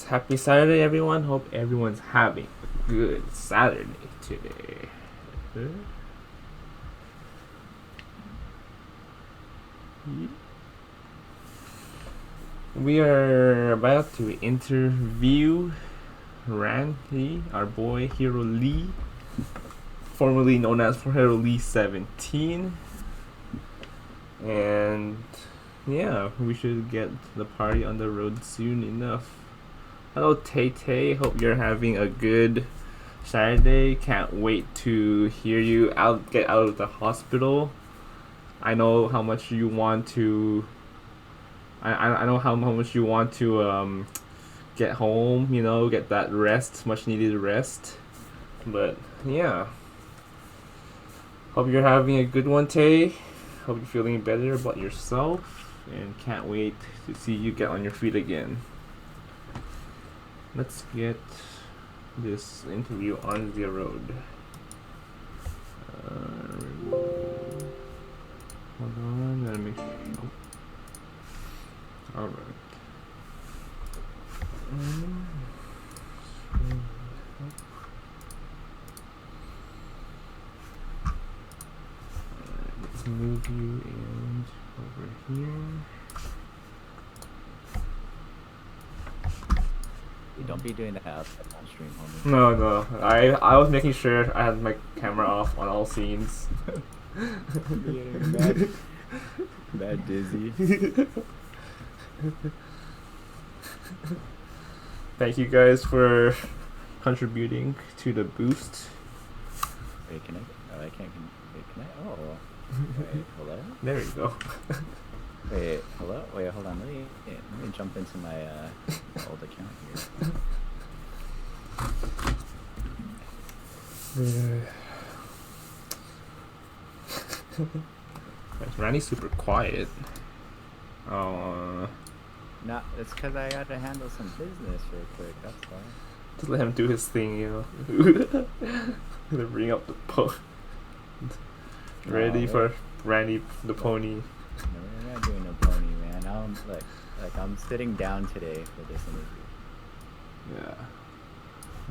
Happy Saturday, everyone. Hope everyone's having a good Saturday today. We are about to interview Randy, our boy Hirolee, formerly known as Hirolee 17. And yeah, we should get the party on the road soon enough. Hello, Tay Tay. Hope you're having a good Saturday. Can't wait to hear you get out of the hospital. I know how much you want to. I know how much you want to get home. You know, get that rest, much needed rest. But yeah, hope you're having a good one, Tay. Hope you're feeling better about yourself, and can't wait to see you get on your feet again. Let's get this interview on the road. Hold on, let me make sure. Oh. Alright. Let's move you and over here. You don't be doing that on stream, homie. No. I was making sure I had my camera off on all scenes. Bad dizzy. Thank you guys for contributing to the boost. Wait, can I? Oh, I can't. Wait, can I? Oh. Wait, hello? There you go. Wait, hello? Wait, hold on. Let me jump into my old account here. Randy's super quiet. Oh. No, it's because I got to handle some business real quick. That's why. Just let him do his thing, you know. Gonna bring up the ready for Randy the pony. No, we're not doing no pony, man. Now I'm like I'm sitting down today for this interview. Yeah.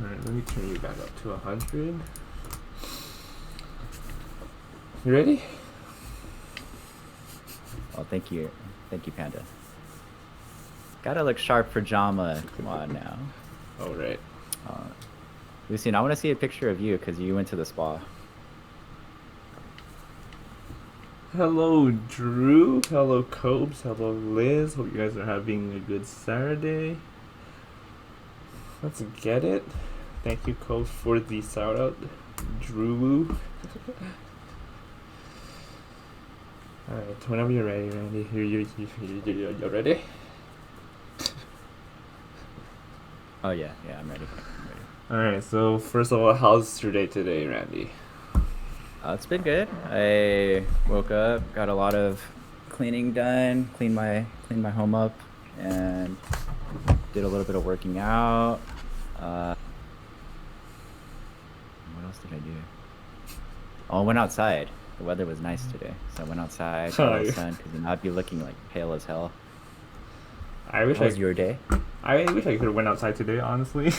Alright, let me turn you back up to 100. You ready? Oh, thank you, Panda. Gotta look sharp for Jama. Come on now. All right. Lucian, I want to see a picture of you because you went to the spa. Hello, Drew. Hello, Cobes. Hello, Liz. Hope you guys are having a good Saturday. Let's get it. Thank you, Cobes, for the shout out. Drew. Alright, whenever you're ready, Randy. You're ready? Oh, yeah, I'm ready. Alright, so first of all, how's your day today, Randy? It's been good. I woke up, got a lot of cleaning done, cleaned my home up, and did a little bit of working out. What else did I do? Oh, I went outside. The weather was nice today, so I went outside, got the sun, because then I'd be looking like pale as hell. How was your day? I wish I could have went outside today, honestly.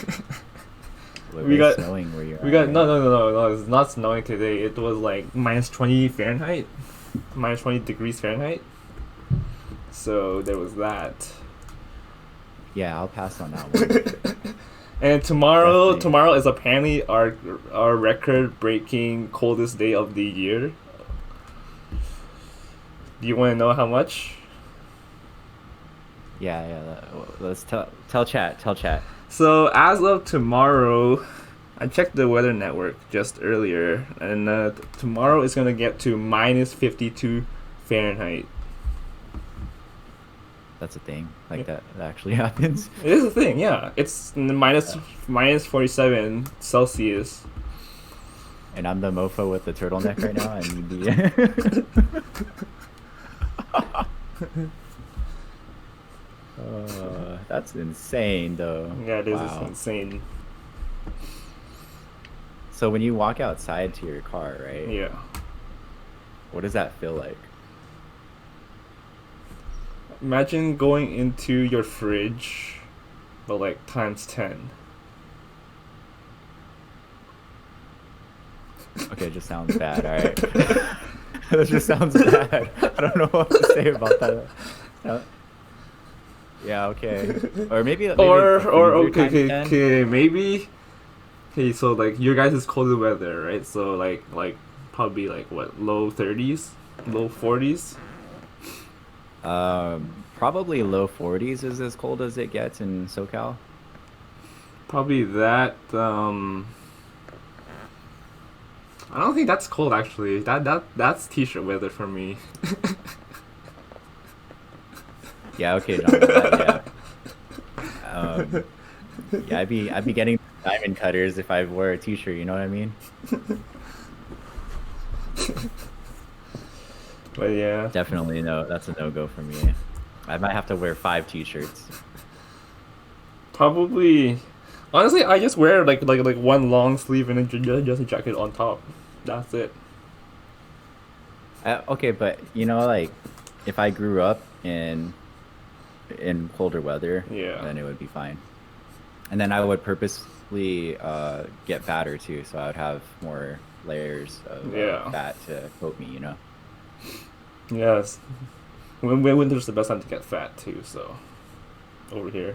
We got snowing where you're at. No, it's not snowing today. It was like minus 20 Fahrenheit, minus 20 degrees Fahrenheit. So there was that. Yeah, I'll pass on that one. And tomorrow is apparently our record-breaking coldest day of the year. Do you want to know how much? Yeah. Let's tell chat. So as of tomorrow, I checked the weather network just earlier, and tomorrow is gonna get to minus 52 Fahrenheit. That's a thing. That actually happens. It is a thing, yeah. It's minus 47 Celsius. And I'm the mofo with the turtleneck right now, and that's insane, though. Yeah, it is. Wow. It's insane. So when you walk outside to your car, right? Yeah. What does that feel like? Imagine going into your fridge but like times 10. Okay, it just sounds bad. All right. That just sounds bad. I don't know what to say about that. Yeah. Okay. Or maybe Or a freezer okay, times 10. okay, maybe. Okay, so like your guys is cold weather, right? So like probably like what, low 30s, low 40s. Probably low 40s is as cold as it gets in SoCal. Probably that. I don't think that's cold actually. That's t-shirt weather for me. Yeah. Okay, John. Yeah. Yeah. I'd be getting diamond cutters if I wore a t-shirt. You know what I mean? But yeah. Definitely no. That's a no-go for me. I might have to wear 5 t-shirts. Probably. Honestly, I just wear like one long sleeve and then just a jacket on top. That's it. Okay, but like if I grew up in colder weather, Yeah. then it would be fine. And then I would purposely get fatter too, so I would have more layers of Yeah. fat to coat me. Yes. Winter's the best time to get fat too. So, over here.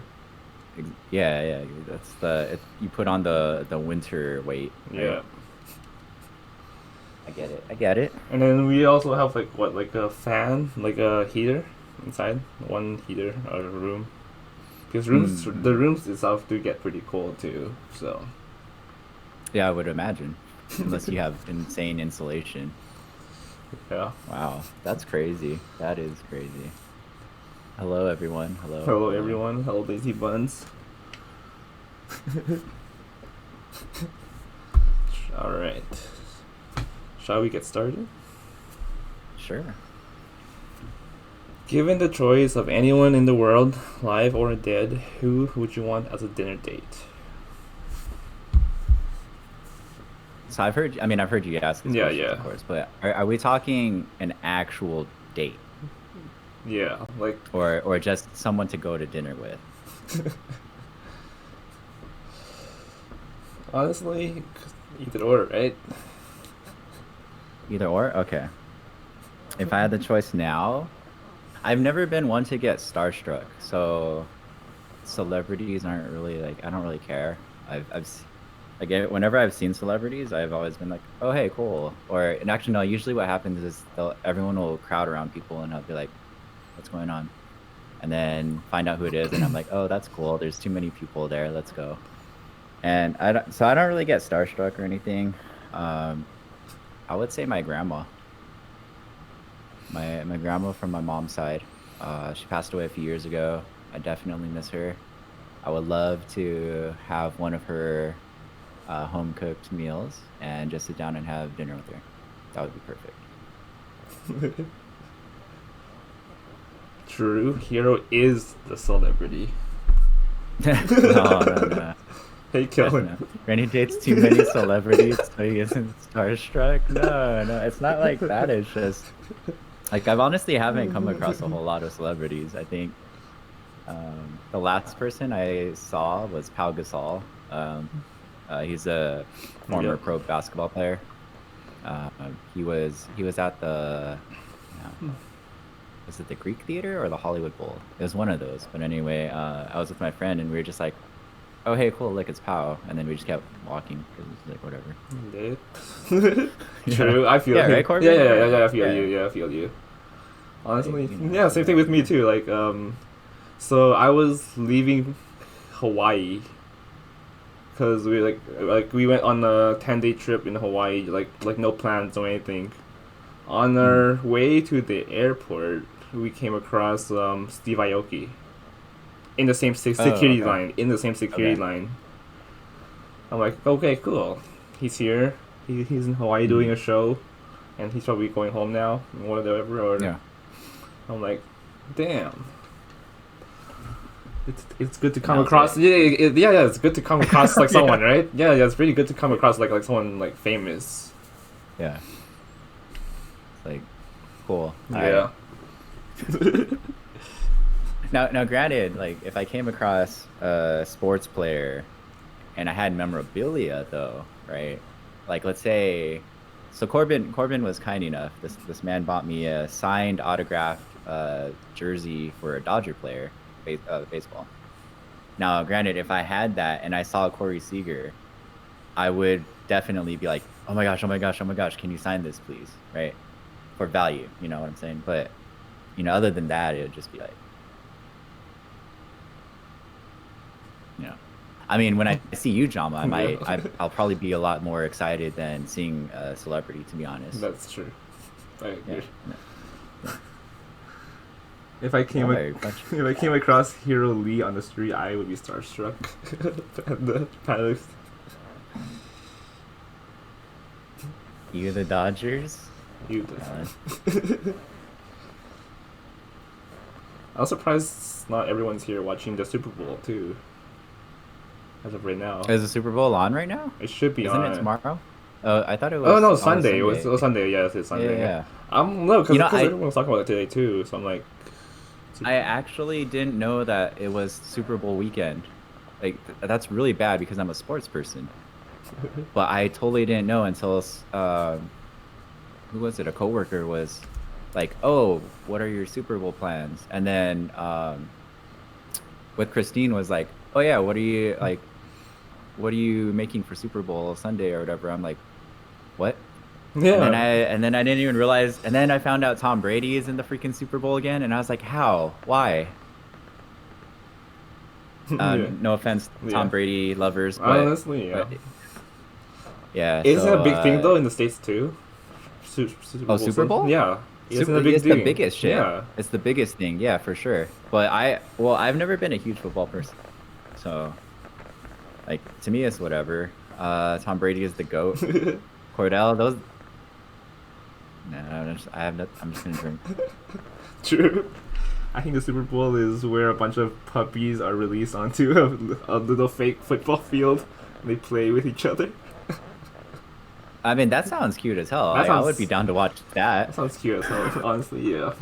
Yeah. That's you put on the winter weight. Right? Yeah. I get it. And then we also have like a fan, like a heater inside, one heater out of a room. Because the rooms itself do get pretty cold too. So. Yeah, I would imagine, unless you have insane insulation. Yeah. Wow, that's crazy. That is crazy. Hello, everyone. Hello, everyone. Hello, Daisy Buns. All right. Shall we get started? Sure. Given the choice of anyone in the world, live or dead, who would you want as a dinner date? So I've heard you ask this question, Yeah. of course, but are we talking an actual date? Yeah, like... Or just someone to go to dinner with? Honestly, either or, right? Either or? Okay. If I had the choice now, I've never been one to get starstruck, so celebrities aren't really I don't really care. Again, whenever I've seen celebrities, I've always been like, oh, hey, cool. And actually, no, usually what happens is everyone will crowd around people and I'll be like, what's going on? And then find out who it is. And I'm like, oh, that's cool. There's too many people there. Let's go. And I don't really get starstruck or anything. I would say my grandma. My grandma from my mom's side. She passed away a few years ago. I definitely miss her. I would love to have one of her home cooked meals and just sit down and have dinner with her. That would be perfect. True. Hero is the celebrity. No. Hey, Kellen. No. Randy dates too many celebrities so he isn't starstruck. No, it's not like that. It's just like I've honestly haven't come across a whole lot of celebrities. I think the last person I saw was Pau Gasol. He's a former pro basketball player. He was at the was it the Greek Theater or the Hollywood Bowl? It was one of those. But anyway, I was with my friend and we were just like, oh hey, cool, look, it's Pau, and then we just kept walking because it was like whatever. True, I feel you. Right, Corbin? Yeah, I feel you. Yeah, I feel you. Honestly, yeah, same thing with me too. Like, so I was leaving Hawaii because we went on a 10-day trip in Hawaii, like no plans or anything. On our way to the airport, we came across Steve Aoki in the same security line. In the same security line. I'm like, okay, cool. He's here. He's in Hawaii doing a show, and he's probably going home now, whatever. Or Yeah. I'm like, damn. It's good to come across. Yeah, it's good to come across like someone, right? Yeah, it's pretty good to come across like someone like famous. Yeah. Like, cool. Yeah. Now, granted, like if I came across a sports player and I had memorabilia, though, right? Like let's say, so Corbin was kind enough. This man bought me a signed, autographed jersey for a Dodger player, baseball. Now, granted, if I had that and I saw Corey Seager, I would definitely be like, oh my gosh, oh my gosh, oh my gosh, can you sign this, please? Right? For value, you know what I'm saying? But other than that, it would just be like, I mean, when I see you, Jama, I'll probably be a lot more excited than seeing a celebrity, to be honest. That's true. I agree. Yeah. If I came across Hirolee on the street, I would be starstruck at the palace. You the Dodgers? You the. I was surprised not everyone's here watching the Super Bowl too. As of right now. Is the Super Bowl on right now? It should be Isn't on. it tomorrow? I thought it was. Oh no, Sunday. It was Sunday. Yes, it's Sunday. Yeah. No, because everyone was talking about it today too. So I'm like. I actually didn't know that it was Super Bowl weekend. Like that's really bad because I'm a sports person. But I totally didn't know until who was it? A coworker was like, "Oh, what are your Super Bowl plans?" And then with Christine was like, "Oh yeah, what are you making for Super Bowl Sunday or whatever?" I'm like, "What?" Yeah. And then I didn't even realize. And then I found out Tom Brady is in the freaking Super Bowl again, and I was like, "How? Why?" No offense, Tom Brady lovers, but honestly, yeah. Yeah. Isn't it a big thing though in the States too? Super Bowl? Yeah. It's the biggest shit. Yeah. It's the biggest thing, yeah, for sure. But I've never been a huge football person, so like to me it's whatever. Tom Brady is the GOAT. Cordell, those. No, I'm just gonna drink. True. I think the Super Bowl is where a bunch of puppies are released onto a little fake football field and they play with each other. I mean, that sounds cute as hell. I would be down to watch that. That sounds cute as hell, honestly, yeah.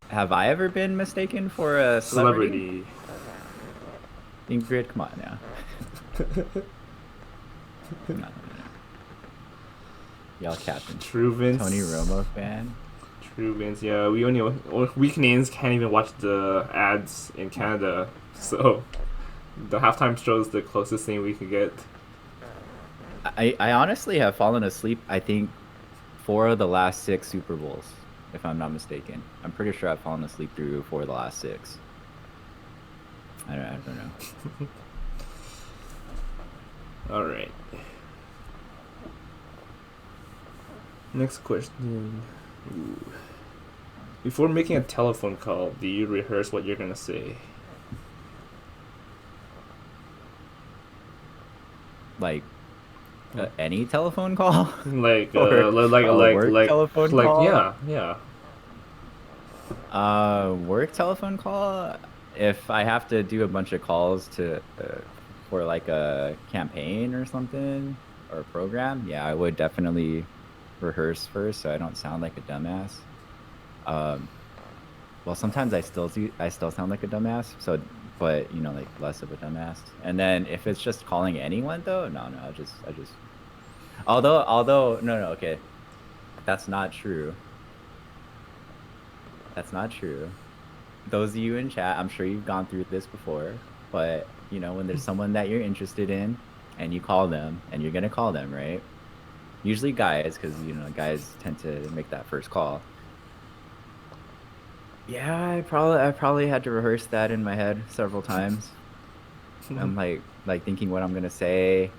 Have I ever been mistaken for a celebrity? Ingrid, come on now. No. Y'all captain. True Vince. Tony Romo fan. True Vince, yeah. We Canadians can't even watch the ads in Canada, so the halftime show is the closest thing we could get. I honestly have fallen asleep, I think, 4 of the last 6 Super Bowls, if I'm not mistaken. I'm pretty sure I've fallen asleep through 4 of the last 6. I don't know. Alright. Next question. Ooh. Before making a telephone call, do you rehearse what you're gonna say? Like any telephone call? Like work telephone call? Yeah. Work telephone call? If I have to do a bunch of calls to for like a campaign or something or a program, yeah, I would definitely rehearse first so I don't sound like a dumbass. Well, sometimes I still sound like a dumbass, so but like less of a dumbass. And then if it's just calling anyone though, no, I just although no, okay. That's not true. Those of you in chat, I'm sure you've gone through this before, but when there's someone that you're interested in and you call them and you're going to call them, right? Usually guys, because guys tend to make that first call. Yeah, I probably had to rehearse that in my head several times. I'm like thinking what I'm gonna say.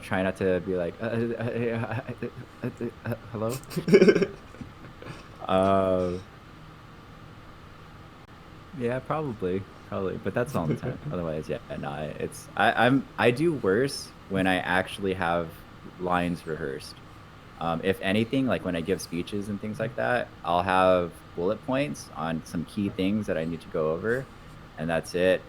Try not to be like, hello. Yeah, probably, but that's all the time. Otherwise, yeah, no, I do worse when I actually have lines rehearsed. If anything, like when I give speeches and things like that, I'll have bullet points on some key things that I need to go over, and that's it.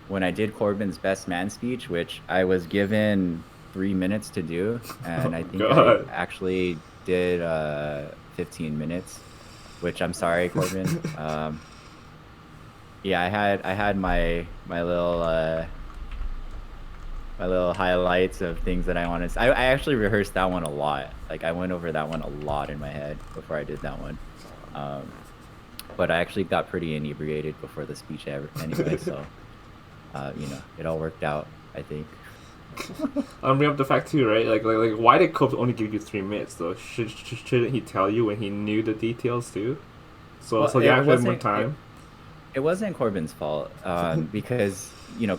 When I did Corbin's best man speech, which I was given 3 minutes to do, and I think I actually did 15 minutes. which I'm sorry, Corbin. Yeah, I had my little highlights of things that I want to. I actually rehearsed that one a lot. Like I went over that one a lot in my head before I did that one. But I actually got pretty inebriated before the speech anyway, so it all worked out, I think. I'm bringing up the fact too, right? Like, why did Cope only give you 3 minutes though? Shouldn't he tell you when he knew the details too? So Well, so you actually had more time. it wasn't Corbin's fault, because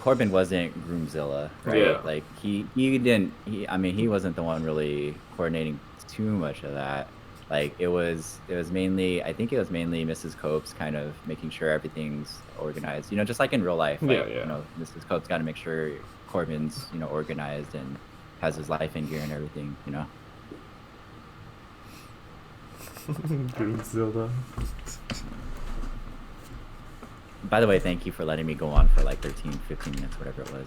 Corbin wasn't Groomzilla, right? Yeah. Like he didn't. I mean, he wasn't the one really coordinating too much of that. Like it was mainly, I think it was mainly Mrs. Cope's kind of making sure everything's organized. Just like in real life, like Yeah. Mrs. Cope's got to make sure Corbin's organized and has his life in gear and everything. Godzilla. By the way, thank you for letting me go on for like 13, 15 minutes, whatever it was.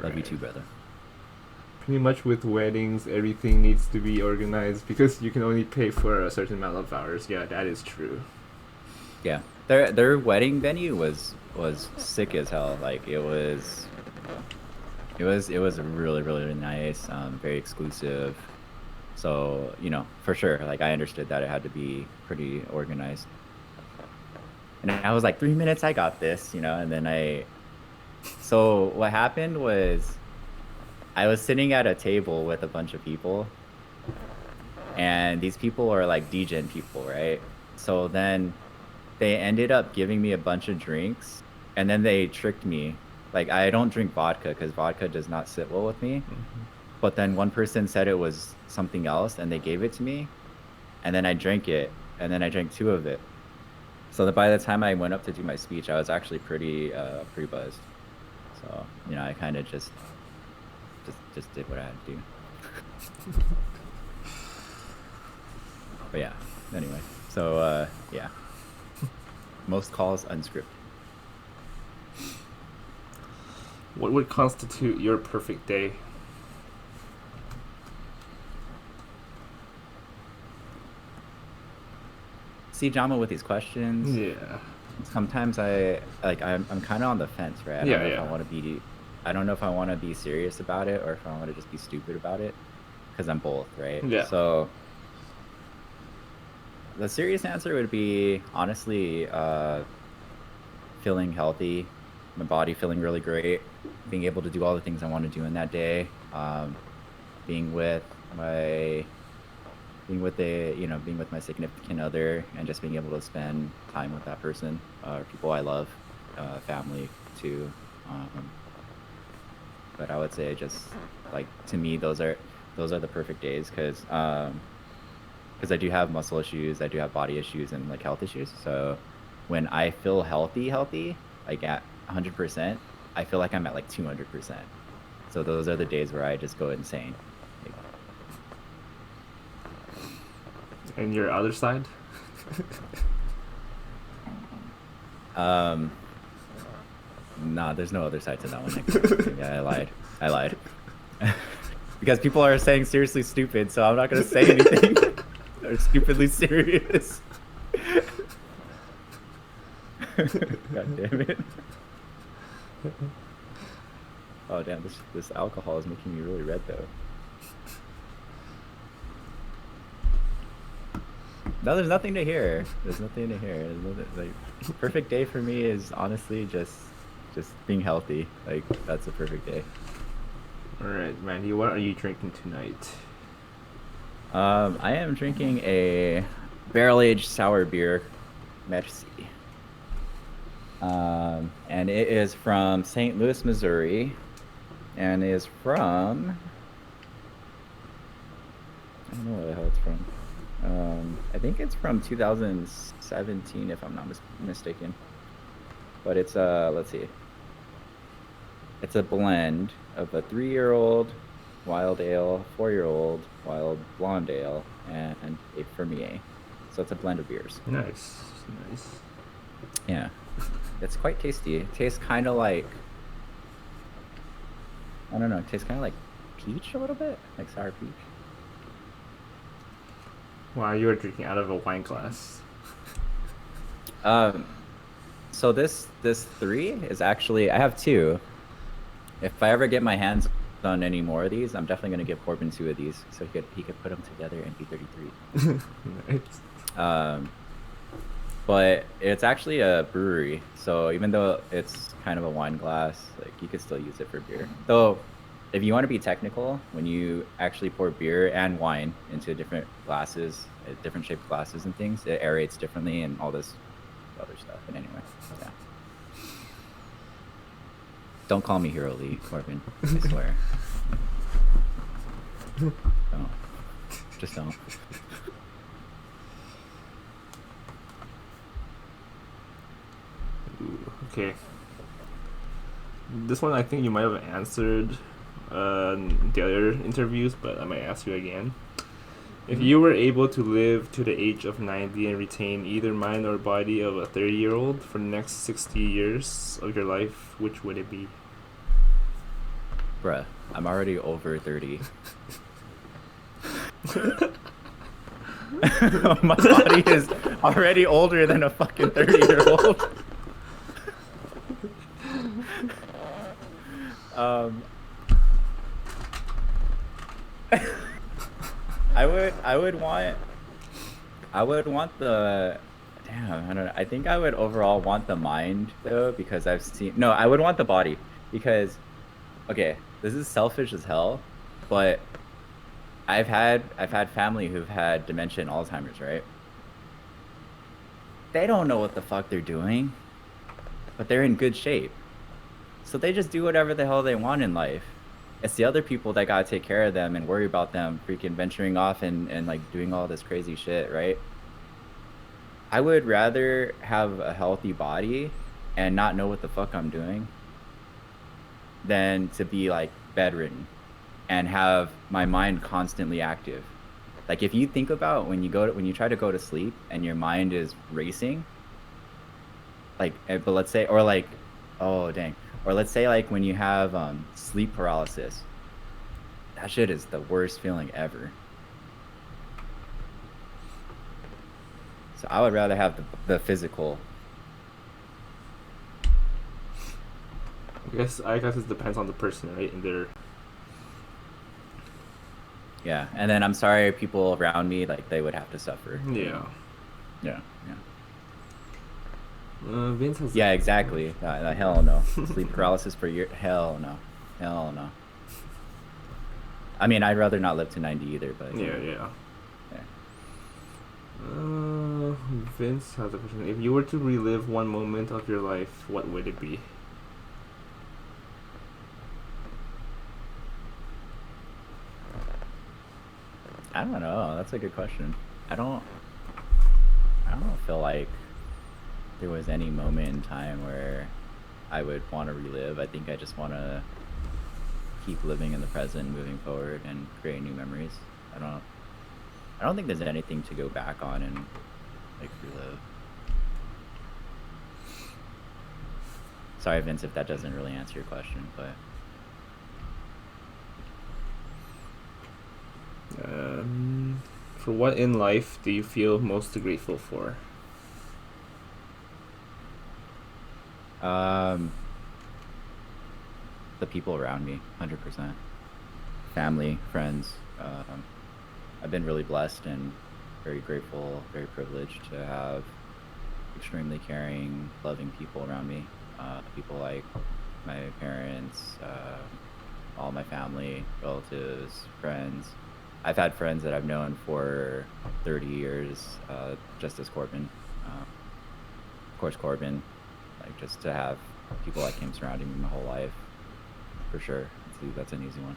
Love you too, brother. Pretty much with weddings, everything needs to be organized because you can only pay for a certain amount of hours. Yeah, that is true. Yeah, their wedding venue was sick as hell. Like it was really, really nice, very exclusive. So for sure, like I understood that it had to be pretty organized. And I was like, 3 minutes, I got this, and then so what happened was I was sitting at a table with a bunch of people, and these people are like degen people, right? So then they ended up giving me a bunch of drinks, and then they tricked me. Like I don't drink vodka because vodka does not sit well with me. Mm-hmm. But then one person said it was something else, and they gave it to me, and then I drank it, and then I drank 2 of it. So that by the time I went up to do my speech, I was actually pretty buzzed. So I kind of just did what I had to do. But yeah, anyway. So yeah, most calls unscripted. What would constitute your perfect day? See Jama with these questions. Yeah. Sometimes I'm kind of on the fence, right? I don't know if I want to be serious about it or if I want to just be stupid about it, because I'm both, right? Yeah. So the serious answer would be honestly feeling healthy, my body feeling really great, being able to do all the things I want to do in that day, being with my significant other, and just being able to spend time with that person, or people I love, family too. But I would say just like, to me, those are the perfect days, because I do have muscle issues, I do have body issues, and like health issues. So when I feel healthy, like at 100%, I feel like I'm at like 200%. So those are the days where I just go insane. And your other side? Nah, there's no other side to that one. Yeah, I lied. Because people are saying seriously stupid, so I'm not gonna say anything. They're stupidly serious. God damn it. Oh damn, this alcohol is making me really red though. No, there's nothing to hear. Like, perfect day for me is honestly just being healthy. Like, that's a perfect day. Alright, Randy, what are you drinking tonight? I am drinking a barrel-aged sour beer, Merci. And it is from St. Louis, Missouri, and is from, I don't know where the hell it's from. I think it's from 2017, if I'm not mistaken. But it's let's see. It's a blend of a 3-year-old wild ale, 4-year-old wild blonde ale, and a Fermier. So it's a blend of beers. Nice. Yeah, it's quite tasty. It tastes kind of like, I don't know. It tastes kind of like peach a little bit, like sour peach. Wow, you were drinking out of a wine glass. Um, so this three is actually I have two. If I ever get my hands on any more of these, I'm definitely gonna give Corbin two of these so he could put them together and be 33. Nice. Um, but it's actually a brewery, so even though it's kind of a wine glass, like you could still use it for beer. Though, if you want to be technical, when you actually pour beer and wine into different glasses, different shaped glasses and things, it aerates differently and all this other stuff. And anyway, yeah. Don't call me Hirolee, Corbin. I swear. Don't. Just don't. Okay. This one I think you might have answered the other interviews, but I might ask you again. If you were able to live to the age of 90 and retain either mind or body of a 30-year-old for the next 60 years of your life, which would it be? Bruh, I'm already over 30. My body is already older than a fucking 30-year-old. I would want the damn, I don't know. I think I would overall want the mind though, because I would want the body because okay, this is selfish as hell, but I've had family who've had dementia and Alzheimer's, right? They don't know what the fuck they're doing, but they're in good shape. So they just do whatever the hell they want in life. It's the other people that gotta take care of them and worry about them freaking venturing off and like doing all this crazy shit, right? I would rather have a healthy body and not know what the fuck I'm doing than to be like bedridden and have my mind constantly active. Like if you think about when you try to go to sleep and your mind is racing, like but let's say or like oh dang. Or let's say like when you have sleep paralysis. That shit is the worst feeling ever. So I would rather have the physical. I guess it depends on the person, right? And their Yeah. And then I'm sorry people around me like they would have to suffer. yeah. Yeah. Yeah. Vince has Yeah, exactly. Hell no. Sleep paralysis per year. Hell no. Hell no. I mean, I'd rather not live to 90 either, but yeah. yeah. Vince has a question. If you were to relive one moment of your life, what would it be? I don't know. That's a good question. I don't feel like there was any moment in time where I would want to relive. I think I just want to keep living in the present, moving forward, and create new memories. I don't think there's anything to go back on and like relive. Sorry, Vince, if that doesn't really answer your question, but For what in life do you feel most grateful for? the people around me, 100%. Family, friends. I've been really blessed and very grateful, very privileged to have extremely caring, loving people around me. People like my parents, all my family, relatives, friends. I've had friends that I've known for 30 years, just as Corbin. Of course, Corbin, like just to have people like him surrounding me my whole life, for sure. That's an easy one.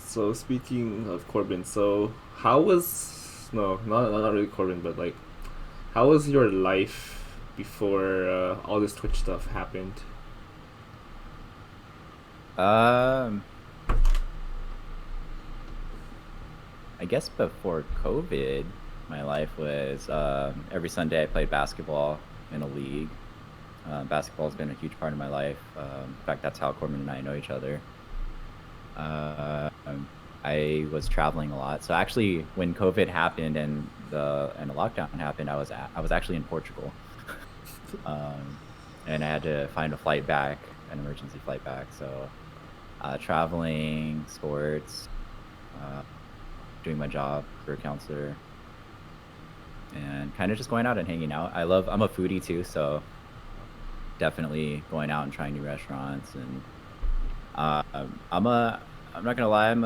So speaking of Corbin, so how was no, not really Corbin, but like, how was your life before all this Twitch stuff happened? Um, I guess before COVID, my life was every Sunday I played basketball in a league. Basketball has been a huge part of my life. In fact, that's how Corbin and I know each other. I was traveling a lot. So actually, when COVID happened and the lockdown happened, I was actually in Portugal, um, and I had to find a flight back, an emergency flight back. So traveling, sports, uh, doing my job, career counselor, and kind of just going out and hanging out. I'm a foodie too, so definitely going out and trying new restaurants. And I'm not gonna lie, I'm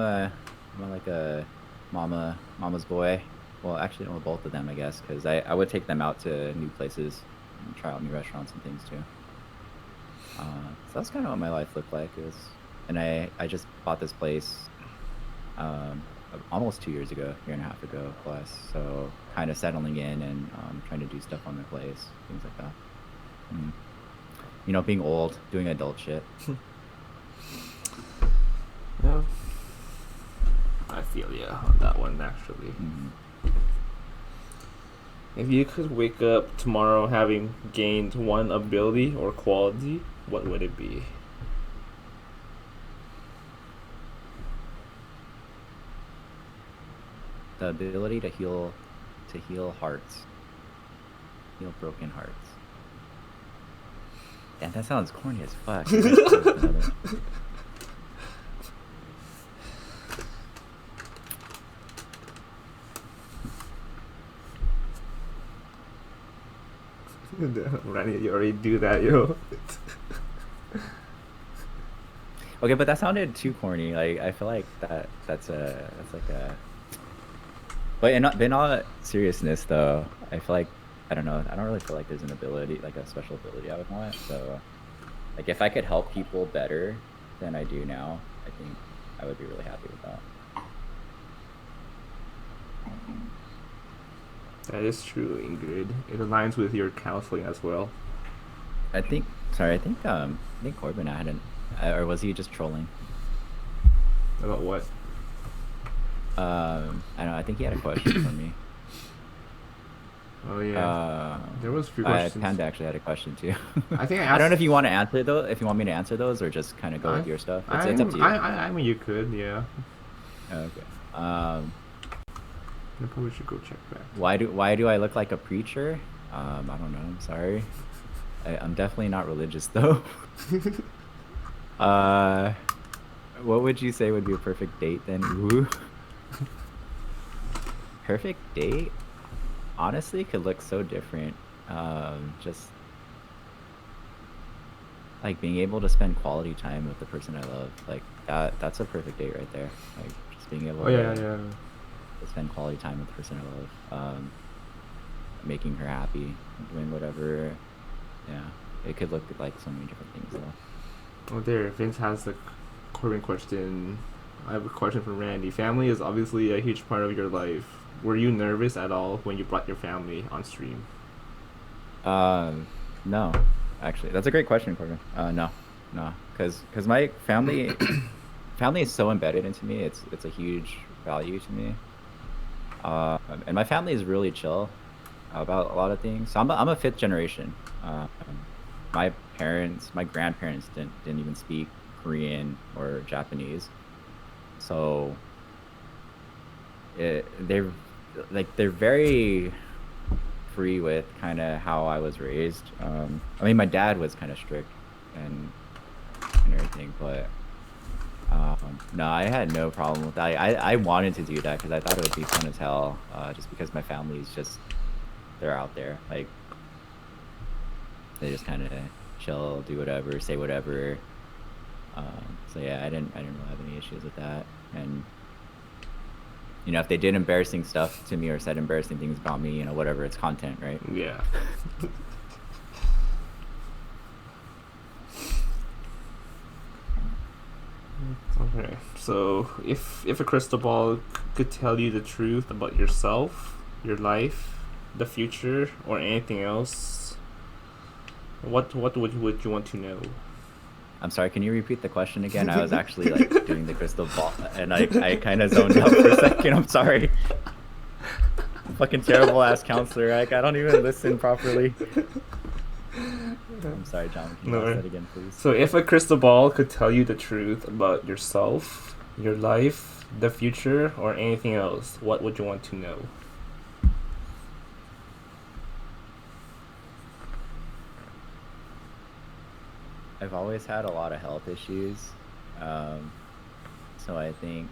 like a mama's boy. Well, actually, I'm both of them, I guess, because I would take them out to new places and try out new restaurants and things too. So that's kind of what my life looked like. And I just bought this place um, almost 2 years ago, year and a half ago plus. So kind of settling in and trying to do stuff on the place, things like that. Mm. You know, being old, doing adult shit. Yeah. I feel you on that one, actually. Mm. If you could wake up tomorrow having gained one ability or quality, what would it be? The ability to heal hearts, heal broken hearts. Damn, that sounds corny as fuck. Randy, you already do that, yo. Okay, but that sounded too corny. Like I feel like that's like a. But in all seriousness, though, I feel like I don't know. I don't really feel like there's an ability, like a special ability I would want. So, like if I could help people better than I do now, I think I would be really happy with that. That is true, Ingrid. It aligns with your counseling as well. I think. Sorry, I think Corbin had an, or was he just trolling? About what? I don't know. I think he had a question for me. Oh yeah. There was a few questions. Panda actually had a question too. I think I asked. I don't know if you want to answer those. If you want me to answer those, or just kind of go with your stuff. It's up to you. I mean, you could, yeah. Okay. I probably should go check that. Why do I look like a preacher? I don't know. I'm sorry. I'm definitely not religious though. What would you say would be a perfect date then? Ooh. Perfect date? Honestly, could look so different. Just like being able to spend quality time with the person I love. Like that's a perfect date right there. Like just being able to spend quality time with the person I love. Making her happy, doing whatever. Yeah. It could look like so many different things though. Oh, there. Vince has the Corbin question. I have a question for Randy. Family is obviously a huge part of your life. Were you nervous at all when you brought your family on stream? No, actually, that's a great question, Corbin. No, because my family, family is so embedded into me. It's a huge value to me. And my family is really chill about a lot of things. So I'm a fifth generation. My grandparents didn't even speak Korean or Japanese, so they're very free with kind of how I was raised. I mean, my dad was kind of strict and everything, but no, I had no problem with that. I wanted to do that because I thought it would be fun as hell. Just because my family's just they're out there, like they just kind of chill, do whatever, say whatever. So yeah, I didn't really have any issues with that. And you know, if they did embarrassing stuff to me or said embarrassing things about me, you know, whatever, it's content, right? Yeah. Okay, so if a crystal ball could tell you the truth about yourself, your life, the future, or anything else, what would you want to know? I'm sorry, can you repeat the question again? I was actually like doing the crystal ball and I kind of zoned out for a second. I'm sorry. Fucking terrible ass counselor. Like I don't even listen properly. I'm sorry, John. Can you ask that again, please? So if a crystal ball could tell you the truth about yourself, your life, the future or anything else, what would you want to know? I've always had a lot of health issues, um, so I think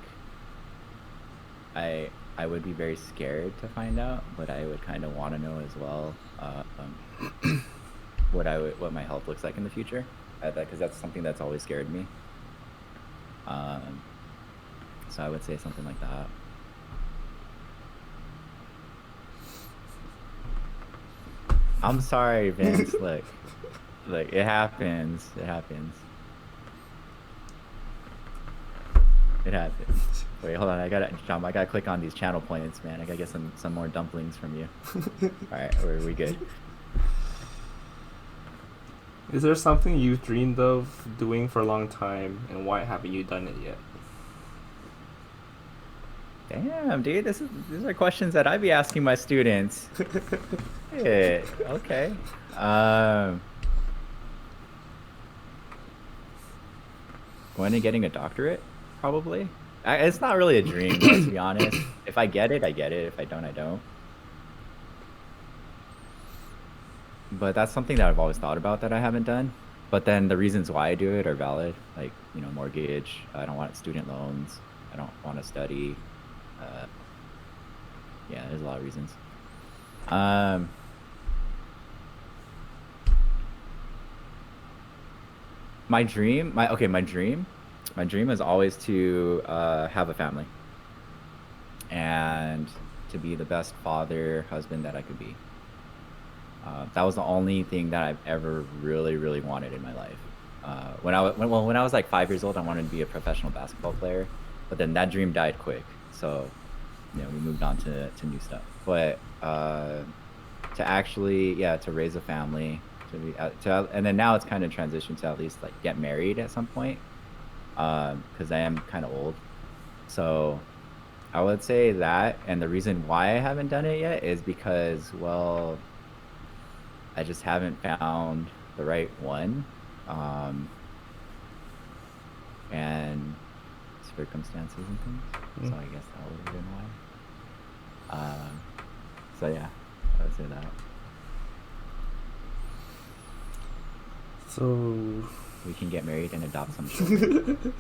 I would be very scared to find out, but I would kind of want to know as well, what my health looks like in the future, because that's something that's always scared me. Um, so I would say something like that. I'm sorry, Vince. Look, it happens. It happens. It happens. Wait, hold on. I gotta click on these channel points, man. I gotta get some more dumplings from you. All right, we good? Is there something you've dreamed of doing for a long time, and why haven't you done it yet? Damn, dude, these are questions that I'd be asking my students. Yeah, okay. Going and getting a doctorate, probably. It's not really a dream, though, to be honest. If I get it, I get it. If I don't, I don't. But that's something that I've always thought about that I haven't done. But then the reasons why I do it are valid. Like, mortgage. I don't want student loans. I don't want to study. Yeah, there's a lot of reasons. My dream is always to have a family and to be the best father, husband that I could be. That was the only thing that I've ever really, really wanted in my life. When I was like 5 years old, I wanted to be a professional basketball player, but then that dream died quick. So, we moved on to new stuff. But to actually, to raise a family, and then now it's kind of transitioned to at least like get married at some point, because I am kind of old. So I would say that, and the reason why I haven't done it yet is because, well, I just haven't found the right one, and circumstances and things. So I guess that would have been why. So yeah, I would say that. So we can get married and adopt some children.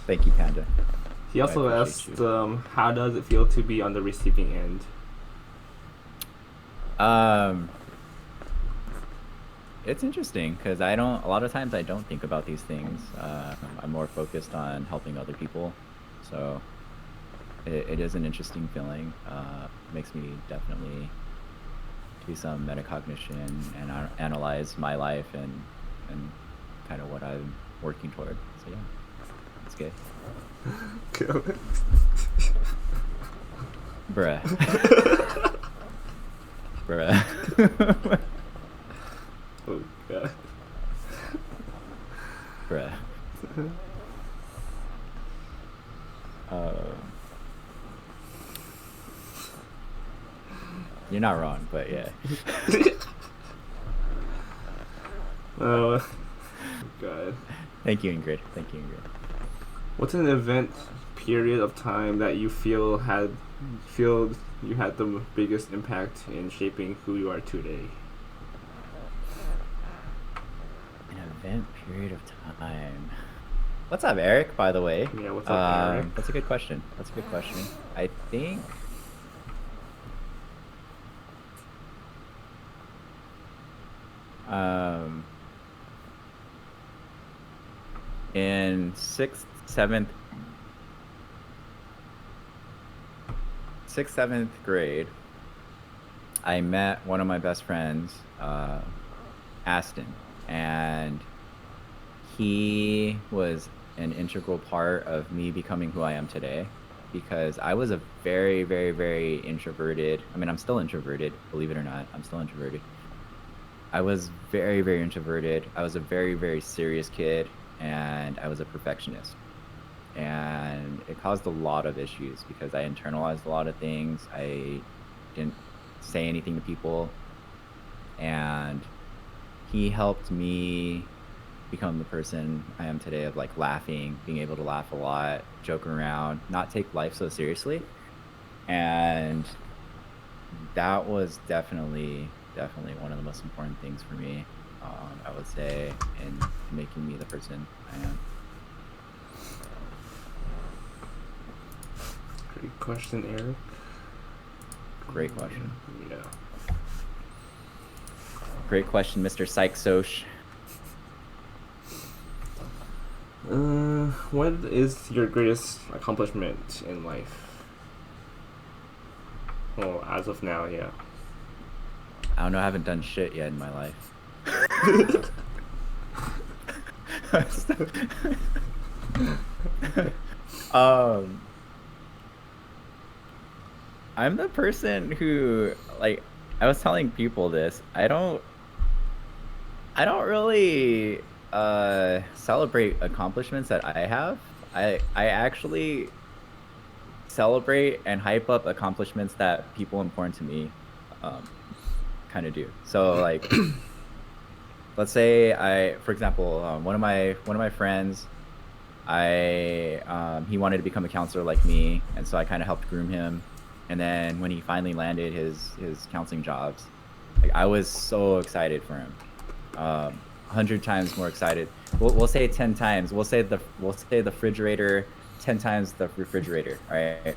Thank you, Panda. He also asked, how does it feel to be on the receiving end? It's interesting because a lot of times I don't think about these things. I'm more focused on helping other people. So it is an interesting feeling. Makes me definitely do some metacognition and analyze my life and kind of what I'm working toward. So yeah, it's good. Bruh. Bruh. Oh god. Bruh. You're not wrong, but yeah. Oh god. Thank you, Ingrid. What's an event period of time that you feel you had the biggest impact in shaping who you are today? An event period of time. What's up, Eric, by the way? Yeah, what's up, Eric? That's a good question. I think in 6th, 7th grade, I met one of my best friends, Aston, and he was an integral part of me becoming who I am today, because I was a very, very, very introverted. I mean, I'm still introverted, believe it or not. I'm still introverted. I was very, very introverted. I was a very, very serious kid, and I was a perfectionist. And it caused a lot of issues because I internalized a lot of things. I didn't say anything to people. And he helped me become the person I am today of like laughing, being able to laugh a lot, joke around, not take life so seriously. And that was definitely one of the most important things for me, I would say, in making me the person I am. Great question, Eric. Great question. Yeah. Great question, Mr. Psych Soch. What is your greatest accomplishment in life? Well, as of now, yeah. I don't know, I haven't done shit yet in my life. I'm the person who, like, I was telling people this. I don't really celebrate accomplishments that I have. I actually celebrate and hype up accomplishments that people important to me kind of do. So like let's say for example, one of my friends, he wanted to become a counselor like me, and so I kind of helped groom him. And then when he finally landed his counseling jobs, like, I was so excited for him. 100 times more excited. We'll say 10 times. We'll say the refrigerator 10 times the refrigerator, right?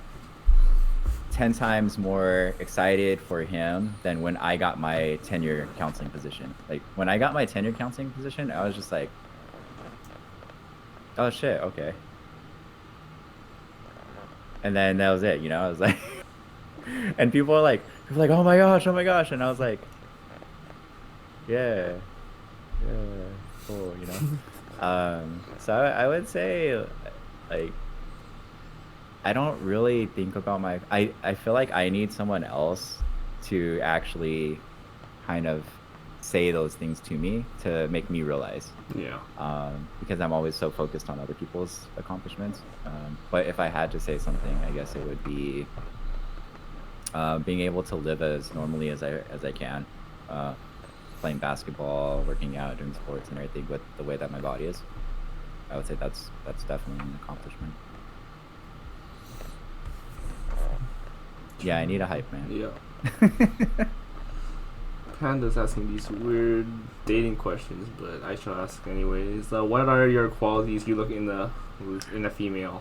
10 times more excited for him than when I got my tenure counseling position. Like when I got my tenure counseling position, I was just like, oh shit, okay. And then that was it, you know. I was like, and people were like, oh my gosh, and I was like, yeah, cool, you know. So I would say, like, I don't really think about I feel like I need someone else to actually kind of say those things to me to make me realize. Yeah. Because I'm always so focused on other people's accomplishments. But if I had to say something, I guess it would be being able to live as normally as I can, playing basketball, working out, doing sports, and everything with the way that my body is. I would say that's definitely an accomplishment. Yeah, I need a hype man. Yeah. Panda's asking these weird dating questions, but I shall ask anyways. What are your qualities you look in a female?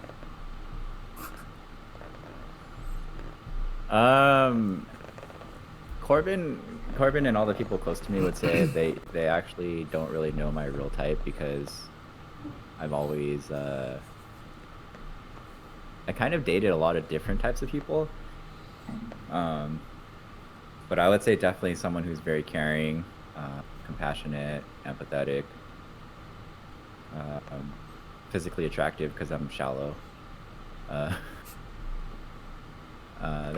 Corbin and all the people close to me would say they actually don't really know my real type, because I've always I kind of dated a lot of different types of people. But I would say definitely someone who's very caring, compassionate, empathetic, physically attractive because I'm shallow. There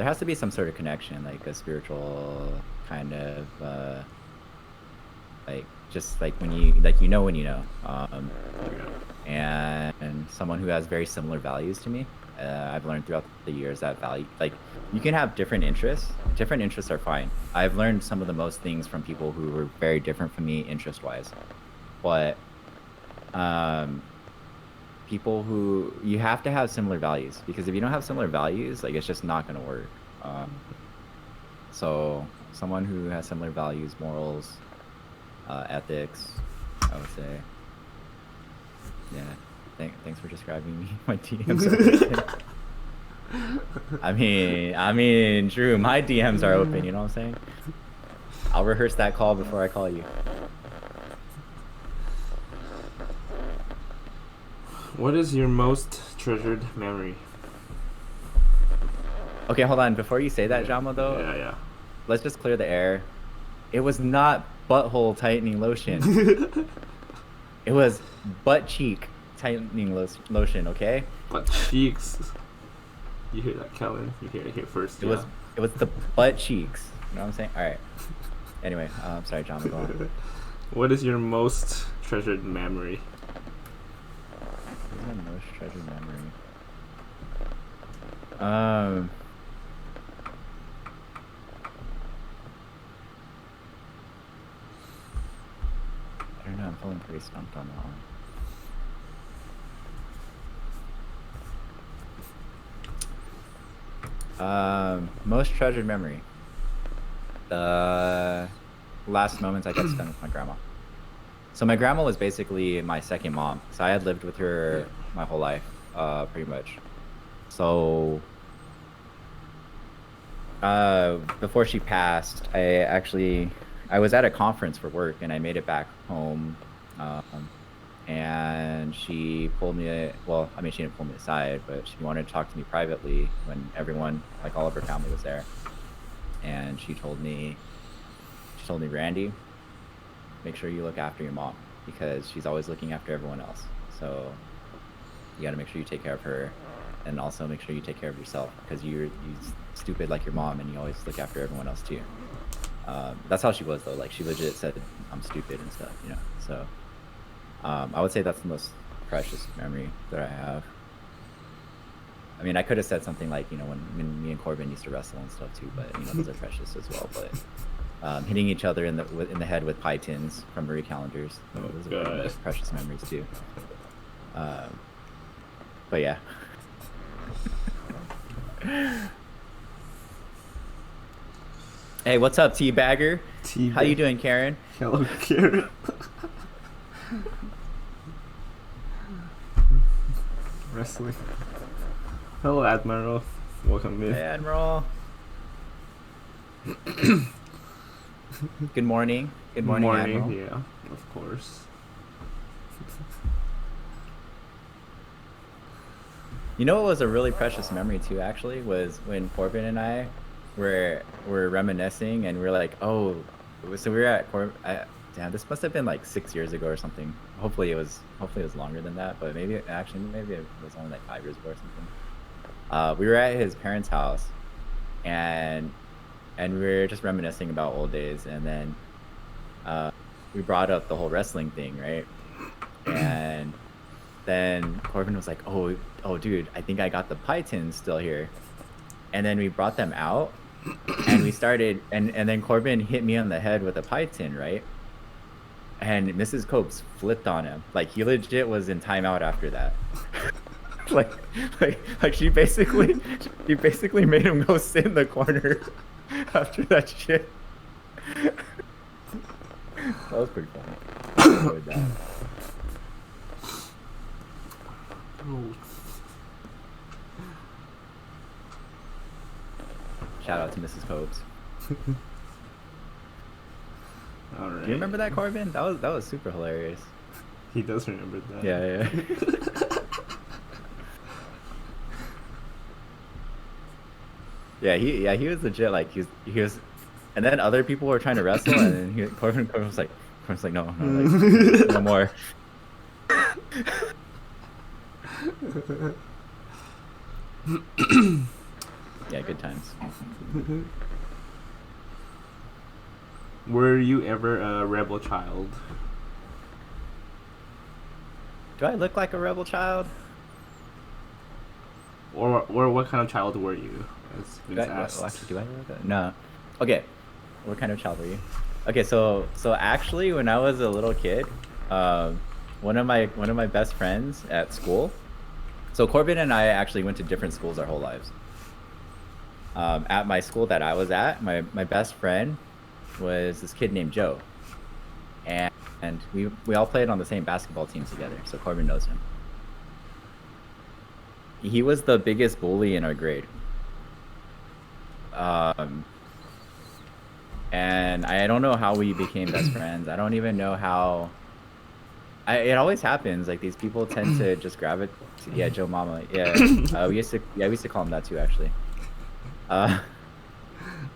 has to be some sort of connection, like a spiritual kind of, like just like when you know, and someone who has very similar values to me. I've learned throughout the years that value, like, you can have different interests. Different interests are fine. I've learned some of the most things from people who were very different from me interest-wise, but people who, you have to have similar values, because if you don't have similar values, like, it's just not gonna work. So someone who has similar values, morals, ethics, I would say. Yeah. Thanks for describing me. My DMs. I mean, Drew, my DMs are open. You know what I'm saying? I'll rehearse that call before I call you. What is your most treasured memory? Okay, hold on. Before you say that, Jama, though, Yeah. let's just clear the air. It was not butthole tightening lotion. It was butt cheek tightening lotion, okay? Butt cheeks. You hear that, Kellen? You hear it here first. It was the butt cheeks. You know what I'm saying? All right. Anyway, sorry, John. Go on. What is your most treasured memory? What is my most treasured memory? I don't know. feeling pretty stumped on that one. Most treasured memory. The last moments I got to spend with my grandma. So my grandma was basically my second mom. So I had lived with her my whole life, pretty much. So before she passed, I was at a conference for work and I made it back home. And she pulled me, well, I mean, she didn't pull me aside, but she wanted to talk to me privately when everyone, like all of her family was there. And she told me, Randy, make sure you look after your mom because she's always looking after everyone else. So you got to make sure you take care of her and also make sure you take care of yourself because you're stupid like your mom and you always look after everyone else too. That's how she was though. Like she legit said, I'm stupid and stuff, you know? So I would say that's the most precious memory that I have. I mean, I could have said something like, you know, when me and Corbin used to wrestle and stuff too, but you know, those are precious as well. But hitting each other in the head with pie tins from Marie Callender's, those are the most precious memories too. But yeah. Hey, what's up, Teabagger? How you doing, Karen? Hello, Karen. Wrestling. Hello, Admiral. Welcome in. Hey, Admiral. Good morning. Good morning, Admiral. Yeah, of course. You know what was a really precious memory too, actually, was when Corbin and I were reminiscing and we're like, oh, so we were at damn, this must have been like 6 years ago or something. Hopefully it was longer than that, but maybe it was only like 5 years ago or something. We were at his parents' house and we were just reminiscing about old days, and then we brought up the whole wrestling thing, right? And then Corbin was like, oh dude, I think I got the pie tins still here. And then we brought them out and we started, and then Corbin hit me on the head with a pie tin, right? And Mrs. Copes flipped on him. Like he legit was in timeout after that. like she basically made him go sit in the corner after that shit. That was pretty funny. Shout out to Mrs. Copes. All right. Do you remember that, Corbin? That was super hilarious. He does remember that. Yeah. He was legit. Like he was, and then other people were trying to wrestle, and then Corbin was like, no, like, no more. Yeah, good times. Were you ever a rebel child? Do I look like a rebel child? Or what kind of child were you? Do I look? No. Okay. What kind of child were you? Okay, so actually, when I was a little kid, one of my best friends at school. So Corbin and I actually went to different schools our whole lives. At my school that I was at, my best friend was this kid named Joe, and we all played on the same basketball team together. So Corbin knows him. He was the biggest bully in our grade. And I don't know how we became best friends. I don't even know how. It always happens. Like these people tend to just gravitate. Yeah, Joe Mama. Yeah, we used to call him that too, actually.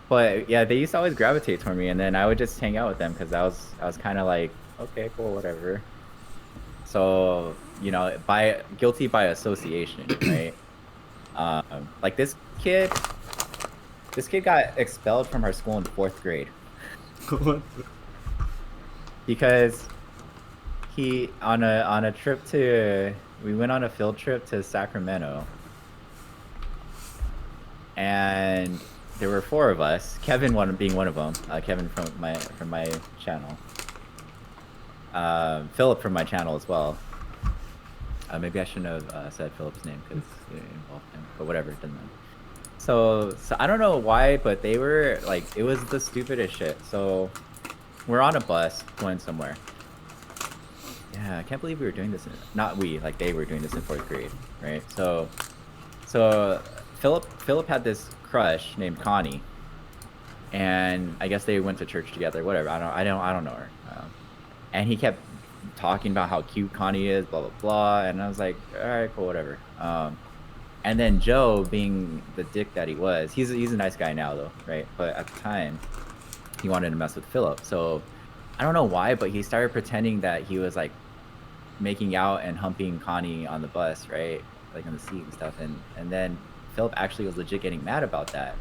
But yeah, they used to always gravitate toward me, and then I would just hang out with them because I was kind of like, okay, cool, whatever. So you know, guilty by association, right? Like this kid got expelled from our school in 4th grade because we went on a field trip to Sacramento, and there were 4 of us. Kevin being one of them. Kevin from my channel. Philip from my channel as well. Maybe I shouldn't have said Philip's name because it involved him, but whatever, it doesn't matter. So I don't know why, but they were like, it was the stupidest shit. So we're on a bus going somewhere. Yeah, I can't believe we were doing this. Not we, like they were doing this in 4th grade, right? So Philip had this crush named Connie, and I guess they went to church together. Whatever, I don't know her. And he kept talking about how cute Connie is, blah blah blah. And I was like, all right, cool, whatever. And then Joe, being the dick that he was, he's a nice guy now though, right? But at the time, he wanted to mess with Philip. So I don't know why, but he started pretending that he was like making out and humping Connie on the bus, right? Like on the seat and stuff. And then Philip actually was legit getting mad about that.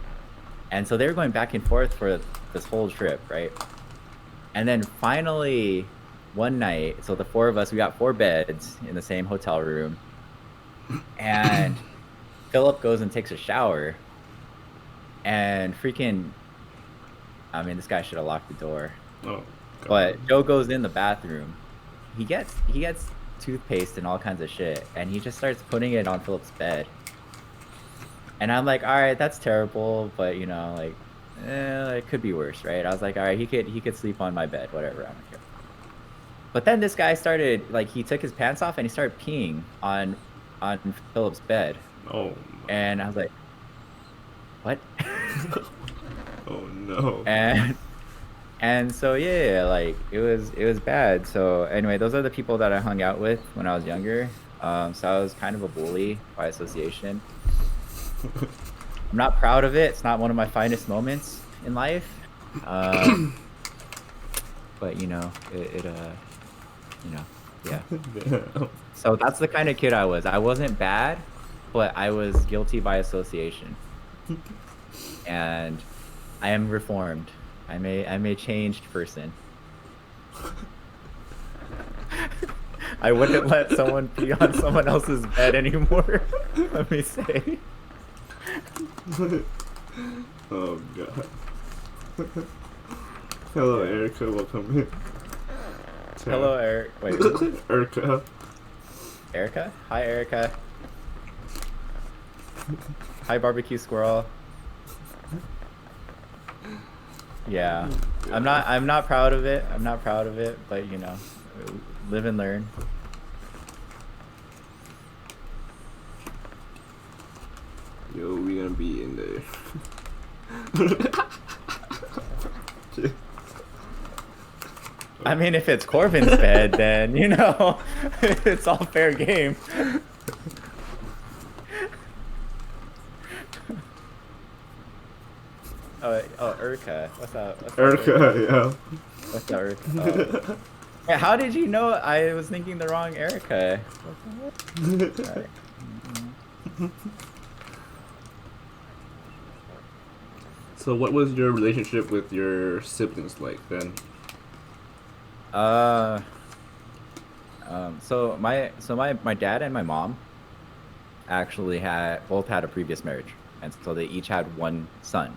And so they were going back and forth for this whole trip, right? And then finally, one night, so the 4 of us, we got 4 beds in the same hotel room. And Philip goes and takes a shower. And freaking, I mean, this guy should have locked the door. Oh, God. But Joe goes in the bathroom. He gets toothpaste and all kinds of shit, and he just starts putting it on Philip's bed. And I'm like, all right, that's terrible, but you know, like, it could be worse, right? I was like, all right, he could sleep on my bed, whatever, I don't care. But then this guy started, like, he took his pants off and he started peeing on Philip's bed. Oh. And I was like, what? Oh no. And so yeah, like it was bad. So anyway, those are the people that I hung out with when I was younger. So I was kind of a bully by association. I'm not proud of it. It's not one of my finest moments in life. But you know, yeah. So that's the kind of kid I was. I wasn't bad, but I was guilty by association. And I am reformed. I'm a changed person. I wouldn't let someone pee on someone else's bed anymore. Let me say. Oh God. Hello, Erica. Welcome in. Hello, Eric. Wait. Erica. Erica? Hi, Erica. Hi, barbecue squirrel. Yeah, I'm not proud of it. I'm not proud of it, but you know, live and learn. Yo, we gonna be in there. I mean, if it's Corbin's bed, then you know, it's all fair game. Oh, Urka. What's up? Erica, yeah. What's up, Urka? Oh. Wait, how did you know I was thinking the wrong Erica? Right. So what was your relationship with your siblings like then? So my dad and my mom actually both had a previous marriage, and so they each had one son,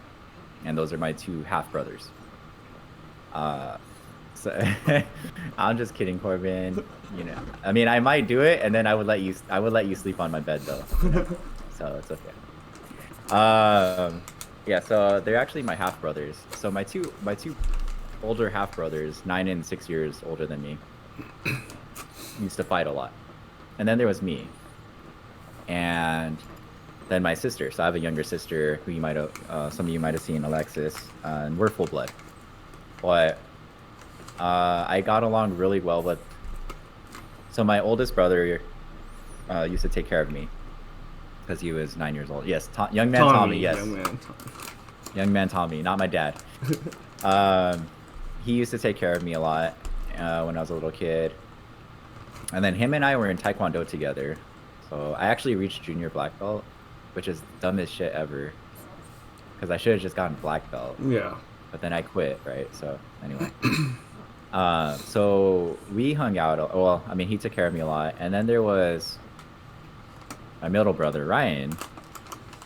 and those are my 2 half brothers. So I'm just kidding, Corbin. You know, I mean, I might do it, and then I would let you sleep on my bed though. You know? So it's okay. Yeah, so they're actually my half brothers. So my two older half brothers, 9 and 6 years older than me, used to fight a lot. And then there was me, and then my sister. So I have a younger sister who some of you might have seen, Alexis, and we're full blood. But I got along really well with. So my oldest brother used to take care of me because he was 9 years old. Yes, young man Tommy. Yes, young man Tommy, not my dad. He used to take care of me a lot when I was a little kid. And then him and I were in Taekwondo together. So I actually reached junior black belt, which is the dumbest shit ever. Because I should have just gotten black belt. Yeah. But then I quit, right? So anyway. So we hung out. Well, I mean, he took care of me a lot. And then there was my middle brother, Ryan.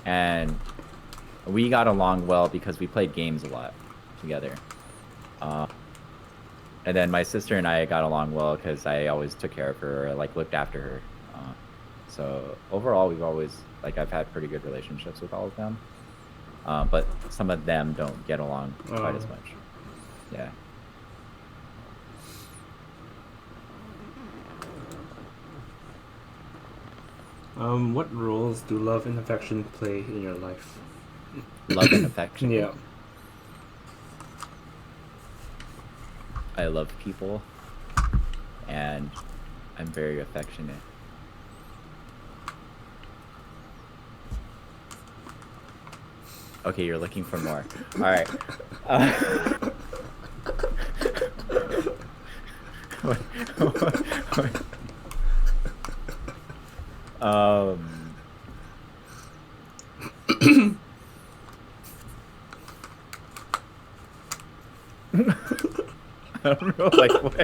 And we got along well because we played games a lot together. And then my sister and I got along well because I always took care of her, like looked after her. So overall, we've always I've had pretty good relationships with all of them. But some of them don't get along quite as much. Yeah. What roles do love and affection play in your life? Love and affection. Yeah. I love people, and I'm very affectionate. Okay, you're looking for more. All right. I don't know, like what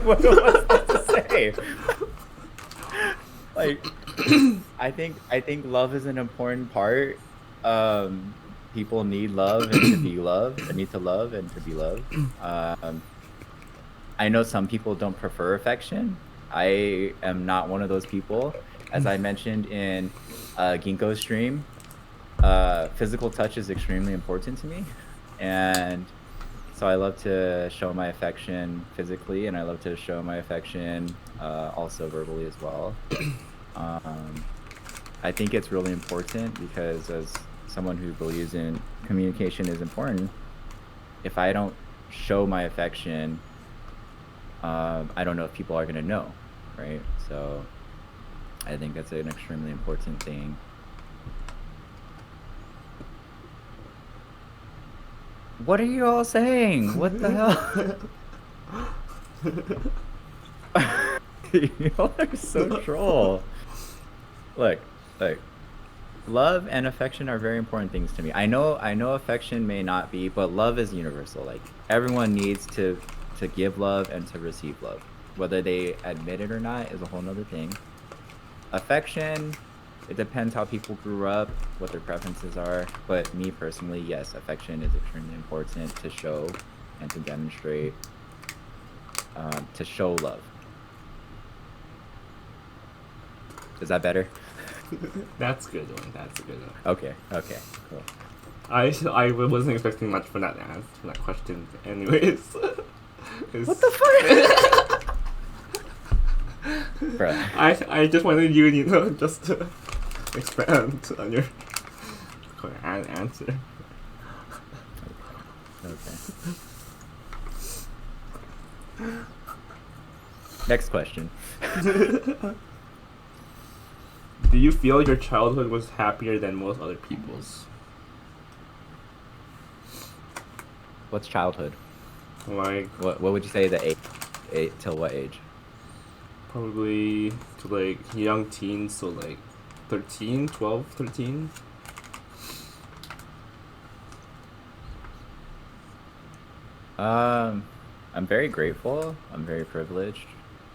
was that to say? Like, I think love is an important part. People need love and to be loved. They need to love and to be loved. I know some people don't prefer affection. I am not one of those people. As I mentioned in Ginkgo's stream, physical touch is extremely important to me, and so I love to show my affection physically, and I love to show my affection also verbally as well. I think it's really important because as someone who believes in communication is important, if I don't show my affection, I don't know if people are going to know, right? So I think that's an extremely important thing. What are you all saying? What the hell? Y'all are so troll. Look, love and affection are very important things to me. I know affection may not be, but love is universal. Like, everyone needs to give love and to receive love. Whether they admit it or not is a whole nother thing. Affection, it depends how people grew up, what their preferences are. But me personally, yes, affection is extremely important to show and to demonstrate, to show love. Is that better? That's a good one. That's a good one. Okay, cool. I wasn't expecting much from that answer, from that question. Anyways, What the fuck? Bruh. I just wanted you just to expand on your answer. Okay. Next question. Do you feel your childhood was happier than most other people's? What's childhood? Like, What would you say the age till what age? probably to like young teens, so like 13, 12, 13. I'm very grateful. I'm very privileged,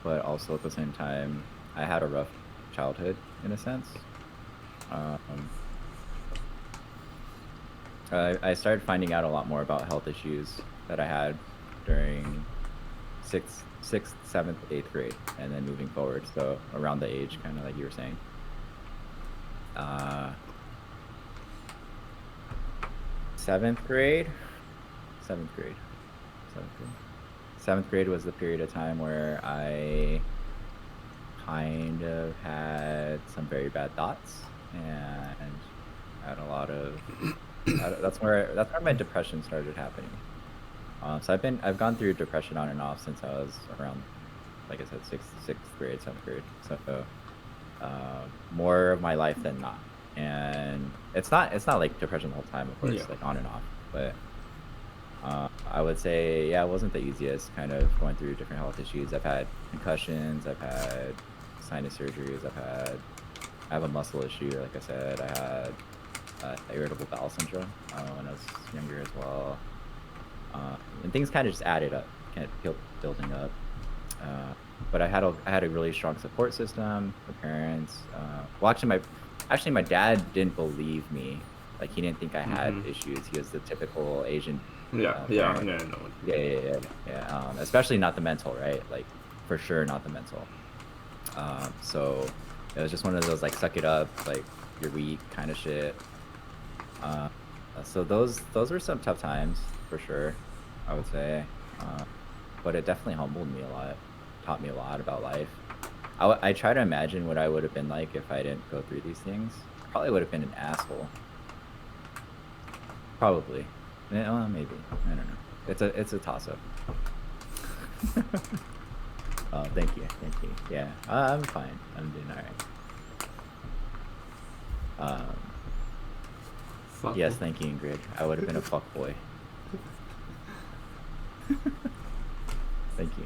but also at the same time, I had a rough childhood in a sense. I started finding out a lot more about health issues that I had during sixth, 7th, 8th grade, and then moving forward. So around the age, kind of like you were saying. Seventh grade. Seventh grade was the period of time where I kind of had some very bad thoughts and had a lot of that's where my depression started happening. So I've gone through depression on and off since I was around, like I said, sixth grade, 7th grade. So more of my life than not. And it's not like depression the whole time, of course, Yeah. like on and off. But I would say, yeah, it wasn't the easiest, kind of going through different health issues. I've had concussions, I've had sinus surgeries, I have a muscle issue, like I said. I had irritable bowel syndrome when I was younger as well. And things kind of just added up, kind of building up. But I had a really strong support system. My parents, well, actually my dad didn't believe me. Like, he didn't think I had issues. He was the typical Asian Yeah, parent. no, no. Yeah. Especially not the mental, right? Like, for sure, not the mental. So it was just one of those like suck it up, like you're weak kind of shit. So those were some tough times for sure, I would say. But it definitely humbled me a lot, taught me a lot about life. I try to imagine what I would have been like if I didn't go through these things. Probably would have been an asshole. Probably. Yeah, well, maybe. I don't know. It's a toss up. Oh, thank you. Yeah, I'm fine. I'm doing all right. Fuck. Yes, thank you, Ingrid. I would have been a fuck boy. Thank you,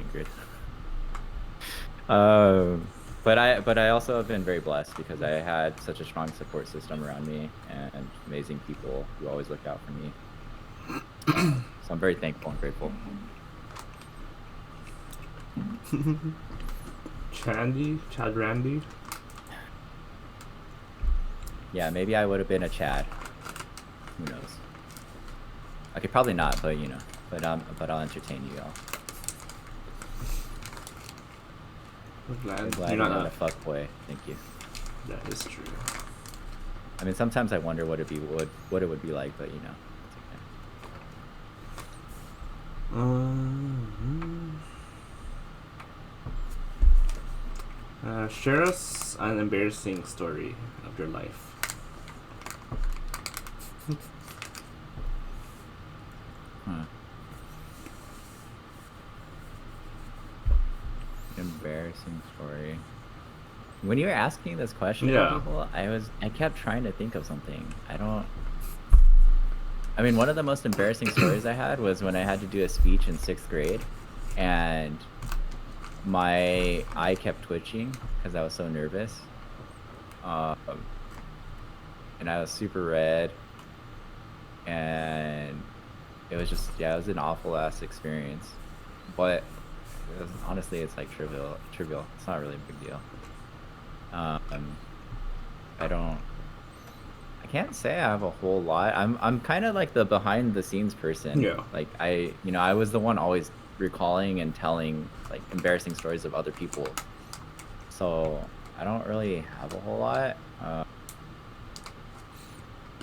Ingrid. But I also have been very blessed because I had such a strong support system around me and amazing people who always look out for me. So I'm very thankful and grateful. Chad Randy. Yeah, maybe I would have been a Chad. Who knows? Okay, probably not, but you know. But I'll entertain you all. I'm glad You're not a fuck boy. Thank you. That is true. I mean, sometimes I wonder what it would be like, but you know, it's okay. Share us an embarrassing story of your life. Embarrassing story. When you were asking this question, people, I kept trying to think of something. I mean, one of the most embarrassing stories I had was when I had to do a speech in 6th grade, and my eye kept twitching because I was so nervous. And I was super red, and it was just, it was an awful ass experience. But honestly, it's like trivial. It's not really a big deal. I can't say I have a whole lot. I'm kind of like the behind the scenes person. Yeah. Like I was the one always recalling and telling like embarrassing stories of other people. So I don't really have a whole lot.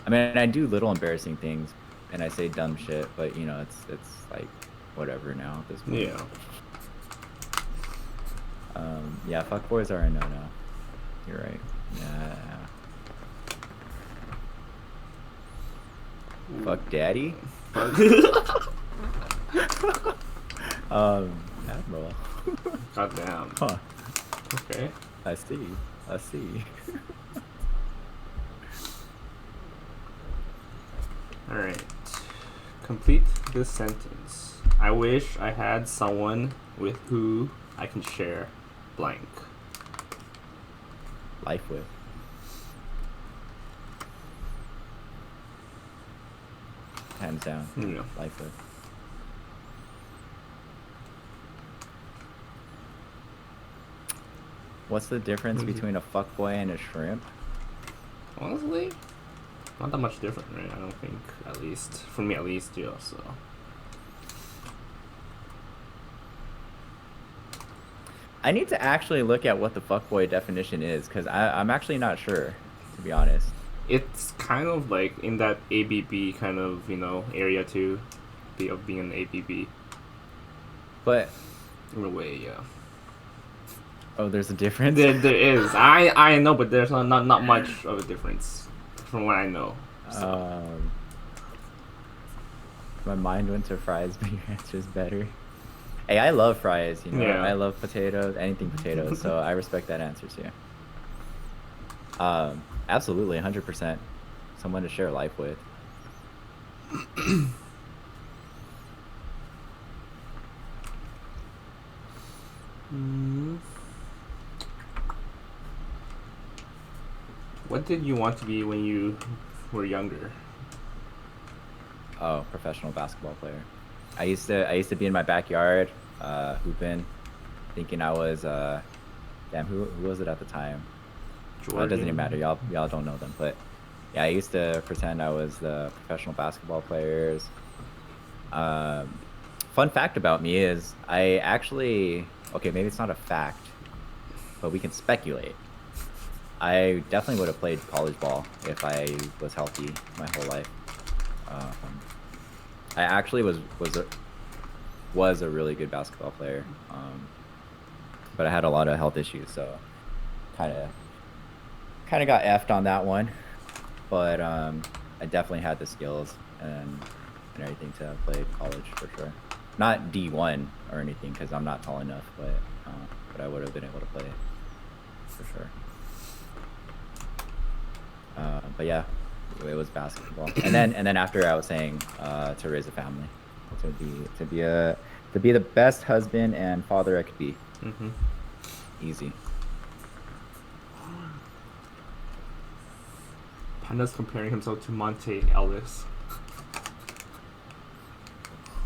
I mean, I do little embarrassing things, and I say dumb shit, but you know, it's like whatever now at this point. Yeah. Yeah, fuckboys are a no-no. You're right. Yeah. Fuck daddy? Admiral. Goddamn. Huh. Okay. I see. Alright. Complete this sentence. I wish I had someone with who I can share blank. Life with. Hands down. Yeah. Life with. What's the difference between a fuckboy and a shrimp? Honestly, not that much different, right? I don't think, at least for me, at least, yeah. So. I need to actually look at what the fuckboy definition is, because I'm actually not sure, to be honest. It's kind of like in that ABB kind of, area too, of being an ABB. But in a way, yeah. Oh, there's a difference? There is. I know, but there's not much of a difference from what I know. So. My mind went to fries, but your answer's better. Hey, I love fries, Yeah. I love potatoes, anything potatoes, so I respect that answer too. Absolutely, 100%. Someone to share life with. What did you want to be when you were younger? Oh, professional basketball player. I used to be in my backyard, hooping, thinking I was damn, who was it at the time? It doesn't even matter. Y'all don't know them, but yeah, I used to pretend I was the professional basketball players. Fun fact about me is I actually, okay, maybe it's not a fact, but we can speculate. I definitely would have played college ball if I was healthy my whole life. I actually was a really good basketball player, but I had a lot of health issues, so kind of got effed on that one. But I definitely had the skills and everything to play college for sure. Not D1 or anything because I'm not tall enough, but I would have been able to play for sure. But yeah, it was basketball, and then after I was saying to raise a family, to be the best husband and father I could be. Mm-hmm. Easy. Panda's comparing himself to Monte Ellis.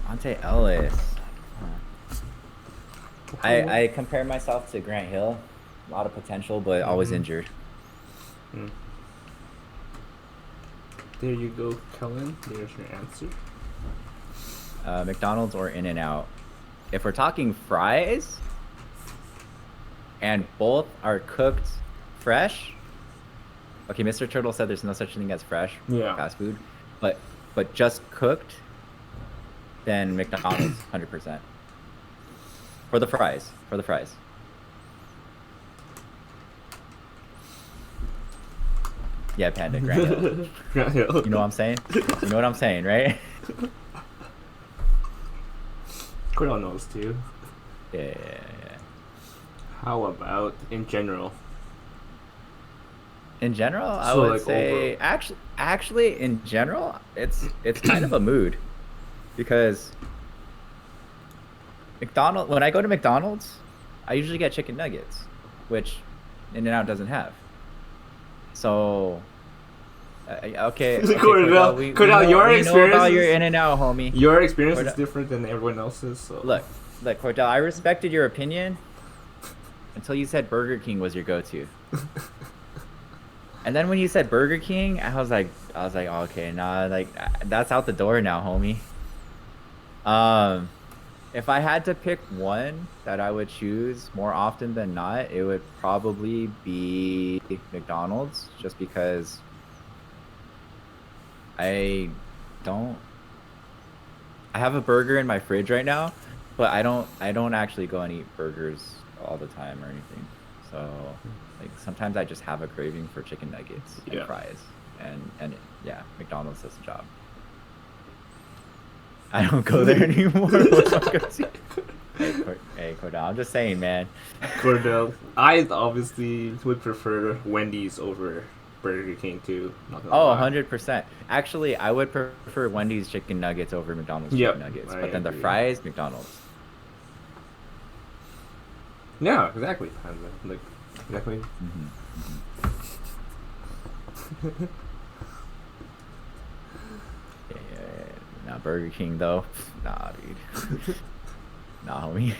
Monte Ellis. I compare myself to Grant Hill. A lot of potential, but always injured. Mm. There you go, Kellen. There's your answer. McDonald's or In-N-Out. If we're talking fries, and both are cooked fresh. Okay, Mr. Turtle said there's no such thing as fresh fast food, but just cooked, then McDonald's 100%. For the fries. Yeah, Panda, Grant Hill. Grant Hill. You know what I'm saying? You know what I'm saying, right? Cordell knows too. Yeah. How about in general? In general, I would say actually in general, it's kind of a mood, because when I go to McDonald's, I usually get chicken nuggets, which In-N-Out doesn't have. So, okay. Cordell, your experience. Know about your In-N-Out, homie. Your experience is different than everyone else's. So. Look, Cordell, I respected your opinion until you said Burger King was your go-to. And then when you said Burger King, I was like, okay, nah, like that's out the door now, homie. If I had to pick one that I would choose more often than not, it would probably be McDonald's, just because I have a burger in my fridge right now, but I don't actually go and eat burgers all the time or anything. So like sometimes I just have a craving for chicken nuggets and fries, and yeah, McDonald's does the job. I don't go there anymore. Hey, Cordell, I'm just saying, man. Cordell, I obviously would prefer Wendy's over Burger King too. Oh, 100%. Actually, I would prefer Wendy's chicken nuggets over McDonald's chicken nuggets. But then the fries, McDonald's. Yeah, exactly. Like, exactly. Nah, Burger King though. Nah, dude. Nah, homie.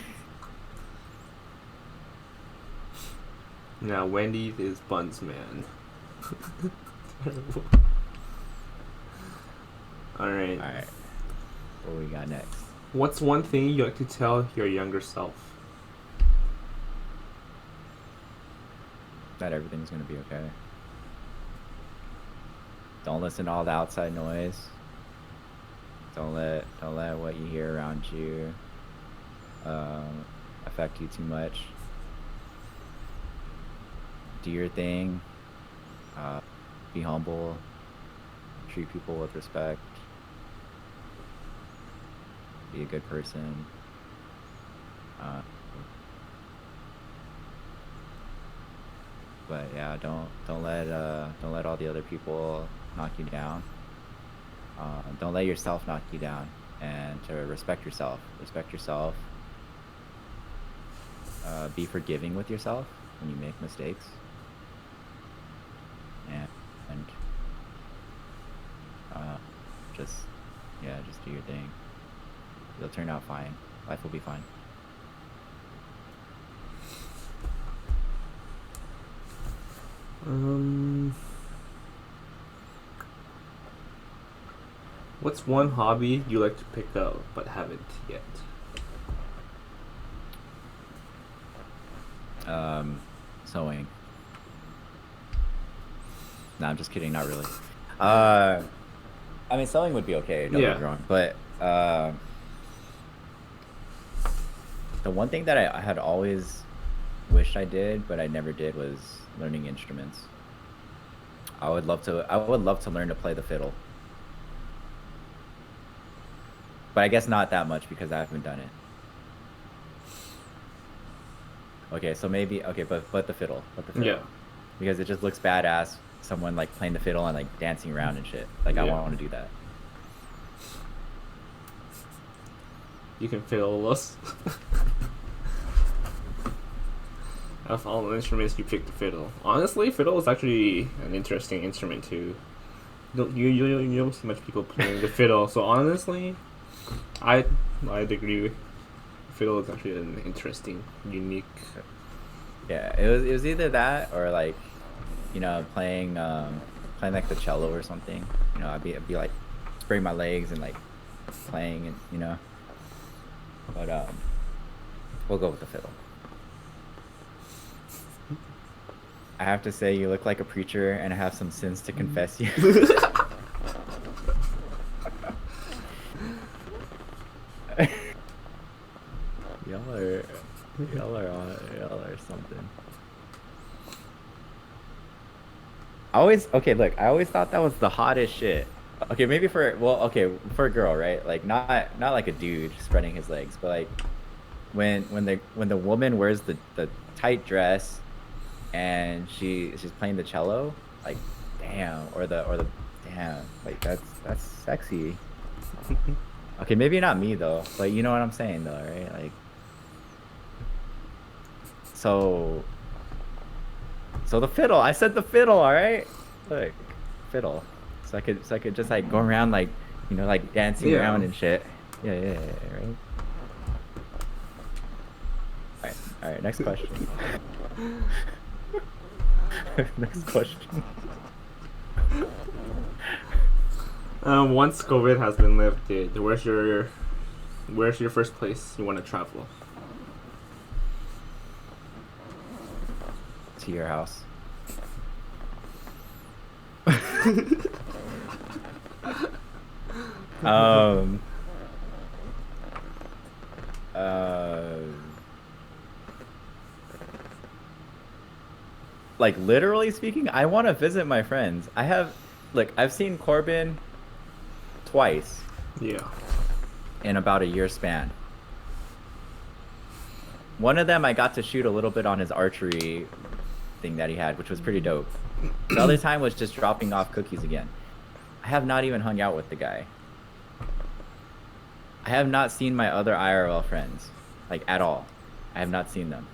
Now Wendy's is buns, man. Alright. What we got next? What's one thing you like to tell your younger self? That everything's gonna be okay. Don't listen to all the outside noise. Don't let what you hear around you affect you too much. Do your thing. Be humble. Treat people with respect. Be a good person. But yeah, don't let all the other people knock you down. Don't let yourself knock you down, and to respect yourself. Be forgiving with yourself when you make mistakes, and just do your thing. It'll turn out fine. Life will be fine. What's one hobby you like to pick up but haven't yet? Sewing. No, I'm just kidding. Not really. Uh, I mean, sewing would be okay. Don't get me Yeah. wrong. But the one thing that I had always wished I did, but I never did, was learning instruments. I would love to. I would love to learn to play the fiddle. But I guess not that much because I haven't done it. Okay, so maybe okay, but the fiddle, Yeah. because it just looks badass. Someone like playing the fiddle and like dancing around and shit. Like I Yeah. want to do that. You can fiddle us. Of all the instruments, you picked the fiddle. Honestly, fiddle is actually an interesting instrument too. You don't see much people playing the fiddle. So honestly, I I'd agree. Fiddle is actually an interesting, unique. Yeah, it was either that or like, playing like the cello or something. I'd be like spreading my legs and like playing and But we'll go with the fiddle. I have to say, you look like a preacher, and I have some sins to confess you. y'all are, y'all are something. Look, I always thought that was the hottest shit. Okay, maybe for a girl, right? Like not like a dude spreading his legs, but like when the woman wears the tight dress and she's playing the cello, like damn, or the damn, like that's sexy. Okay, maybe not me though, but you know what I'm saying though, right? Like so so the fiddle, I said the fiddle, all right? Look, fiddle. So I could just like go around like like dancing Yeah. around and shit. Yeah, right? All right, next question. Next question. Once COVID has been lifted, where's your first place you want to travel? To your house. Um. Uh. Like literally speaking, I want to visit my friends. Look, I've seen Corbin twice Yeah. in about a year span. One of them I got to shoot a little bit on his archery thing that he had, which was pretty dope. The other time was just dropping off cookies again. I have not even hung out with the guy. I have not seen my other IRL friends, like at all. I have not seen them.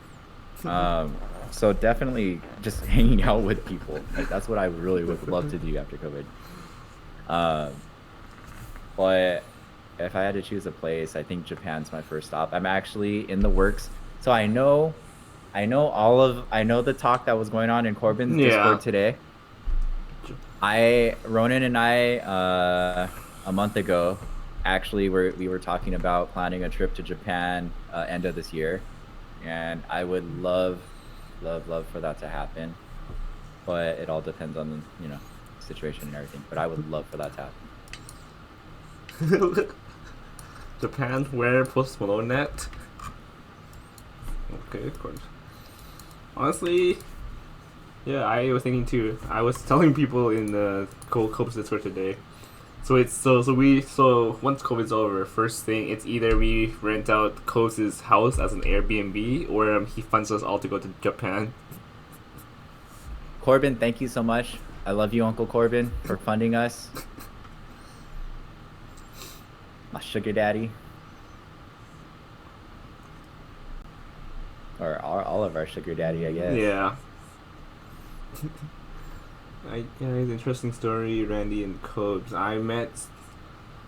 So definitely just hanging out with people. Like that's what I really would love to do after COVID. But if I had to choose a place, I think Japan's my first stop. I'm actually in the works. So I know the talk that was going on in Corbin's Yeah. Discord today. Ronan and I, a month ago, actually we were talking about planning a trip to Japan end of this year, and I would love for that to happen, but it all depends on the situation and everything. But I would love for that to happen. Japan, where Post Malone at? Okay, of course. Honestly, yeah, I was thinking too. I was telling people in the Cope's Discord today. So once COVID's over, first thing it's either we rent out Cope's house as an Airbnb or he funds us all to go to Japan. Corbin, thank you so much. I love you, Uncle Corbin, for funding us. My sugar daddy. Or all of our sugar daddy, I guess. Yeah. It's an interesting story, Randy and Cobes. I met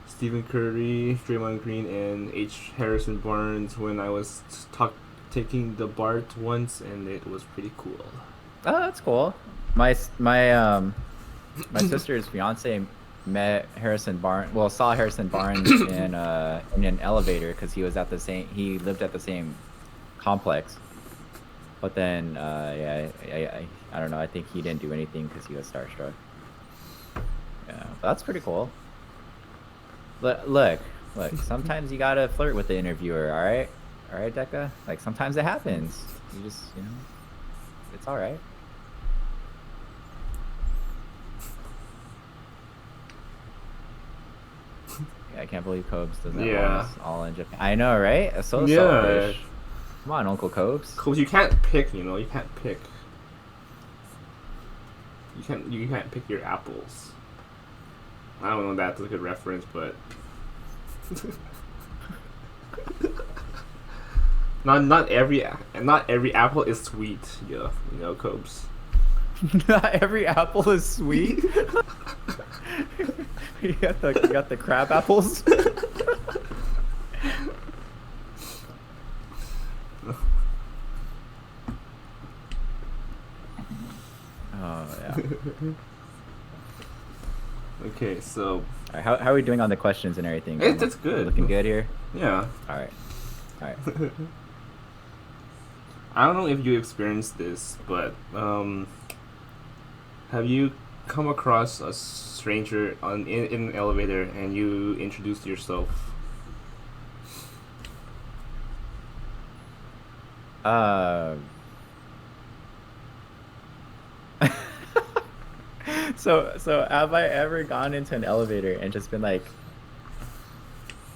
Stephen Curry, Draymond Green, and H. Harrison Barnes when I was taking the BART once, and it was pretty cool. Oh, that's cool. My sister's fiance met Harrison Barnes. Well, saw Harrison Barnes in an elevator because he was at the same. He lived at the same complex. But then, yeah, I don't know. I think he didn't do anything because he was starstruck. Yeah, but that's pretty cool. Look. Sometimes you gotta flirt with the interviewer. All right, Decca. Like sometimes it happens. You just, it's all right. Yeah, I can't believe Cobes doesn't want us all in Japan. I know, right? It's so selfish. Come on, Uncle Cobes. Cobes, you can't pick. You can't pick. You can't pick your apples. I don't know if that's a good reference, but not every apple is sweet. Cobes. Not every apple is sweet. you got the crab apples. Oh yeah. Okay, so how are we doing on the questions and everything? It's good. Looking good here. Yeah. All right. I don't know if you experienced this, but have you come across a stranger in an elevator and you introduced yourself? So have I ever gone into an elevator and just been like,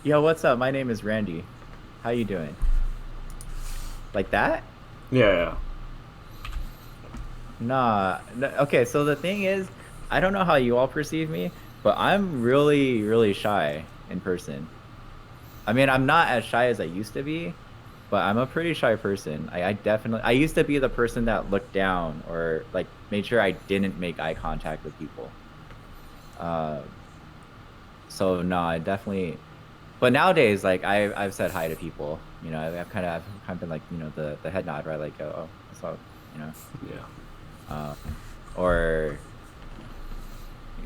"Yo, what's up? My name is Randy. How you doing?" Like that? Yeah. Nah. Okay, so the thing is, I don't know how you all perceive me, but I'm really, really shy in person. I mean, I'm not as shy as I used to be, but I'm a pretty shy person. I used to be the person that looked down or like made sure I didn't make eye contact with people. So no, I definitely. But nowadays, like I've said hi to people. I've kind of been like the head nod, right? Like oh what's up, Yeah. Or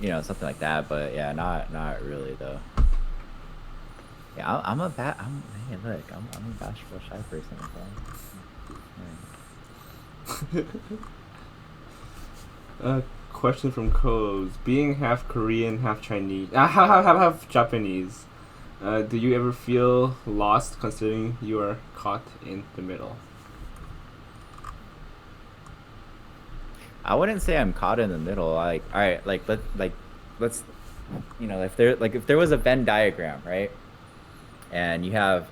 something like that. But yeah, not really though. Yeah, I'm a bashful, shy person. Yeah. Question from Codes. Being half Korean, half Chinese, half Japanese, do you ever feel lost considering you are caught in the middle? I wouldn't say I'm caught in the middle. Like, all right, let's, if there was a Venn diagram, right? And you have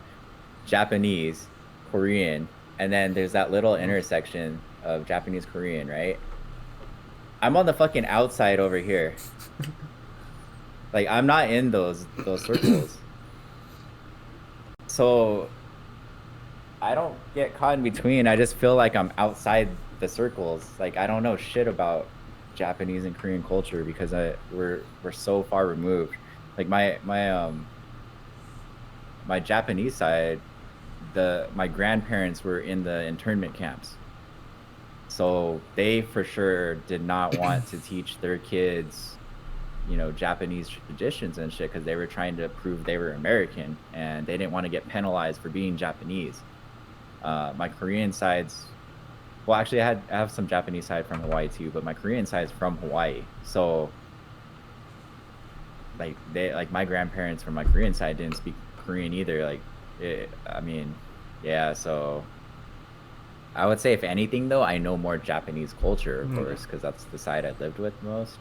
Japanese, Korean, and then there's that little intersection of Japanese, Korean, right? I'm on the fucking outside over here. Like, I'm not in those circles. So I don't get caught in between. I just feel like I'm outside the circles. Like, I don't know shit about Japanese and Korean culture because we're so far removed. Like my Japanese side, my grandparents were in the internment camps. So they for sure did not want to teach their kids, Japanese traditions and shit because they were trying to prove they were American and they didn't want to get penalized for being Japanese. My Korean side's, well, actually I have some Japanese side from Hawaii too, but my Korean side's from Hawaii. So like my grandparents from my Korean side didn't speak Korean either. Yeah, so I would say if anything though, I know more Japanese culture, of course, because that's the side I lived with most.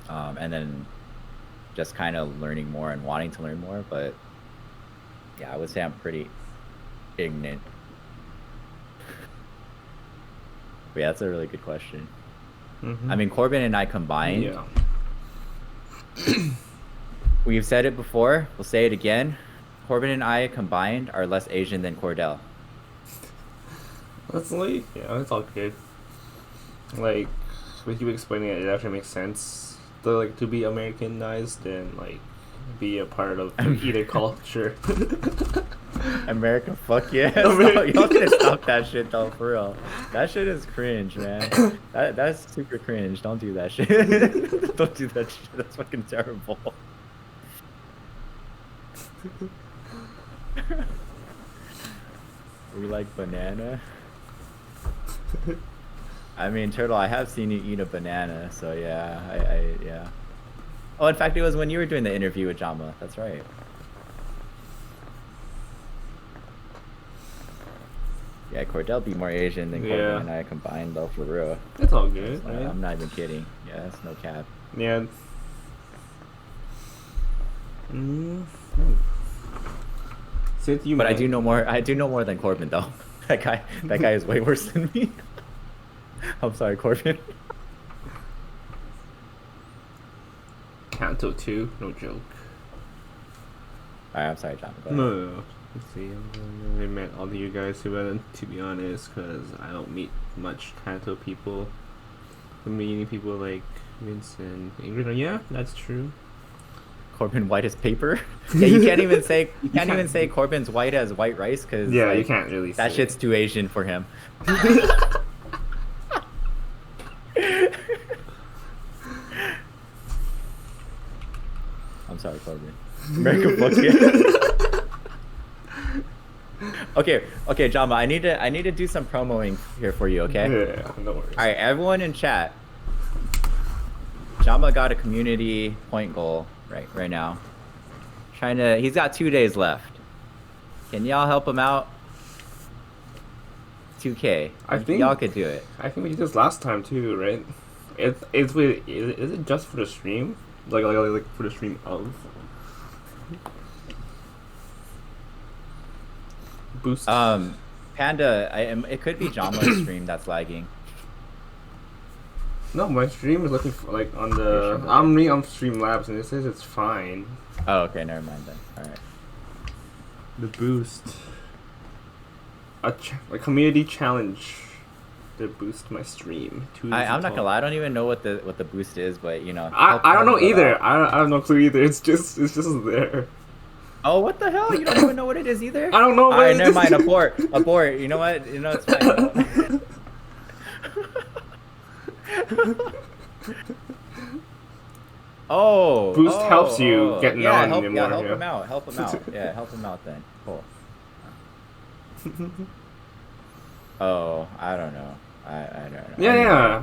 And then just kind of learning more and wanting to learn more, but yeah, I would say I'm pretty ignorant. But yeah, that's a really good question. I mean, Corbin and I combined. Yeah. We've said it before. We'll say it again. Corbin and I combined are less Asian than Cordell. That's that's all good. Like, with you explaining it, it actually makes sense. To be Americanized and be a part of either culture. America, fuck yeah. America. Y'all can stop that shit though, for real. That shit is cringe, man. That's super cringe. Don't do that shit. Don't do that shit. That's fucking terrible. We like banana. I mean, Turtle, I have seen you eat a banana, so yeah, yeah. Oh, in fact, it was when you were doing the interview with Jama. That's right. Yeah, Cordell be more Asian than Corbin and I combined, though, for real. It's all good, Like, right? I'm not even kidding. Yeah, that's no cap. Yeah. Since you But I do know more. I do know more than Corbin, though. That guy is way worse than me. I'm sorry, Corbin. Kanto 2, no joke. Alright, I'm sorry, John. No. Let's see, I met all of you guys who went, to be honest, because I don't meet much Kanto people. I'm meeting people like Vincent, Ingrid. Yeah, that's true. Corbin white as paper. Yeah, you can't even say Corbin's white as white rice because yeah, like, you can't really. That say shit's too Asian for him. I'm sorry, Corbin. American fuck yeah. Okay, Jamba, I need to do some promoing here for you, okay? Yeah, no worries. All right, everyone in chat. Jamba got a community point goal right now. He's got 2 days left. Can y'all help him out? 2K. I think y'all could do it. I think we did this last time too, right? Is it just for the stream? Like for the stream of boost? Panda, it could be Jama's stream that's lagging. No, my stream is looking for, like on the. I'm reading on Streamlabs and it says it's fine. Oh, okay, never mind then. All right. The boost. A community challenge to boost my stream. I'm not gonna lie, I don't even know what the boost is, but you know. I don't know either. I have no clue either. It's just there. Oh, what the hell? You don't even know what it is either? I don't know. All right, never mind. Abort. You know what? You know it's fine. Boost helps you get known help, more. Yeah, help him out. Help him out. Yeah, help him out then. Cool. Oh, I don't know. I don't know. Yeah.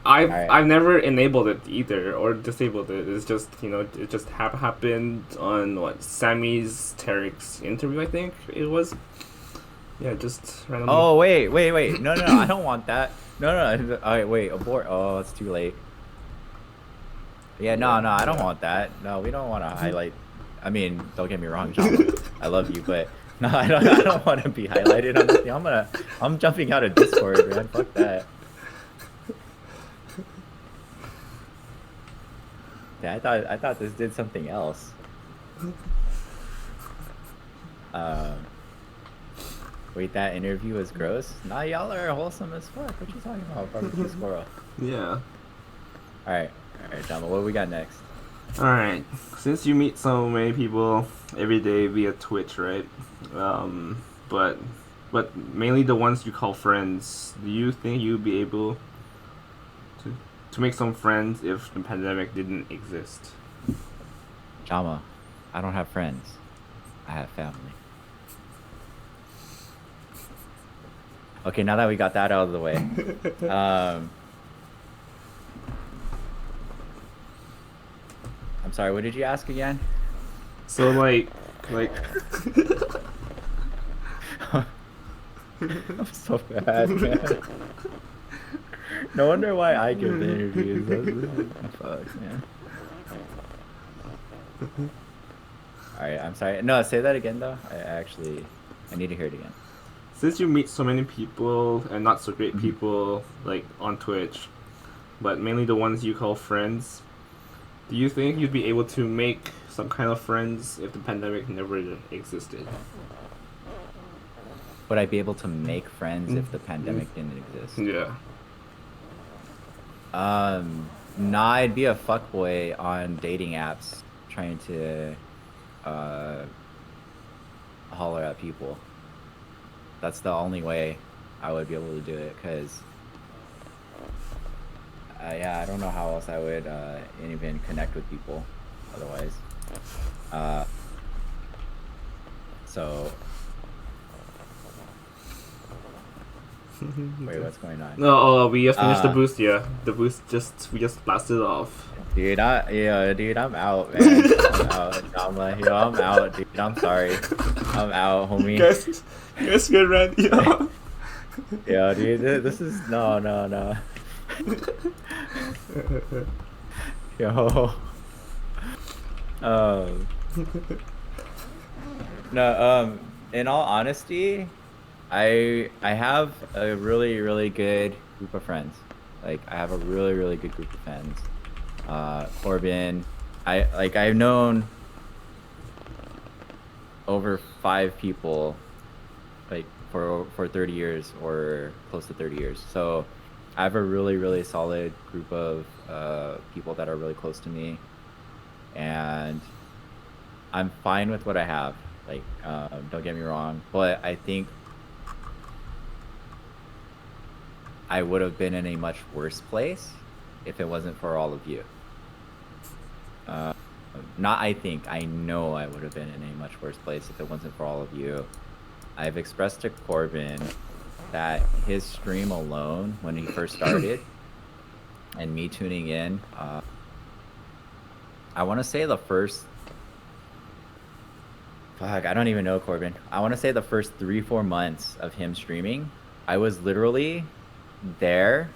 Alright. I've never enabled it either or disabled it. It's just it just happened on what Sammy's Tarek's interview, I think it was. Yeah, just randomly. Oh wait. No, I don't want that. No. Alright, wait. Abort. Oh, it's too late. Yeah, no, I don't want that. No, we don't want to highlight. I mean, don't get me wrong, John. I love you, but no, I don't want to be highlighted on this thing. I'm jumping out of Discord, man. Fuck that. Yeah, I thought this did something else. Wait, that interview was gross? Nah, y'all are wholesome as fuck. What you talking about, barbecue squirrel? Yeah. Alright, John, what we got next? Alright, since you meet so many people every day via Twitch, right? But mainly the ones you call friends, do you think you'd be able to make some friends if the pandemic didn't exist? Jama, I don't have friends. I have family. Okay, now that we got that out of the way. I'm sorry, what did you ask again? So like I'm so bad, man. No wonder why I give the interviews. Fuck, man. Alright, I'm sorry. No, say that again though. I need to hear it again. Since you meet so many people and not so great people like on Twitch, but mainly the ones you call friends, do you think you'd be able to make some kind of friends if the pandemic never existed? Would I be able to make friends if the pandemic didn't exist? Yeah. Nah, I'd be a fuckboy on dating apps trying to holler at people. That's the only way I would be able to do it, because yeah, I don't know how else I would even connect with people otherwise. So wait, what's going on? No, we just finished the boost. Yeah, the boost we just blasted off. Dude, dude, I'm out, man. I'm out, Jama. Yo, I'm out, dude. I'm sorry. I'm out, homie. You guys get ready. Yeah. Yeah, dude, this is no. Yo. No, in all honesty, I have a really good group of friends. Like, I have a really good group of friends. Corbin, I've known over 5 people, like, for 30 years or close to 30 years. So I have a really solid group of people that are really close to me, and I'm fine with what I have. Like, don't get me wrong, but I think I would have been in a much worse place if it wasn't for all of you. Not I think, I know I would have been in a much worse place if it wasn't for all of you. I've expressed to Corbin that his stream alone, when he first started, and me tuning in, I want to say the first... Fuck, I don't even know, Corbin. I want to say the first 3-4 months of him streaming, I was literally there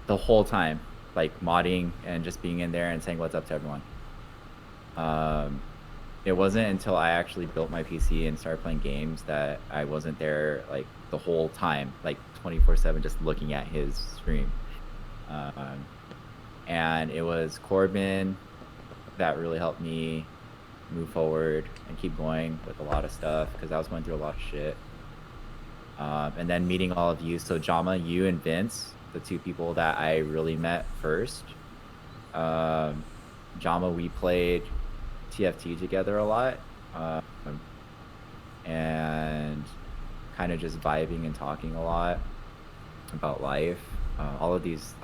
the whole time, like modding and just being in there and saying what's up to everyone. It wasn't until I actually built my PC and started playing games that I wasn't there like the whole time, like 24/7, just looking at his stream. And it was Corbin that really helped me move forward and keep going with a lot of stuff, because I was going through a lot of shit. And then meeting all of you. So Jama, you and Vince, the 2 people that I really met first. Jama, we played TFT together a lot, and kind of just vibing and talking a lot about life. All of these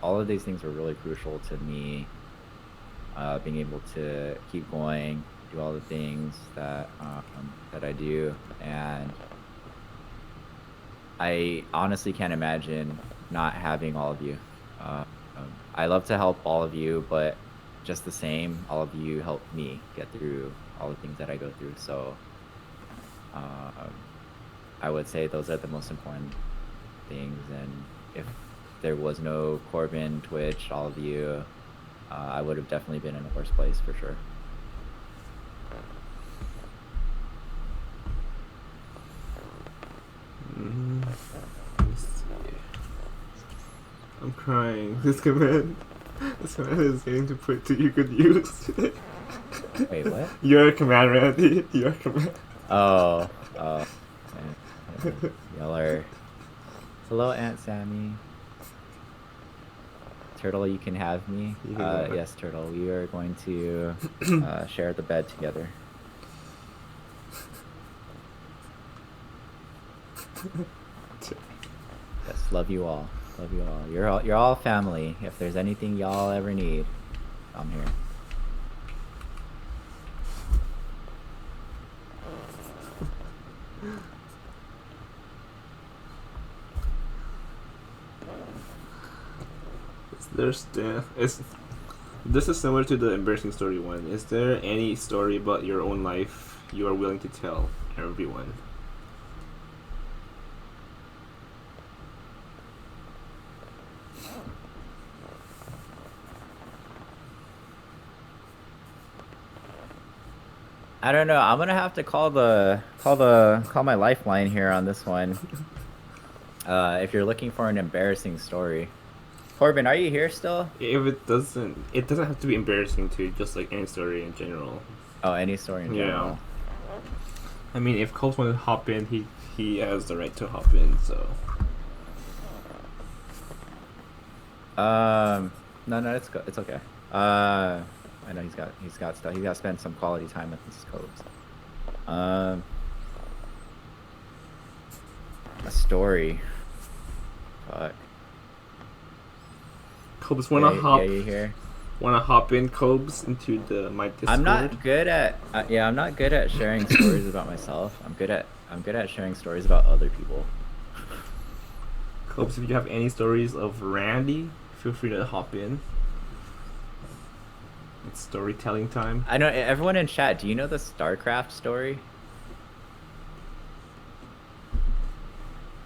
things were really crucial to me, being able to keep going, do all the things that I do. And I honestly can't imagine not having all of you. I love to help all of you, but just the same, all of you helped me get through all the things that I go through. So I would say those are the most important things. And if there was no Corbin, Twitch, all of you, I would have definitely been in a worse place for sure. I'm crying. This command is getting to put to good use. Wait, what? Your command, Randy. Your command. Oh. Y'all are... Hello, Aunt Sammy. Turtle, you can have me. Yes, Turtle. We are going to share the bed together. Yes, love you all. Love you all. You're all family. If there's anything y'all ever need, I'm here. This is similar to the embarrassing story one. Is there any story about your own life you are willing to tell everyone? I don't know. I'm gonna have to call my lifeline here on this one. If you're looking for an embarrassing story. Corbin, are you here still? If it doesn't have to be embarrassing too. Just like any story in general. Oh, any story in general. Yeah. I mean, if Colt wanted to hop in, he has the right to hop in. So. No, it's okay. I know he's got stuff. He's got to spend some quality time with Mrs. Cobes. A story. Fuck. Cobes, Yeah, you here? wanna hop in, Cobes, into my Discord? I'm not good at I'm not good at sharing stories about myself. I'm good at sharing stories about other people. Cobes, if you have any stories of Randy, feel free to hop in. It's storytelling time. I know everyone in chat. Do you know the StarCraft story?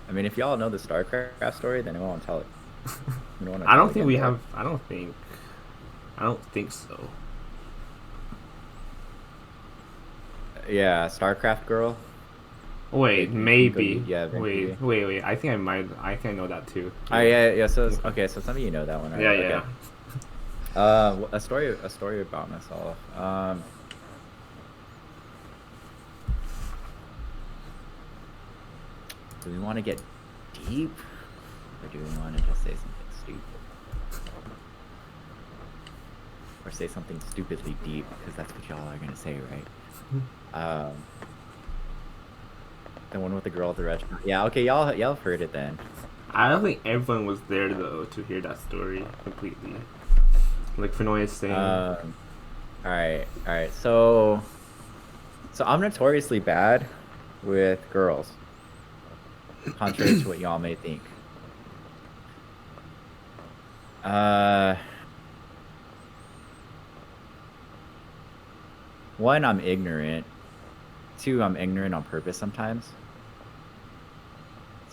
I mean, if y'all know the StarCraft story, then I won't tell it. I don't think we have. I don't think so. Yeah, StarCraft girl. Wait, maybe. Yeah. Wait. I think I might. I think I know that too. Oh yeah. So okay, so some of you know that one, right? Yeah, okay. yeah. A story about myself. Do we want to get deep, or do we want to just say something stupid, or say something stupidly deep? Because that's what y'all are gonna say, right? The one with the girl at the restaurant. Yeah. Okay, y'all have heard it then. I don't think everyone was there though to hear that story completely. Like Fenoy is saying. All right. So I'm notoriously bad with girls, contrary to what y'all may think. One, I'm ignorant. Two, I'm ignorant on purpose sometimes.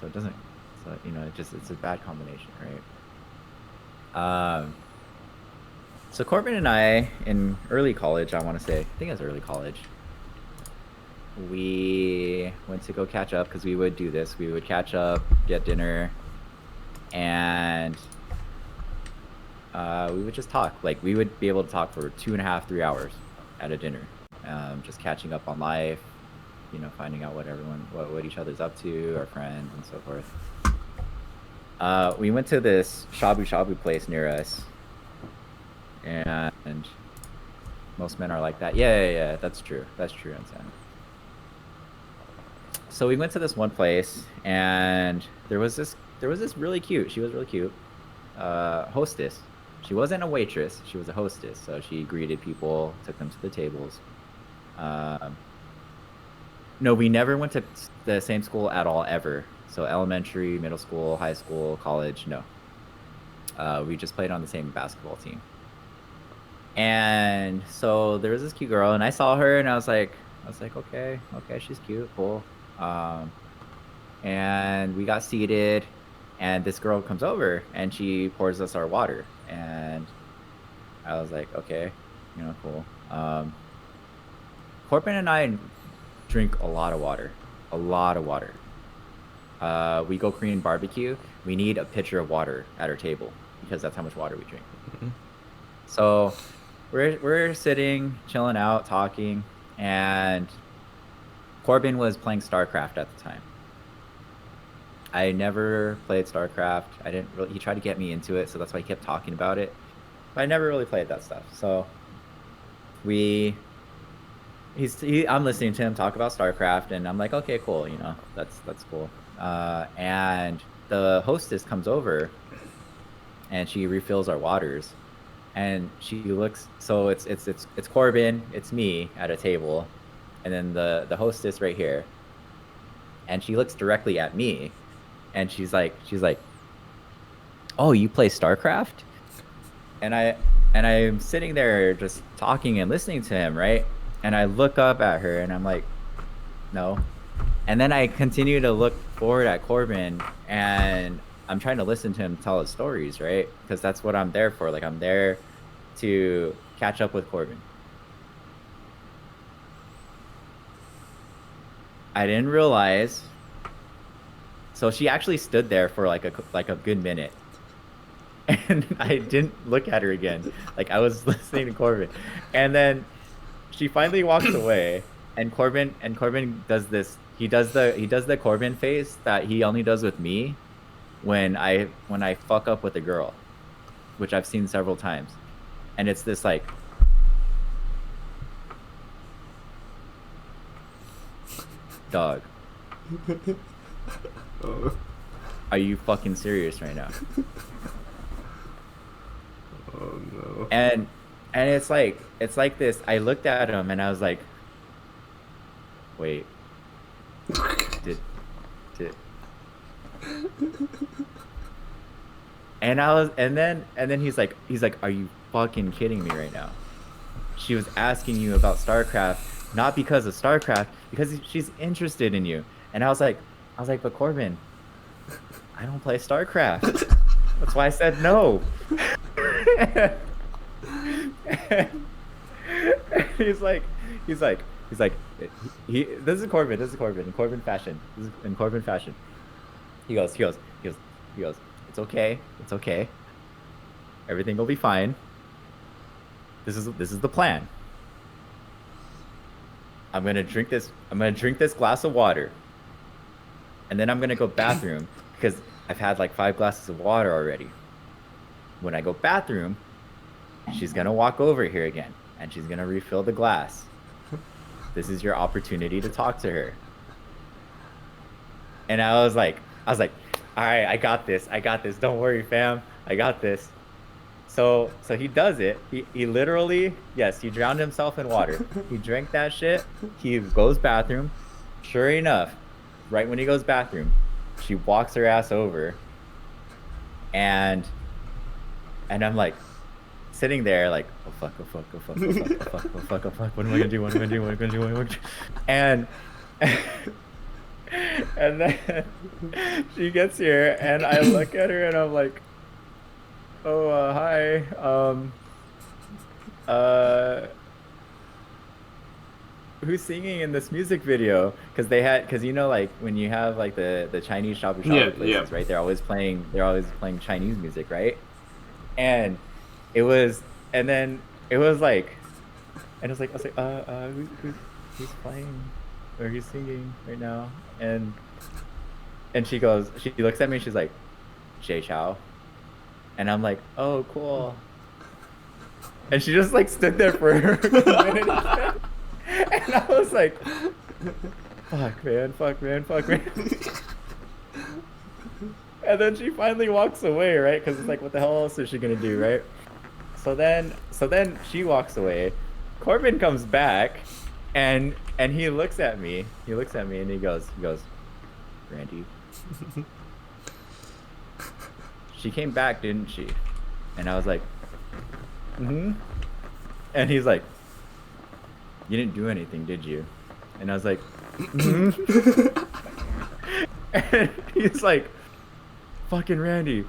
So it doesn't. So it's a bad combination, right? So Corbin and I, in early college, I want to say, I think it was early college, we went to go catch up because we would do this. We would catch up, get dinner, and we would just talk. Like, we would be able to talk for 2.5, 3 hours at a dinner, just catching up on life, finding out what each other's up to, our friends, and so forth. We went to this shabu shabu place near us. And most men are like that. Yeah, that's true. That's true, Sam. So we went to this one place, and there was this really cute. She was really cute. Hostess. She wasn't a waitress. She was a hostess. So she greeted people, took them to the tables. No, we never went to the same school at all, ever. So elementary, middle school, high school, college, no. We just played on the same basketball team. And so there was this cute girl, and I saw her, and I was like, okay, she's cute, cool. And we got seated, and this girl comes over, and she pours us our water, and I was like, okay, cool. Corbin and I drink a lot of water. We go Korean barbecue. We need a pitcher of water at our table because that's how much water we drink. Mm-hmm. So we're sitting, chilling out, talking, and Corbin was playing StarCraft at the time. I never played StarCraft. He tried to get me into it, so that's why he kept talking about it. But I never really played that stuff. So I'm listening to him talk about StarCraft, and I'm like, okay, cool, that's cool. And the hostess comes over, and she refills our waters, and she looks. So it's Corbin, it's me at a table, and then the hostess right here, and she looks directly at me, and she's like, "Oh, you play StarCraft?" And I'm sitting there just talking and listening to him, right? And I look up at her, and I'm like, "No." And then I continue to look forward at Corbin, and I'm trying to listen to him tell his stories, right? Because that's what I'm there for. Like, I'm there to catch up with Corbin. I didn't realize. So she actually stood there for like a good minute. And I didn't look at her again. Like, I was listening to Corbin. And then she finally walks away, and Corbin does this. He does the Corbin face that he only does with me when I fuck up with a girl, which I've seen several times. And it's this like Dog, Oh, are you fucking serious right now? oh no. And it's like this. I looked at him and I was like, wait, did did and then he's like, are you fucking kidding me right now? She was asking you about StarCraft, not because of StarCraft, because she's interested in you. And I was like, but Corbin, I don't play StarCraft. That's why I said no. he's like, he's like, he's like, this is Corbin. This is Corbin. In Corbin fashion. This is in Corbin fashion. He goes. It's okay. It's okay. Everything will be fine. This is the plan. I'm gonna drink this glass of water, and then I'm gonna go bathroom because I've had like 5 glasses of water already. When I go bathroom, she's gonna walk over here again, and she's gonna refill the glass. This is your opportunity to talk to her. And I was like, all right, I got this. Don't worry, fam. I got this. So he does it. He literally, yes, he drowned himself in water. He drank that shit. He goes bathroom. Sure enough, right when he goes bathroom, she walks her ass over. And I'm like sitting there like, oh fuck. What am I gonna do? And and then she gets here and I look at her and I'm like, oh, hi. Who's singing in this music video? Because like when you have like the Chinese shabu places, Yeah. right? They're always playing Chinese music, right? And it was like, I was like, who's playing or who's singing right now? And she looks at me, she's like, Jay Chou. And I'm like, oh, cool. And she just like stood there for a minute. And I was like, fuck, man. And then she finally walks away, right? Because it's like, what the hell else is she gonna do, right? So then she walks away. Corbin comes back, and he looks at me. And he goes, Randy. She came back, didn't she? And I was like, mm-hmm. And he's like, you didn't do anything, did you? And I was like, mm-hmm. And he's like, fucking Randy,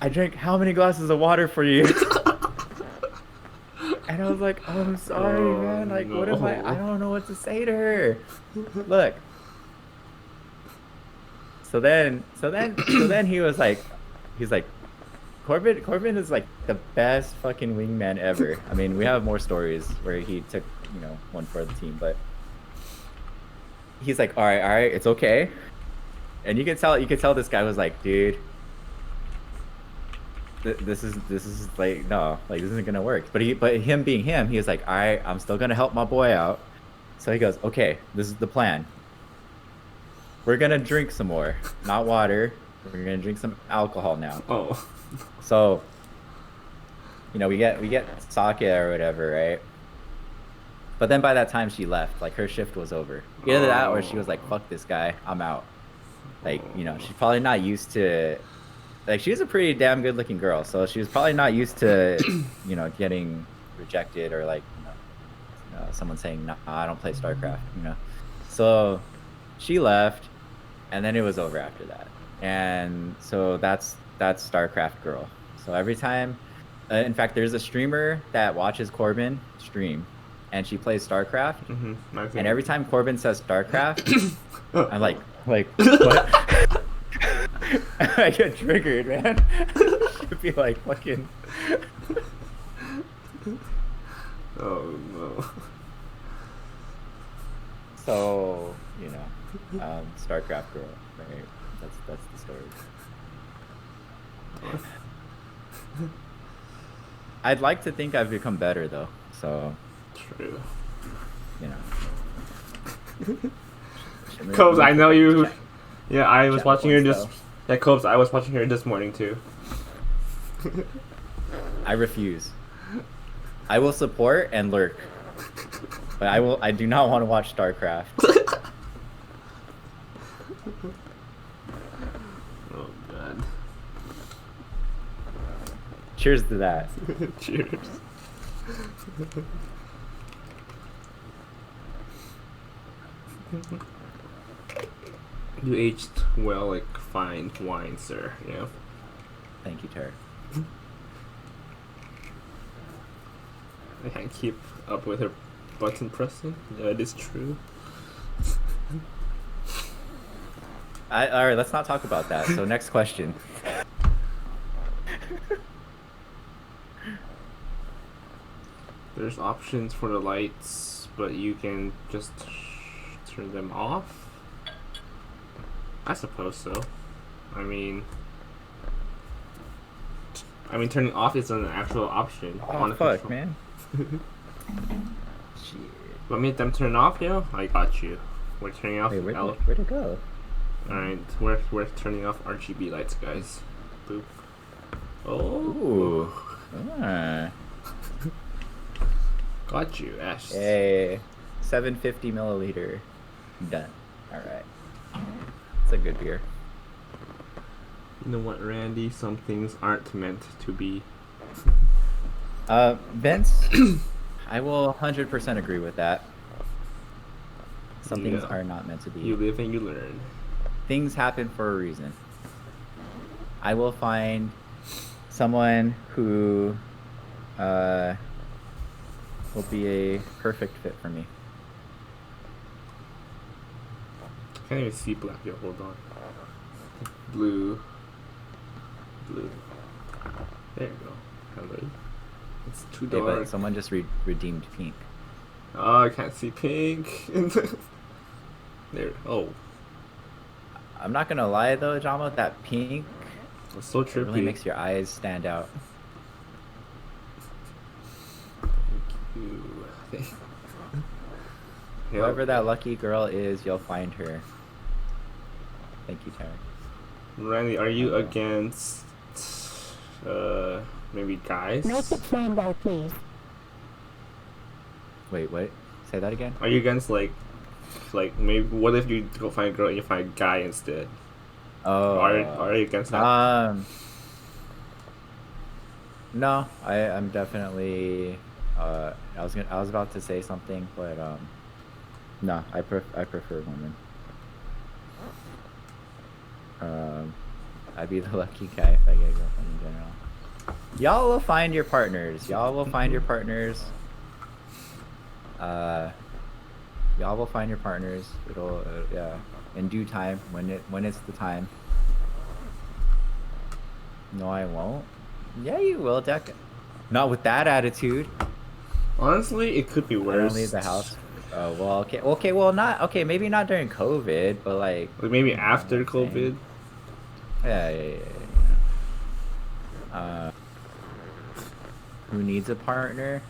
I drank how many glasses of water for you? And I was like, oh, I'm sorry, man. Like, no. what am I don't know what to say to her. Look. So then he was like, he's like, Corbin is like the best fucking wingman ever. I mean, we have more stories where he took, one for the team, but he's like, all right, it's okay. And you could tell this guy was like, dude, this is like, no, like this isn't gonna work. But him being him, he was like, all right, I'm still gonna help my boy out. So he goes, okay, this is the plan. We're gonna drink some more, not water. We're gonna drink some alcohol now. Oh. So, we get sake or whatever, right? But then by that time she left. Like her shift was over. Either that or she was like, fuck this guy, I'm out. Like, she's probably not used to, like, she was a pretty damn good looking girl, so she was probably not used to, getting rejected or like, someone saying, no, I don't play StarCraft, So she left, and then it was over after that. And so that's StarCraft girl. So every time, in fact, there's a streamer that watches Corbin stream, and she plays StarCraft. Mm-hmm. And every time Corbin says StarCraft, I'm like what? I get triggered, man. She'd be like fucking. Oh no. So StarCraft girl, right? That's the story. I'd like to think I've become better though, so True. Cobes, I know you. Chat, Yeah, I was chat watching her points, just. though. Yeah, Cobes, I was watching her this morning too. I refuse. I will support and lurk, but I do not want to watch StarCraft. Oh god. Cheers to that. Cheers. You aged well like fine wine, sir. Yeah. Thank you, Terry. I can't keep up with her button pressing. Yeah, it is true. All right, let's not talk about that. So next question. There's options for the lights, but you can just turn them off. I suppose so. I mean, turning off is an actual option on the fuck, control. man. Shit. Want me them turn off, yo? I got you. We're turning off. Wait, where'd it go? Alright, we're turning off RGB lights, guys. Boop. Oh. Ooh. Ah. Got you, Ash. Hey, 750 milliliter. Done. All right. It's a good beer. You know what, Randy? Some things aren't meant to be. Vince, I will 100% agree with that. Some things Yeah. are not meant to be. You live and you learn. Things happen for a reason. I will find someone who will be a perfect fit for me. I can't even see black. Yo, hold on. Blue. There you go. Hello. It's too Okay, dark. but someone just redeemed pink. Oh, I can't see pink. There. Oh, I'm not gonna lie though, Jama, that pink it's so it trippy. really makes your eyes stand out. Thank you. Whoever that lucky girl is, you'll find her. Thank you, Terry. Randy, are you against maybe guys? Make it stand out, please. Wait, what? Say that again? Are you against like maybe what if you go find a girl and you find a guy instead? Oh. Are you against that? No, I'm definitely. I was about to say something, but no, I prefer women. I'd be the lucky guy if I get a girlfriend in general. Y'all will find your partners. Y'all will find your partners. Y'all will find your partners. It'll yeah, in due time when it's the time. No, I won't. Yeah, you will, Deck. Not with that attitude. Honestly, it could be I worse. don't leave the house. Oh well, okay, well not okay. Maybe not during COVID, but like Maybe you know after what I'm saying. COVID. Yeah. Who needs a partner?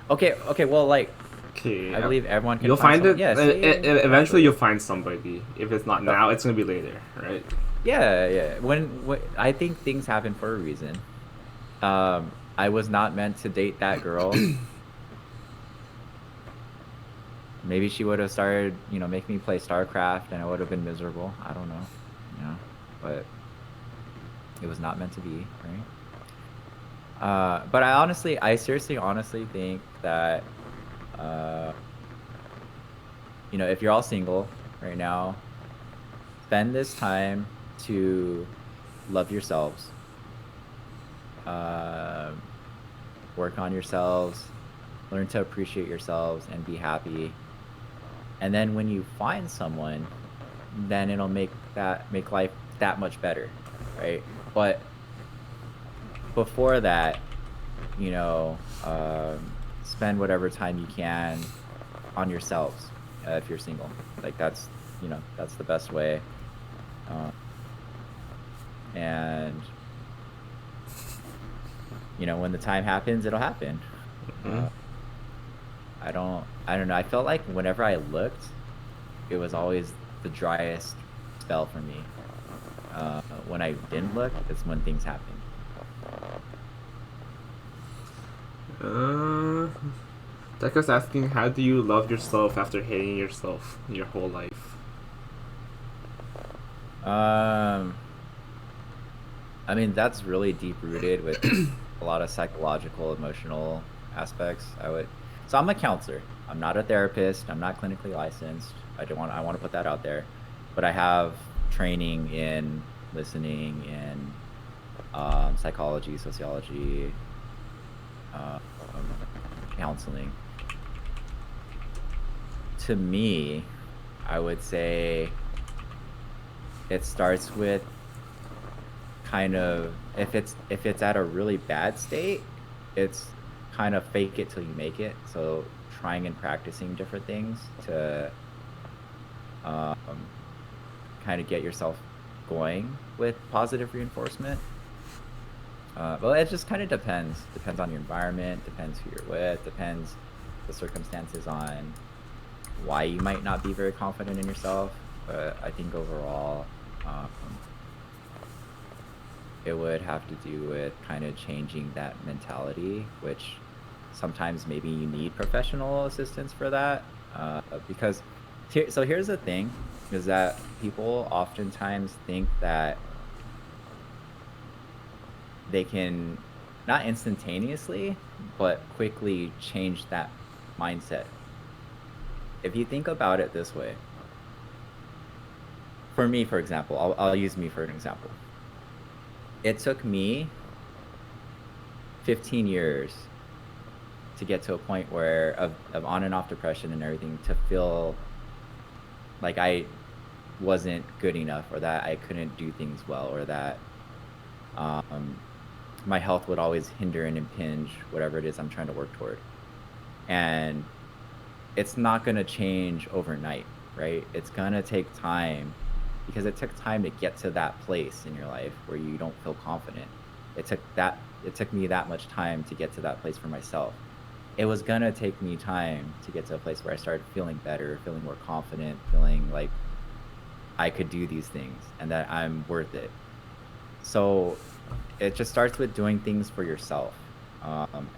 Okay, well, like Okay. I believe everyone can. You'll find it. Yeah, Eventually, you'll find somebody. If it's not now, it's gonna be later, right? Yeah. When I think things happen for a reason. I was not meant to date that girl. Maybe she would have started, making me play StarCraft, and I would have been miserable. I don't know, but it was not meant to be, right? But I seriously, honestly think that, if you're all single right now, spend this time to love yourselves. Work on yourselves, learn to appreciate yourselves, and be happy. And then when you find someone, then it'll make life that much better, right? But before that, spend whatever time you can on yourselves if you're single. Like that's the best way. And when the time happens, it'll happen. Mm-hmm. I don't know. I felt like whenever I looked, it was always the driest spell for me. When I didn't look, it's when things happened. Deca's asking, how do you love yourself after hating yourself your whole life? I mean, that's really deep rooted with a lot of psychological, emotional aspects. So I'm a counselor. I'm not a therapist. I'm not clinically licensed. I want to put that out there, but I have training in listening, in psychology, sociology, um, counseling. To me, I would say it starts with kind of, if it's at a really bad state, it's kind of fake it till you make it. So trying and practicing different things to um, kind of get yourself going with positive reinforcement. Well, it just kind of depends on your environment, depends who you're with, depends the circumstances on why you might not be very confident in yourself. But I think overall, it would have to do with kind of changing that mentality, which sometimes maybe you need professional assistance for that. Because here's the thing, is that people oftentimes think that they can not instantaneously, but quickly change that mindset. If you think about it this way, for me, for example, I'll use me for an example. It took me 15 years to get to a point where of on and off depression and everything, to feel like I wasn't good enough, or that I couldn't do things well, or that my health would always hinder and impinge whatever it is I'm trying to work toward. And it's not going to change overnight, right? It's going to take time, because it took time to get to that place in your life where you don't feel confident. It took me that much time to get to that place for myself. It was going to take me time to get to a place where I started feeling better, feeling more confident, feeling like I could do these things and that I'm worth it. So it just starts with doing things for yourself.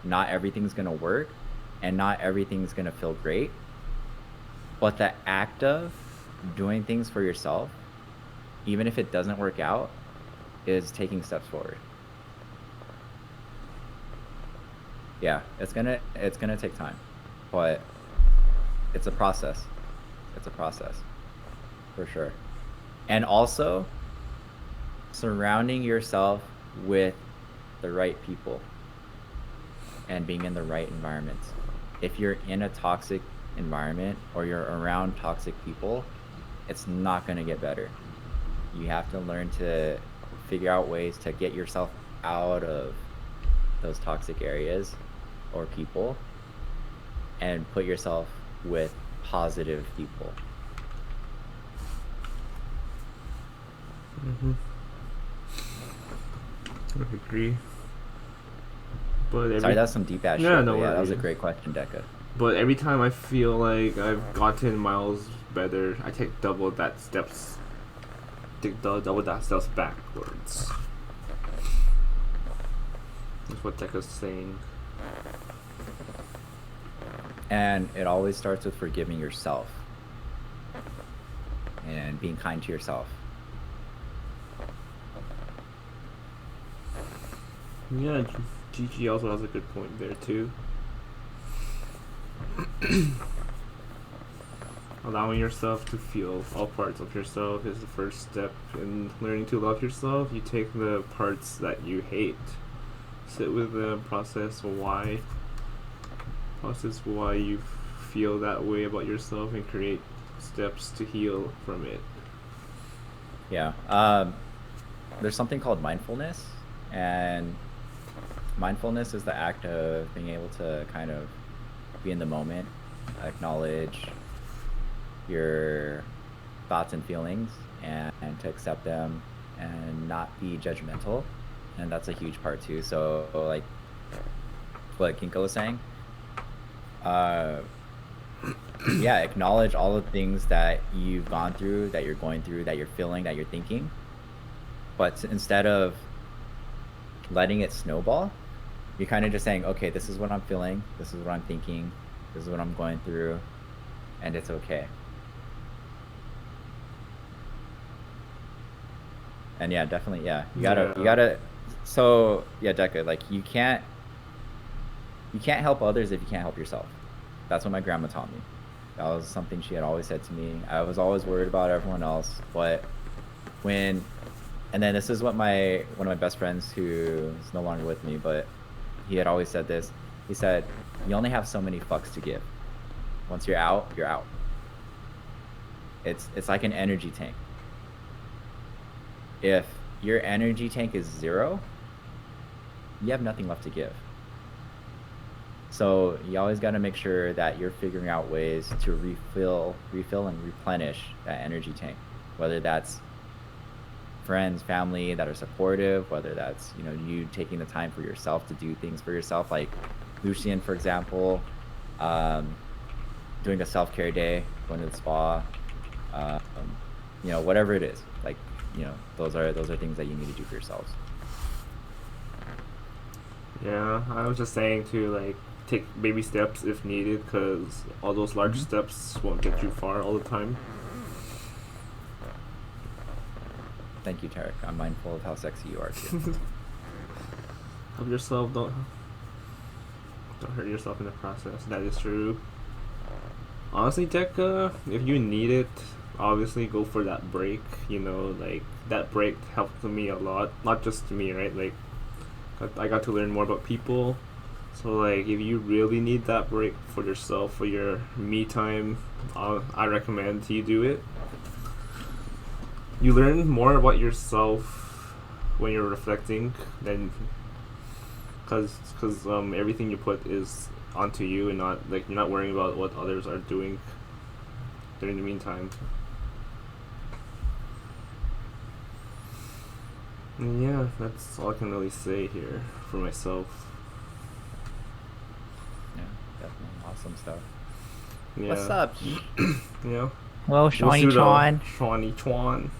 Not everything's going to work, and not everything's going to feel great. But the act of doing things for yourself, even if it doesn't work out, is taking steps forward. Yeah, it's gonna take time, but it's a process. It's a process, for sure. And also, surrounding yourself with the right people and being in the right environment. If you're in a toxic environment, or you're around toxic people, it's not going to get better. You have to learn to figure out ways to get yourself out of those toxic areas or people, and put yourself with positive people. I agree. But Sorry, that's some deep ass shit. No Yeah, that was a worries. great question, Deca. But every time I feel like I've gotten miles better, I take double that steps. Double that steps backwards. That's what Deca's saying. And it always starts with forgiving yourself and being kind to yourself. Yeah, Gigi also has a good point there too. Allowing yourself to feel all parts of yourself is the first step in learning to love yourself. You take the parts that you hate, sit with them, process why you feel that way about yourself, and create steps to heal from it. Yeah. There's something called mindfulness, and mindfulness is the act of being able to kind of be in the moment, acknowledge your thoughts and feelings, and to accept them and not be judgmental. And that's a huge part too. So like what Kinko was saying, yeah, acknowledge all the things that you've gone through, that you're going through, that you're feeling, that you're thinking. But instead of letting it snowball, you're kind of just saying, okay, this is what I'm feeling, this is what I'm thinking, this is what I'm going through, and it's okay. And yeah, definitely, yeah, you gotta. So yeah, Deca, like you can't help others if you can't help yourself. That's what my grandma taught me. That was something she had always said to me. I was always worried about everyone else, but when, and then this is what one of my best friends, who is no longer with me, but he had always said this. He said, "You only have so many fucks to give. Once you're out, you're out." It's like an energy tank. If your energy tank is 0, you have nothing left to give. So you always got to make sure that you're figuring out ways to refill and replenish that energy tank, whether that's friends, family that are supportive, whether that's, you taking the time for yourself to do things for yourself, like Lucian, for example, doing a self-care day, going to the spa, whatever it is, like, those are things that you need to do for yourselves. Yeah, I was just saying to like take baby steps if needed, because all those large steps won't get you far all the time. Thank you, Tarek. I'm mindful of how sexy you are too. Help yourself. Don't hurt yourself in the process. That is true. Honestly, Deca, if you need it, obviously go for that break. Like that break helped me a lot. Not just me, right? Like I got to learn more about people. So like, if you really need that break for yourself, for your me time, I recommend you do it. You learn more about yourself when you're reflecting, than because everything you put is onto you, and not like you're not worrying about what others are doing during the meantime. And yeah, that's all I can really say here for myself. Yeah, definitely awesome stuff. Yeah. What's up? Yeah. Well, Shawnee Chuan. Shawnee Chuan.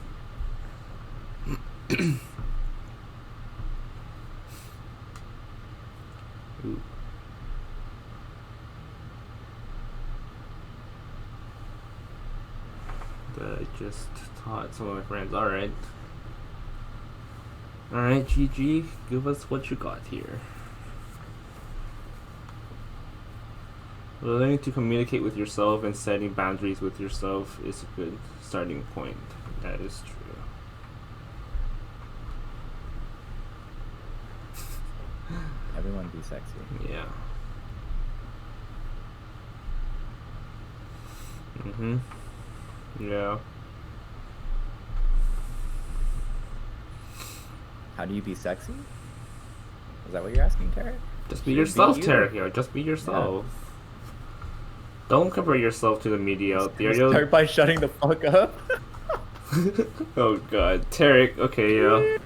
Ooh. That I just taught some of my friends. Alright, GG, give us what you got here. Learning to communicate with yourself and setting boundaries with yourself is a good starting point. That is true. Everyone be sexy. Yeah. Yeah. How do you be sexy? Is that what you're asking, Tarek? Just be yourself, Tarek. Yo. Just be yourself. Yeah. Don't compare yourself to the media out there. Start by shutting the fuck up. Oh god, Tarek. Okay, yo.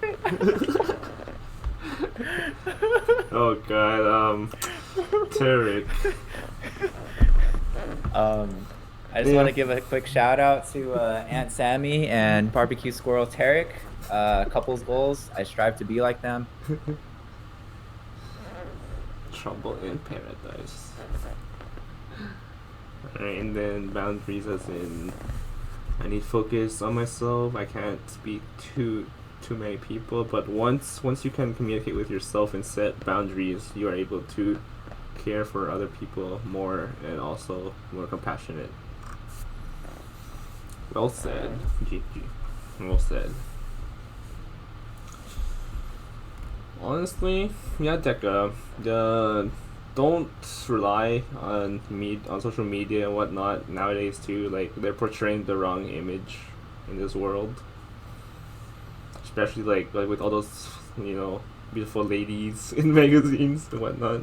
Oh god, Tarek. I just want to give a quick shout out to Aunt Sammy and Barbecue Squirrel Tarek. Couples goals. I strive to be like them. Trouble in paradise. Alright, and then boundaries, as in I need focus on myself. I can't speak to too many people, but once you can communicate with yourself and set boundaries, you are able to care for other people more and also more compassionate. Well said, GG. Well said. Honestly, yeah, Deca, don't rely on social media and whatnot nowadays too. Like, they're portraying the wrong image in this world, especially like with all those beautiful ladies in magazines and whatnot.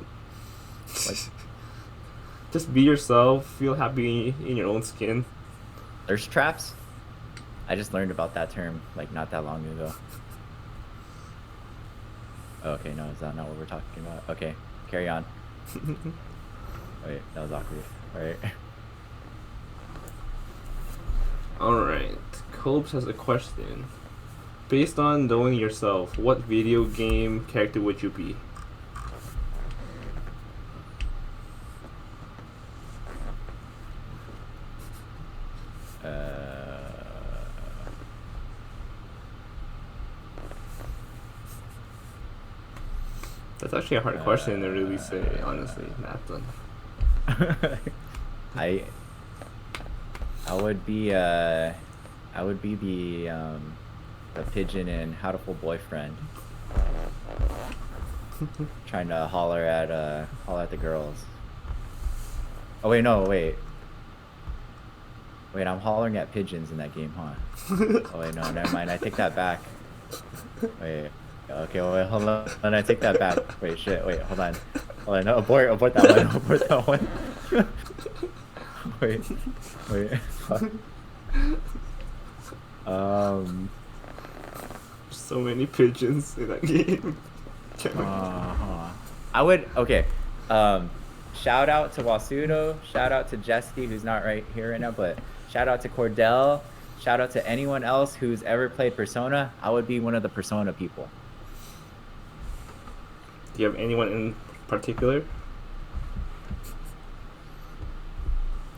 Like, just be yourself, feel happy in your own skin. Thirst traps? I just learned about that term like not that long ago. Okay, no, is that not what we're talking about? Okay, carry on. Wait, that was awkward. Alright. Alright. Copes has a question. Based on knowing yourself, what video game character would you be? That's actually a hard question to really say, honestly, Nathan. I would be the pigeon in How to Fool Boyfriend. Trying to holler at the girls. Oh wait, no, wait. Wait, I'm hollering at pigeons in that game, huh? Oh wait, no, never mind. I take that back. Wait. Okay, wait, hold on. I take that back. Wait, shit. Wait, hold on. Hold on. No, abort that one. Abort that one. Wait. Fuck. So many pigeons in that game. I would. Okay. Shout out to Wasudo. Shout out to Jesky, who's not right here right now, but shout out to Cordell. Shout out to anyone else who's ever played Persona. I would be one of the Persona people. Do you have anyone in particular?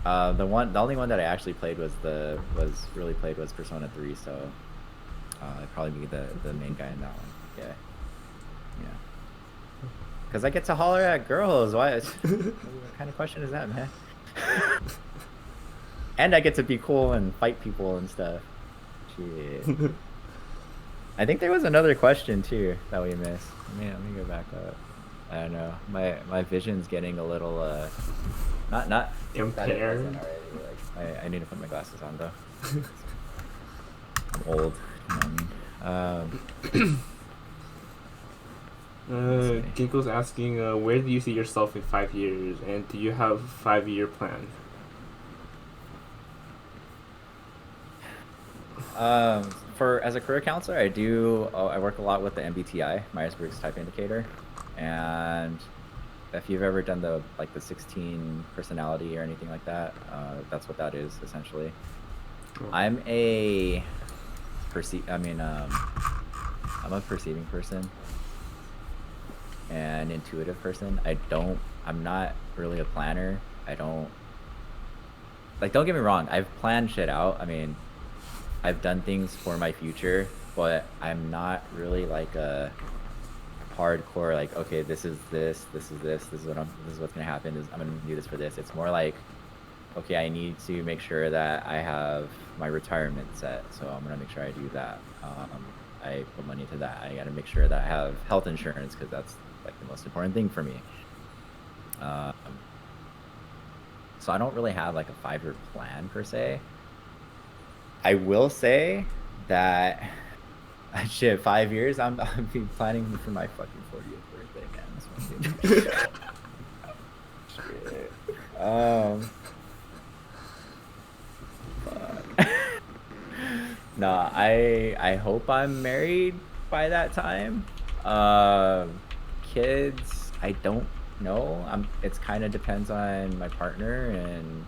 The only one that I actually played was Persona 3, so I'd probably be the main guy in that one. Yeah. Because I get to holler at girls. Why? What kind of question is that, man? And I get to be cool and fight people and stuff. Shit. I think there was another question too that we missed. Let me go back up. I don't know. My vision's getting a little not impaired. Like, I need to put my glasses on though. I'm old. You know what I mean? Ginkgo's asking, where do you see yourself in 5 years, and do you have a 5-year plan? As a career counselor, I work a lot with the MBTI, Myers-Briggs Type Indicator, and if you've ever done the 16 personality or anything like that, that's what that is essentially. Cool. I'm a perceiving person and intuitive person. I'm not really a planner. Don't get me wrong, I've planned shit out. I mean, I've done things for my future, but I'm not really like a hardcore okay, this is what's gonna happen. I'm gonna do this for this. It's more like, okay, I need to make sure that I have my retirement set, so I'm gonna make sure I do that. I put money to that. I gotta make sure that I have health insurance because that's the most important thing for me. So I don't really have a 5-year plan per se. I will say that 5 years, I'll be planning for my fucking 40th birthday, man. Shit. No, I hope I'm married by that time. Kids, I don't know. It's kind of depends on my partner and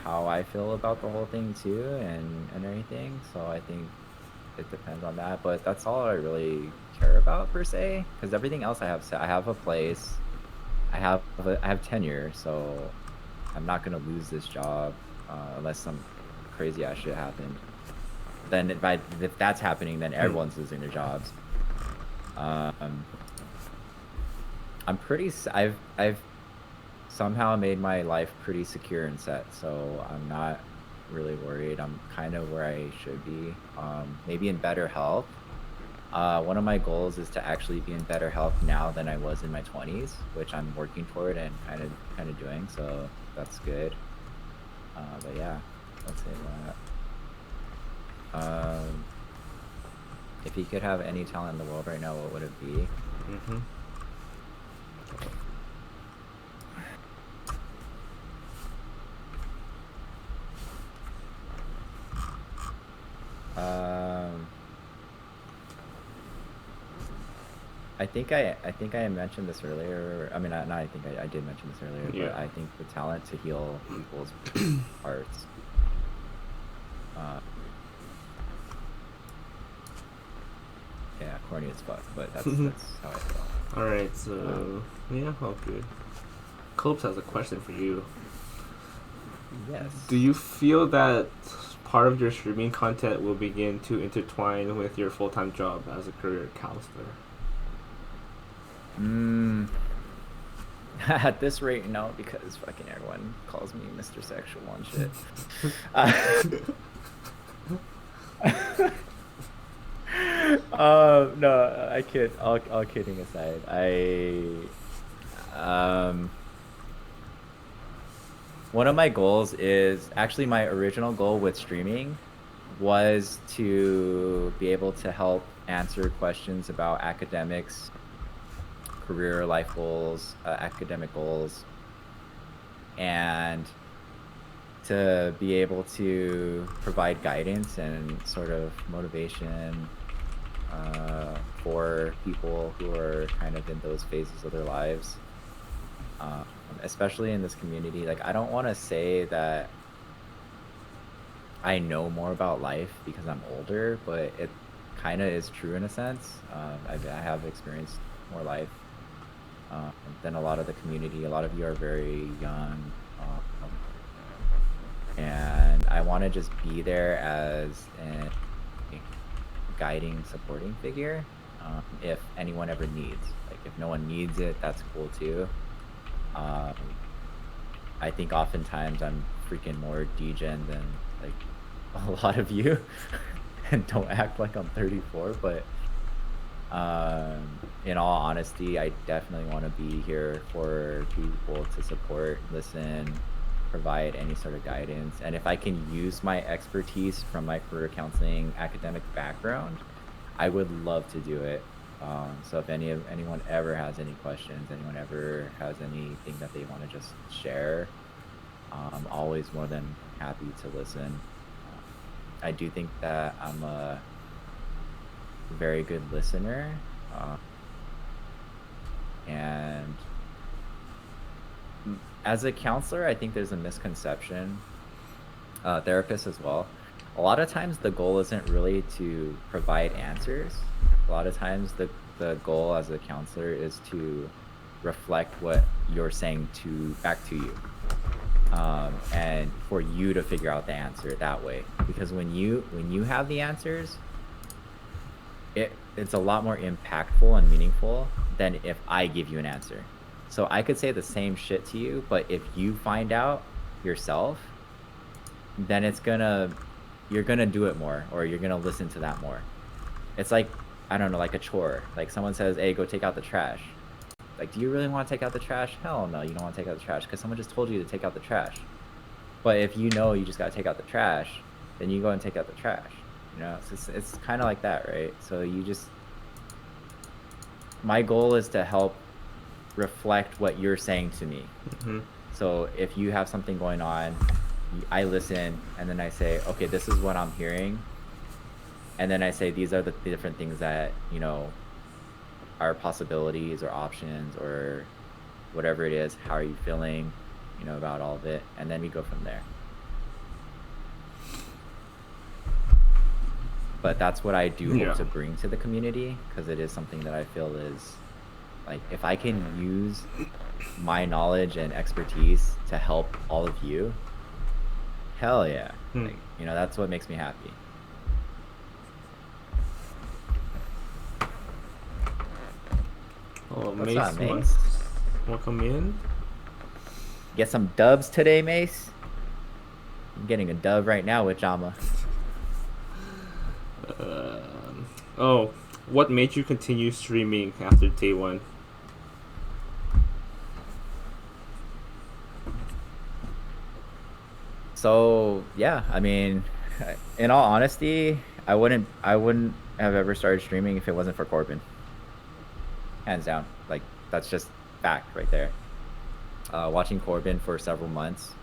how I feel about the whole thing too, and everything. So I think it depends on that, but that's all I really care about per se, because everything else I have set. I have a place, I have tenure, so I'm not gonna lose this job unless some crazy ass shit happened. Then if that's happening, then everyone's losing their jobs. I've somehow made my life pretty secure and set, so I'm not really worried. I'm kind of where I should be, maybe in better health. One of my goals is to actually be in better health now than I was in my 20s, which I'm working toward and kind of doing, so that's good. But yeah, let's say that. If you could have any talent in the world right now, what would it be? I think I mentioned this earlier. I mean, I did mention this earlier, yeah. But I think the talent to heal people's hearts Yeah, corny as fuck, but that's how I feel. All right, so yeah, all good. Copes has a question for you. Yes. Do you feel that part of your streaming content will begin to intertwine with your full-time job as a career counselor? At this rate, no, because fucking everyone calls me Mr. Sexual and shit. No, I kid. All kidding aside, one of my goals is actually my original goal with streaming was to be able to help answer questions about academics, career life goals, academic goals, and to be able to provide guidance and sort of motivation for people who are kind of in those phases of their lives, especially in this community. Like, I don't want to say that I know more about life because I'm older, but it kind of is true in a sense. I have experienced more life than a lot of the community. A lot of you are very young, and I want to just be there as a guiding, supporting figure. If anyone ever needs, like, if no one needs it, that's cool too. I think oftentimes I'm freaking more degen than like a lot of you, and don't act like I'm 34. But in all honesty, I definitely want to be here for people to support, listen, provide any sort of guidance. And if I can use my expertise from my career counseling academic background, I would love to do it. So if anyone ever has any questions, anyone ever has anything that they want to just share, I'm always more than happy to listen. I do think that I'm a very good listener, and as a counselor, I think there's a misconception, therapist as well. A lot of times the goal isn't really to provide answers. A lot of times the goal as a counselor is to reflect what you're saying back to you, and for you to figure out the answer that way. Because when you have the answers, it's a lot more impactful and meaningful than if I give you an answer. So I could say the same shit to you, but if you find out yourself, then you're gonna do it more, or you're gonna listen to that more. It's like, I don't know, like a chore. Like someone says, hey, go take out the trash. Like, do you really want to take out the trash? Hell no, you don't want to take out the trash because someone just told you to take out the trash. But if you know you just got to take out the trash, then you go and take out the trash. You know, it's kind of like that, right? So my goal is to help reflect what you're saying to me. Mm-hmm. So if you have something going on, I listen, and then I say, okay, this is what I'm hearing. And then I say, these are the different things that, are possibilities or options or whatever it is. How are you feeling, about all of it? And then we go from there. But that's what I do hope to bring to the community, because it is something that I feel is, like, if I can use my knowledge and expertise to help all of you, hell yeah. Like, that's what makes me happy. Oh, What's Mace, up, Mace? Welcome in. Get some dubs today, Mace? I'm getting a dub right now with Jama. What made you continue streaming after day one? So yeah, I mean, in all honesty, I wouldn't have ever started streaming if it wasn't for Corbin. Hands down. Like, that's just fact right there. Watching Corbin for several months,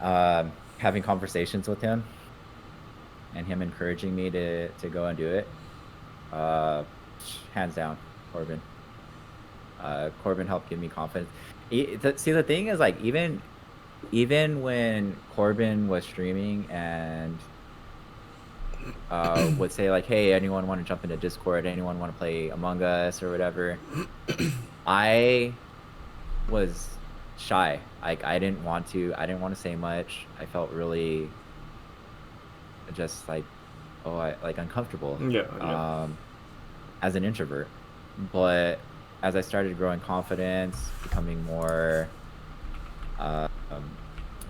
having conversations with him, and him encouraging me to go and do it, hands down, Corbin. Corbin helped give me confidence. See, the thing is, like, even even when Corbin was streaming and would say like, hey, anyone want to jump into Discord, anyone want to play Among Us or whatever, I was shy. Like I didn't want to say much. I felt really just like like uncomfortable as an introvert. But as I started growing confidence, becoming more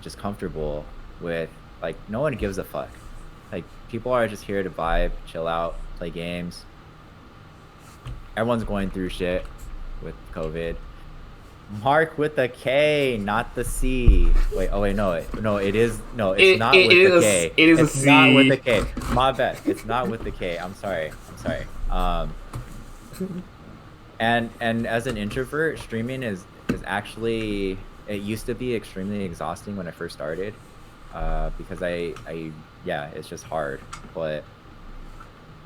just comfortable with, like, no one gives a fuck. Like, people are just here to vibe, chill out, play games. Everyone's going through shit with COVID. Mark with the K, not the C. Wait, oh wait, no, it is, no, it's not with the K. It is it's a C. not with the K. My bad. It's not with the K. I'm sorry. And as an introvert, streaming is actually, it used to be extremely exhausting when I first started, because yeah, it's just hard, but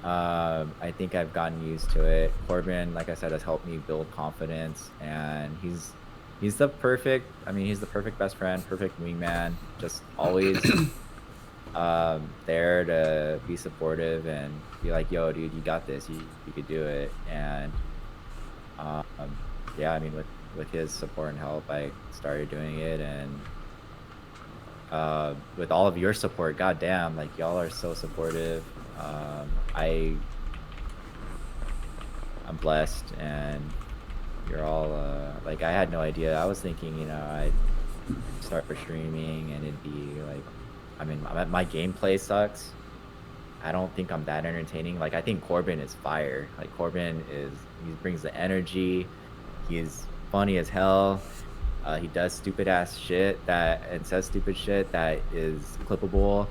I think I've gotten used to it. Corbin, like I said, has helped me build confidence, and he's the perfect, he's the perfect best friend, perfect wingman, just always there to be supportive and be like, yo, dude, you got this, you could do it. And yeah, with his support and help, I started doing it, and with all of your support, goddamn, like, y'all are so supportive. I'm blessed, and you're all like, I had no idea. I was thinking, I'd start for streaming and it'd be like, my gameplay sucks. I don't think I'm that entertaining. Like, I think Corbin is fire. Like, he brings the energy. He's funny as hell. He does stupid ass shit and says stupid shit that is clippable,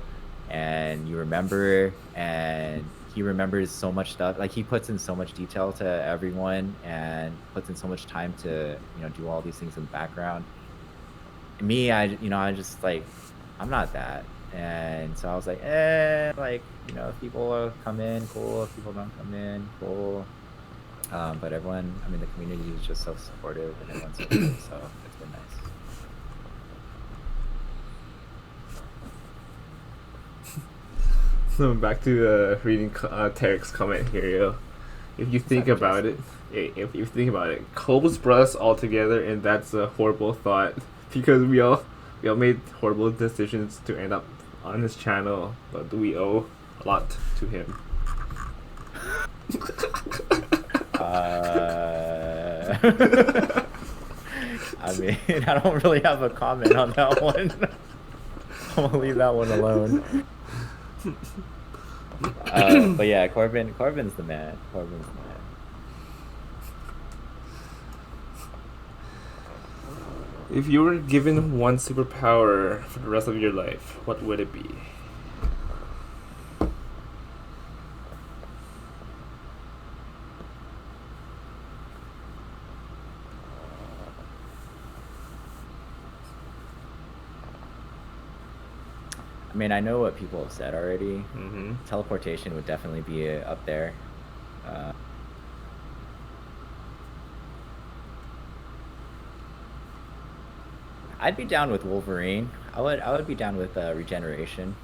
and you remember, and he remembers so much stuff. Like, he puts in so much detail to everyone and puts in so much time to, do all these things in the background. Me, I just, like, I'm not that. And so I was like, like, if people come in, cool. If people don't come in, cool. But everyone, the community is just so supportive, and everyone's so good, so it's been nice. So back to reading Tarek's comment here, yo. If you think about it, Cole's brought us all together, and that's a horrible thought, because we all made horrible decisions to end up on his channel, but we owe a lot to him. I don't really have a comment on that one. I'm gonna leave that one alone. But yeah, Corbin's the man. If you were given one superpower for the rest of your life, what would it be? I know what people have said already. Mm-hmm. Teleportation would definitely be up there. I'd be down with Wolverine. I would be down with regeneration.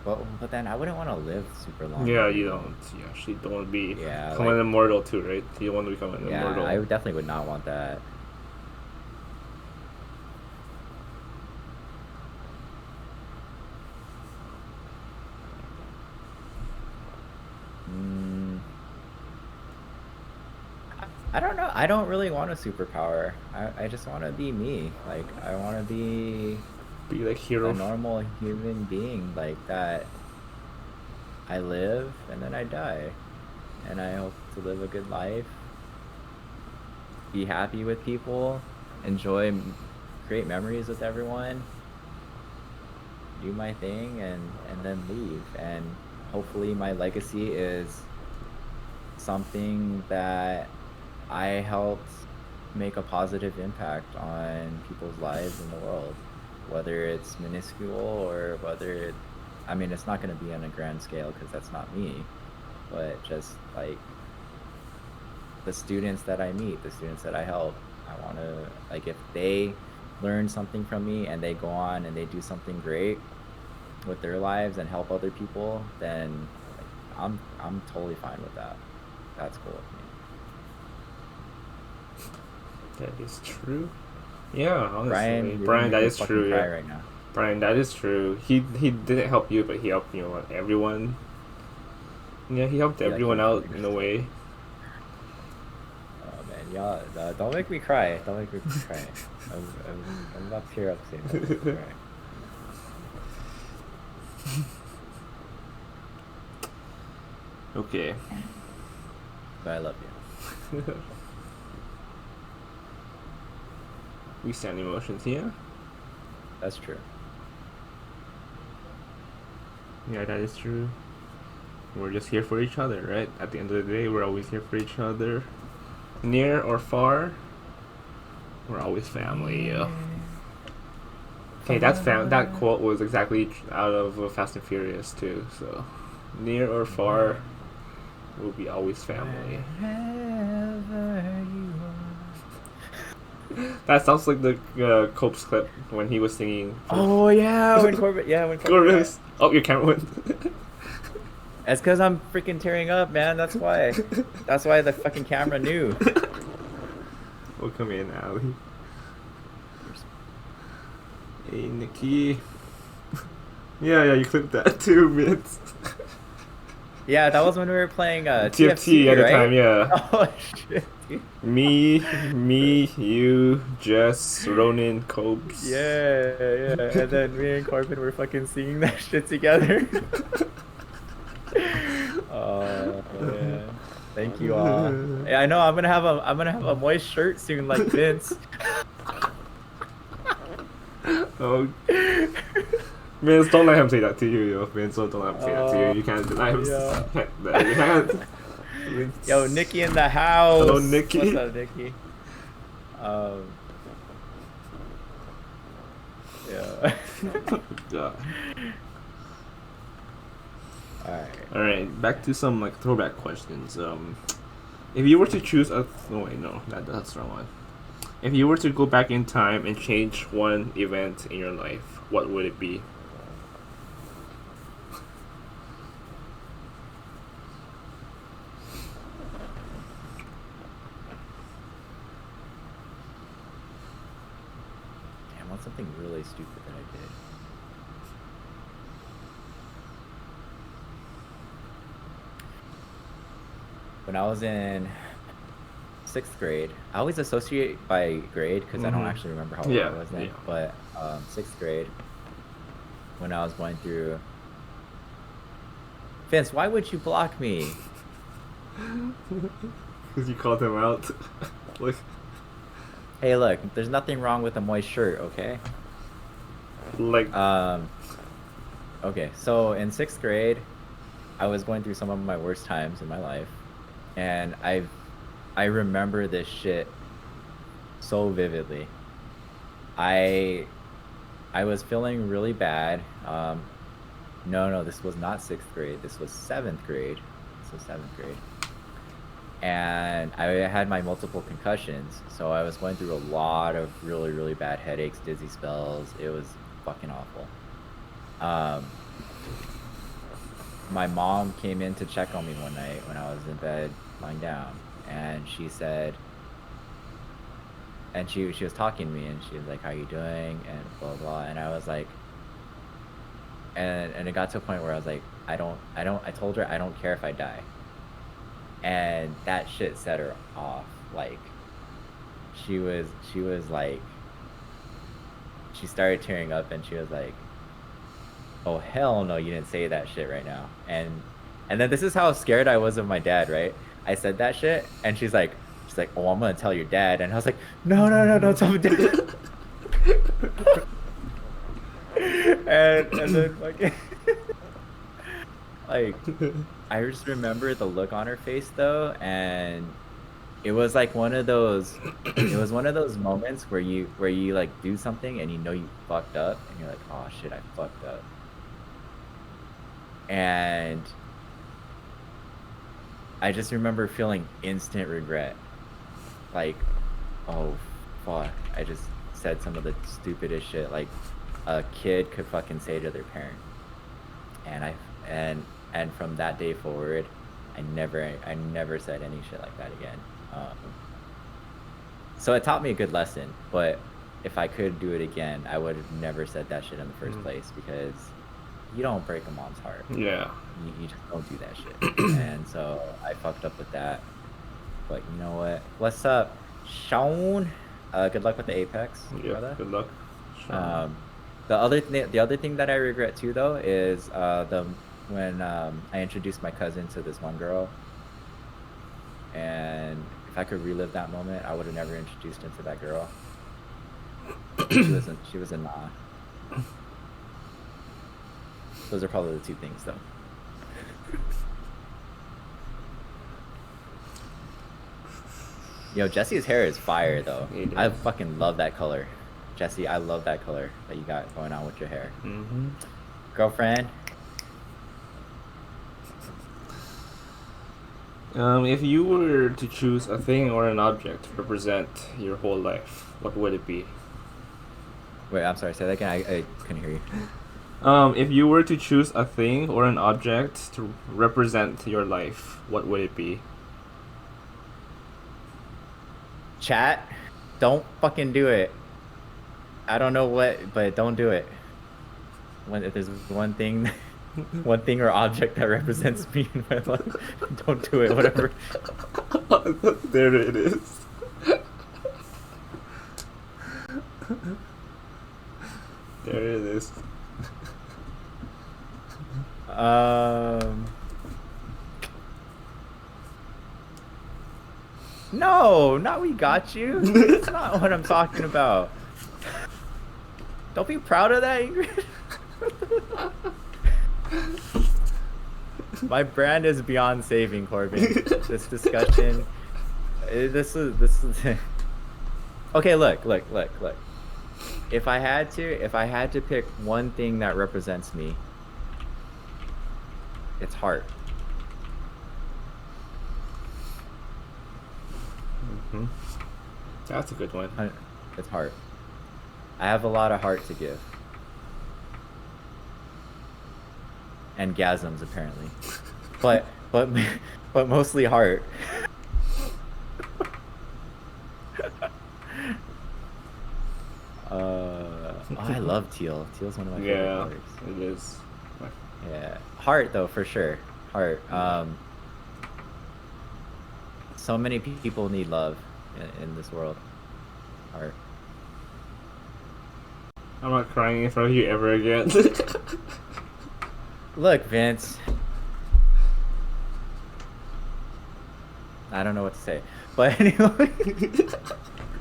But then I wouldn't want to live super long. Yeah, you don't. You actually don't want to be become an immortal too, right? You don't want to become an immortal. I definitely would not want that. I don't know. I don't really want a superpower. I just want to be me. Like, I want to be like Hero, a normal human being, like that. I live and then I die, and I hope to live a good life. Be happy with people, create memories with everyone, do my thing, and then leave. And hopefully my legacy is something that I helped make a positive impact on people's lives in the world, whether it's minuscule or whether it's not going to be on a grand scale, because that's not me, but just like the students that I meet, the students that I help, I want to, like, if they learn something from me and they go on and they do something great with their lives and help other people, then like, I'm totally fine with that. That's cool with me. That is true. Yeah, honestly, Brian, that is true. Cry Yeah, right now. Brian, that is true. He didn't help you, but he helped everyone. Yeah, he helped everyone out in a way. Oh man, y'all, don't make me cry. Don't make me cry. I'm about to tear up soon. Right. Okay. But I love you. We stand emotions here. That's true. Yeah, that is true. We're just here for each other, right? At the end of the day, we're always here for each other. Near or far, we're always family, yo. Okay, that quote was exactly out of Fast and Furious too. So, near or far, we'll be always family. Wherever you are. That sounds like the Cope's clip when he was singing. Oh yeah, when Corbett. Corbett. Oh, your camera went. That's because I'm freaking tearing up, man. That's why. That's why the fucking camera knew. We'll come in, Ali. Hey, Nikki. Yeah, you clipped that too, Vince. Yeah, that was when we were playing TFT at the right? time, yeah. Oh shit, dude. Me, you, Jess, Ronan, Copes. Yeah. And then me and Corbin were fucking singing that shit together. Oh man. Thank you all. Yeah, I know I'm gonna have a moist shirt soon like Vince. Oh. Vince, don't let him say that to you, yo. Vince, don't let him say that to you. You can't deny him. Yeah. You can't. Yo, Nikki in the house. Hello, Nikki. What's up, Nikki? Yeah. God. All right. Back to some like throwback questions. If you were to choose that's the wrong one. If you were to go back in time and change one event in your life, what would it be? Damn, what's something really stupid that I did? When I was in 6th grade, I always associate by grade because I don't actually remember how old I was then. Yeah. But 6th grade, when I was going through. Vince, why would you block me? Because you called him out. Like. Hey, look, there's nothing wrong with a moist shirt, okay? Like. Okay, so in 6th grade, I was going through some of my worst times in my life, and I remember this shit so vividly. I was feeling really bad. No, this was not 6th grade. This was 7th grade. And I had my multiple concussions, so I was going through a lot of really, really bad headaches, dizzy spells. It was fucking awful. My mom came in to check on me one night when I was in bed lying down, and she said, and she was talking to me, and she was like, "How you doing?" and blah blah. And I was like, and it got to a point where I was like, I told her I don't care if I die. And that shit set her off. Like, she was like, she started tearing up, and she was like, "Oh hell no, you didn't say that shit right now." And then this is how scared I was of my dad, right? I said that shit, and she's like, "Oh, I'm gonna tell your dad." And I was like, no, don't tell my dad. and then like I just remember the look on her face though, and it was like one of those moments where you like do something and you know you fucked up, and you're like, "Oh shit, I fucked up." And I just remember feeling instant regret. Like, oh fuck, I just said some of the stupidest shit like a kid could fucking say to their parent. And and from that day forward, I never said any shit like that again. So it taught me a good lesson, but if I could do it again, I would have never said that shit in the first place, because you don't break a mom's heart. Yeah. You just don't do that shit. And so I fucked up with that. But you know what? What's up, Sean? Good luck with the Apex, Yeah. brother. Good luck. Sean. The other thing that I regret too, though, is when I introduced my cousin to this one girl, and if I could relive that moment, I would have never introduced him to that girl. She was a nah. Those are probably the two things, though. Yo, Jesse's hair is fire, though. I fucking love that color. Jesse, I love that color that you got going on with your hair. Girlfriend? If you were to choose a thing or an object to represent your whole life, what would it be? Wait, I'm sorry, say that again. I couldn't hear you. If you were to choose a thing or an object to represent your life, what would it be? Chat, don't fucking do it. I don't know what, but don't do it. If there's one thing or object that represents me in my life, don't do it, whatever. There it is. There it is. No, not we got you. That's not what I'm talking about. Don't be proud of that, Ingrid. My brand is beyond saving, Corbin. This discussion, this is. Okay, look. If I had to pick one thing that represents me, it's heart. That's a good one. It's heart. I have a lot of heart to give. And gasms, apparently. But mostly heart. I love teal. Teal's one of my favorite colors. It is. Yeah, heart though, for sure. Heart. So many people need love in this world. Heart. I'm not crying in front of you ever again. Look, Vince. I don't know what to say, but anyway.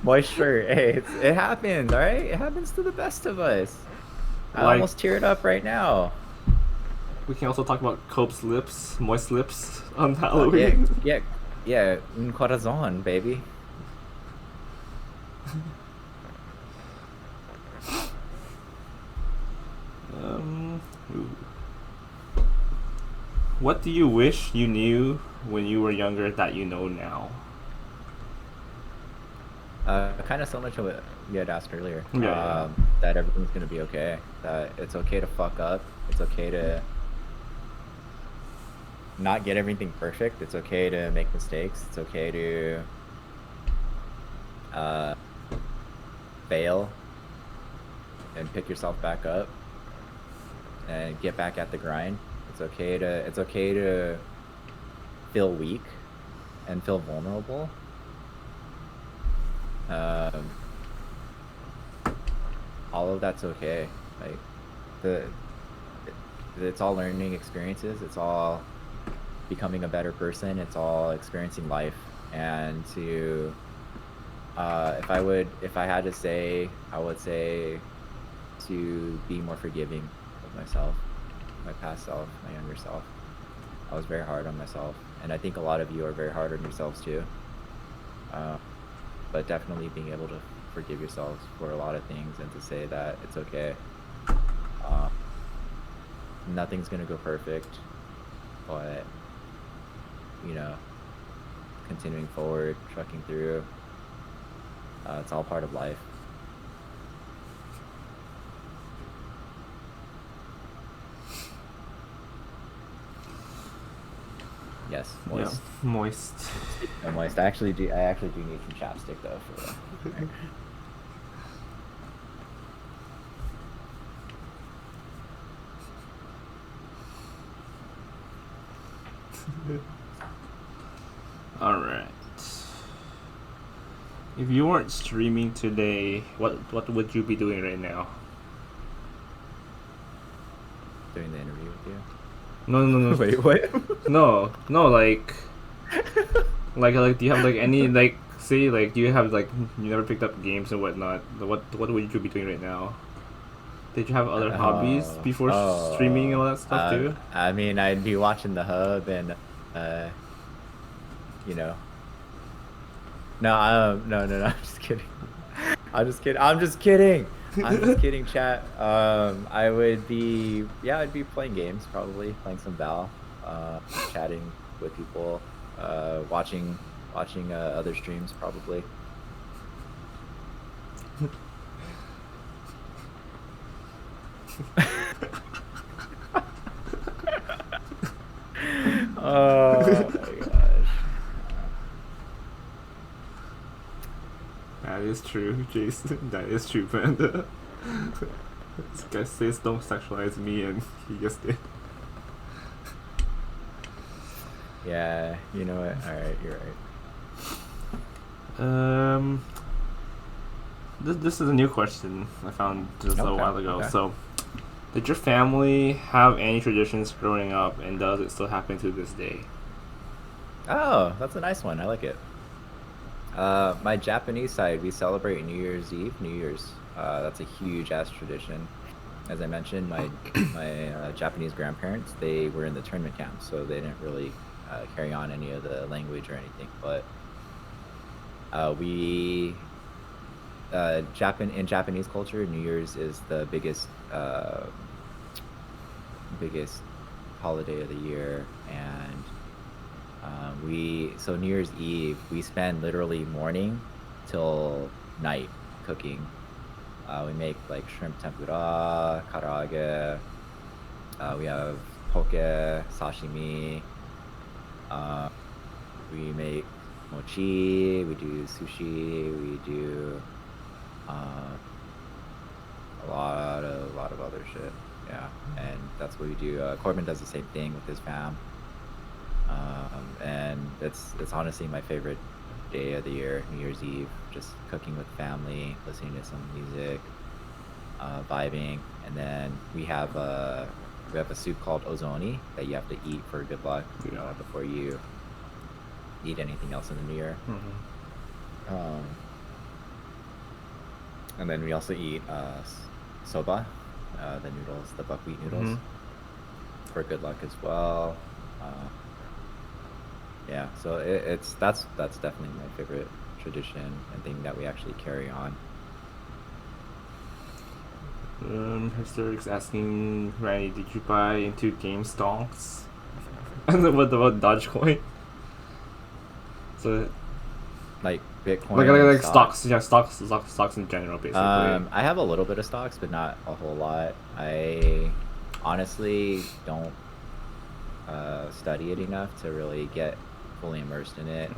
Moisture. Hey, it happens, all right? It happens to the best of us. I almost teared up right now. We can also talk about Cope's lips, moist lips on Halloween. Yeah, un corazon, baby. What do you wish you knew when you were younger that you know now? Kind of similar to what you had asked earlier. Yeah. That everything's gonna be okay. That it's okay to fuck up. It's okay to not get everything perfect. It's okay to make mistakes. It's okay to fail and pick yourself back up and get back at the grind. It's okay to feel weak and feel vulnerable. All of that's okay. Like it's all learning experiences. It's all becoming a better person. It's all experiencing life. And to if I had to say, I would say to be more forgiving of myself, my past self, my younger self. I was very hard on myself, and I think a lot of you are very hard on yourselves too. But definitely being able to forgive yourselves for a lot of things and to say that it's okay. Nothing's gonna go perfect, but you know, continuing forward, trucking through, It's all part of life. Yes, moist. Yeah, moist. Moist. I actually do need some chapstick though for. All right. If you weren't streaming today, what would you be doing right now? Doing the interview with you. No. Wait, what? No, like do you have like any like say like do you have like you never picked up games and whatnot? What would you be doing right now? Did you have other hobbies before streaming and all that stuff too? I mean, I'd be watching the hub and, you know. No, no. I'm just kidding. I'm just kidding. I'm just kidding, chat. I'd be playing games, probably playing some Val, chatting with people, watching other streams, probably. Oh my gosh. That is true, Jason. That is true, Panda. This guy says don't sexualize me, and he just did. Yeah, you know what? Alright, you're right. This is a new question I found just a while ago. Okay. So, did your family have any traditions growing up, and does it still happen to this day? Oh, that's a nice one. I like it. My Japanese side, we celebrate New Year's Eve, New Year's. That's a huge ass tradition. As I mentioned, my Japanese grandparents, they were in the tournament camp, so they didn't really carry on any of the language or anything. But in Japanese culture, New Year's is the biggest holiday of the year, and so New Year's Eve we spend literally morning till night cooking. We make like shrimp tempura, karaage. We have poke, sashimi. We make mochi. We do sushi. We do a lot of other shit. Yeah, and that's what we do. Corbin does the same thing with his fam. And it's honestly my favorite day of the year, New Year's Eve. Just cooking with family, listening to some music, vibing, and then we have a soup called ozoni that you have to eat for good luck, before you eat anything else in the new year. Mm-hmm. And then we also eat soba, the noodles, the buckwheat noodles, for good luck as well. Yeah, so that's definitely my favorite tradition and thing that we actually carry on. Historic's asking, Randy, did you buy into game stonks? And then what about Dogecoin? So, like Bitcoin, like stocks, yeah, stocks in general, basically. I have a little bit of stocks, but not a whole lot. I honestly don't study it enough to really get fully immersed in it.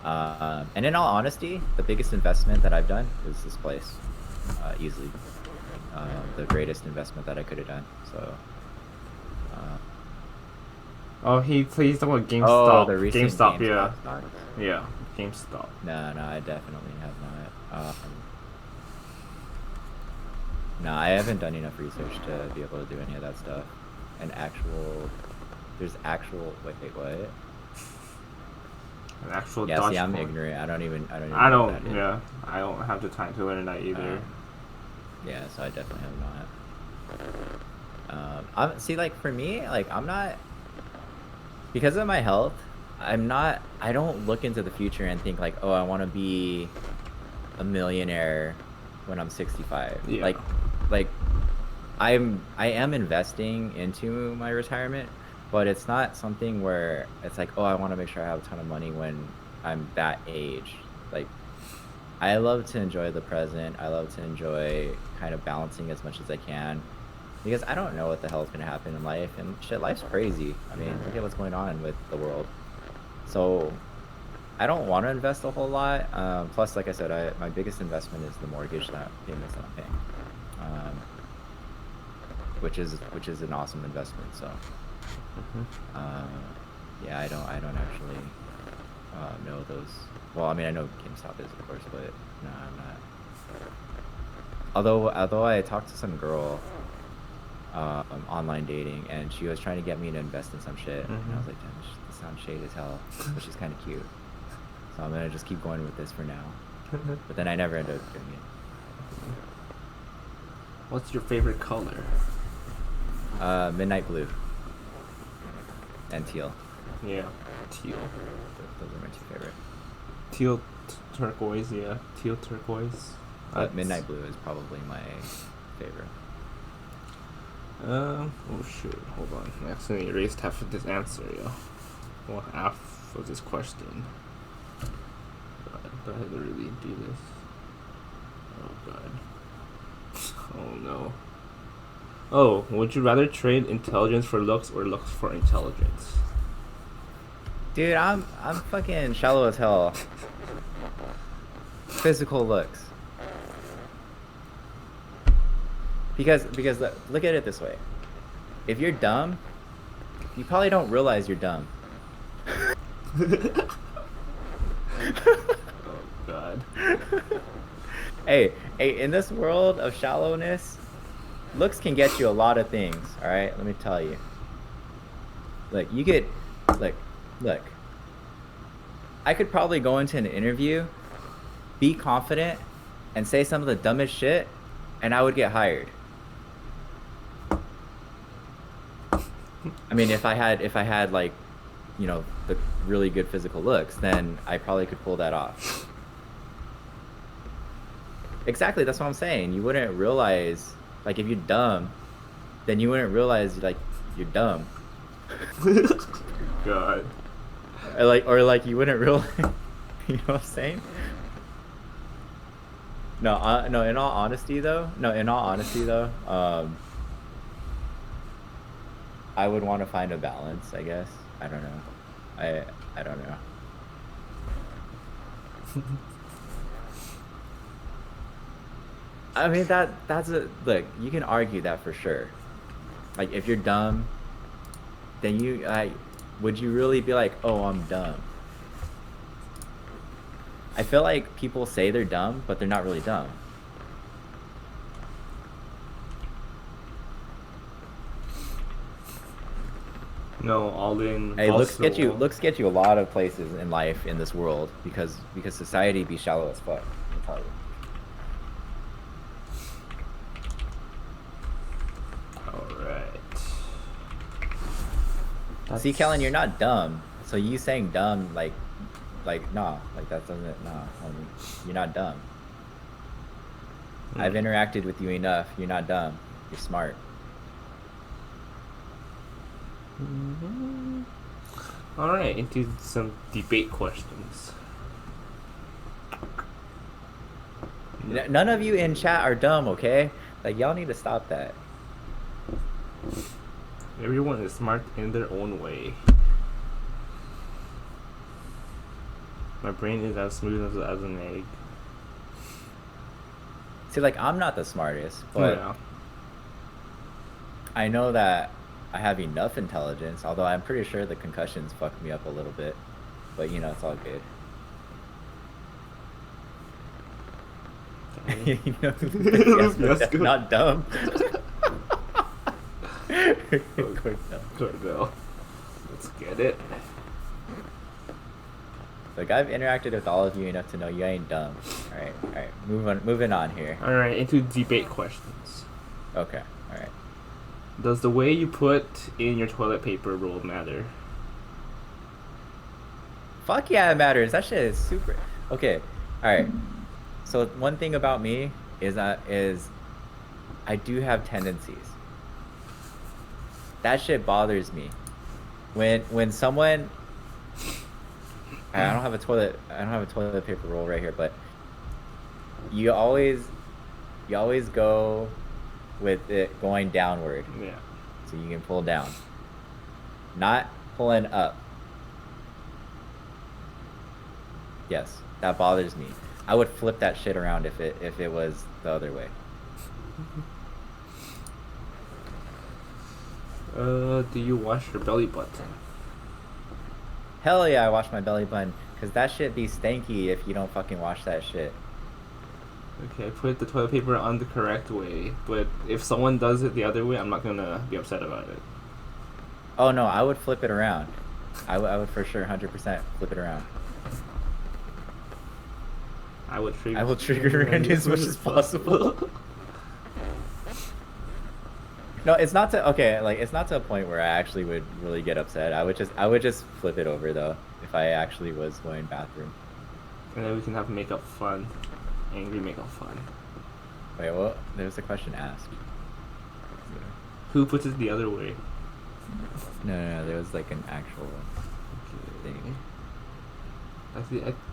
And in all honesty, the biggest investment that I've done is this place, easily. The greatest investment that I could have done. So. He's talking about GameStop. Oh, the recent GameStop, yeah. Stock? Yeah, GameStop. No, I definitely have not. No, I haven't done enough research to be able to do any of that stuff. Wait, what? An actual yeah, see, I'm ignorant. I don't even know what that is. Yeah, I don't have the time to learn that either. Yeah, so I definitely have not. See, like for me, like I'm not, because of my health, I don't look into the future and think like, oh, I want to be a millionaire when I'm 65. Yeah. Like I am investing into my retirement, but it's not something where it's like, oh, I want to make sure I have a ton of money when I'm that age. Like I love to enjoy the present. I love to enjoy kind of balancing as much as I can, because I don't know what the hell is gonna happen in life, and shit, life's crazy. I mean, look at what's going on with the world. So I don't want to invest a whole lot. Plus, like I said, my biggest investment is the mortgage payments that I'm paying, which is an awesome investment. So, yeah, I don't actually know those. Well, I mean, I know GameStop is, of course, but no, I'm not. Although I talked to some girl online dating, and she was trying to get me to invest in some shit, and I was like, damn, this sounds shady as hell, but she's kind of cute. So I'm gonna just keep going with this for now. But then I never ended up doing it. What's your favorite color? Midnight blue and teal. Yeah, teal. Those are my two favorite. Teal turquoise, yeah. Teal turquoise. But midnight blue is probably my favorite. Oh shoot, hold on. I accidentally erased half of this answer, yo. Well, half of this question. God, do I really do this? Oh god. Oh no. Oh, would you rather trade intelligence for looks or looks for intelligence? Dude, I'm fucking shallow as hell. Physical looks. Because look at it this way. If you're dumb, you probably don't realize you're dumb. Oh god. Hey, in this world of shallowness, looks can get you a lot of things, all right? Let me tell you. Like, you get, look. I could probably go into an interview, be confident, and say some of the dumbest shit, and I would get hired. I mean, if I had like, you know, the really good physical looks, then I probably could pull that off. Exactly, that's what I'm saying. You wouldn't realize, like, if you're dumb, then you wouldn't realize, like, you're dumb. God. Or like you wouldn't realize, you know what I'm saying? No, no. In all honesty, though, I would want to find a balance, I guess. I don't know. I don't know. I mean, that's a look. You can argue that for sure. Like, if you're dumb, then would you really be like, oh, I'm dumb? I feel like people say they're dumb, but they're not really dumb. No, all in. Hey, looks get you a lot of places in life in this world because society be shallow as fuck. Let me tell you. See, Kellen, you're not dumb. So you saying dumb, like, nah, like that doesn't, nah, homie. You're not dumb. I've interacted with you enough. You're not dumb. You're smart. All right, into some debate questions. None of you in chat are dumb, okay? Like, y'all need to stop that. Everyone is smart in their own way. My brain is as smooth as an egg. See, like, I'm not the smartest, but yeah. I know that I have enough intelligence, although I'm pretty sure the concussions fucked me up a little bit. But, you know, it's all good. You know, yes, not dumb. Cordell. Let's get it. Like, I've interacted with all of you enough to know you ain't dumb. Alright, moving on here. Alright, into debate questions. Okay, alright. Does the way you put in your toilet paper roll matter? Fuck yeah, it matters. That shit is super. Okay, alright. So one thing about me is I do have tendencies. That shit bothers me. When someone, I don't have a toilet paper roll right here, but you always go with it going downward. Yeah. So you can pull down. Not pulling up. Yes, that bothers me. I would flip that shit around if it was the other way. Do you wash your belly button? Hell yeah, I wash my belly button. Cause that shit be stanky if you don't fucking wash that shit. Okay, put the toilet paper on the correct way, but if someone does it the other way, I'm not gonna be upset about it. Oh no, I would flip it around. I would for sure 100% flip it around. I will trigger Randy as much as possible. No, it's not to it's not to a point where I actually would really get upset. I would just flip it over though if I actually was going bathroom. And then we can have makeup fun. Angry makeup fun. Wait, what? There's a question asked. Who puts it the other way? No, there was like an actual thing.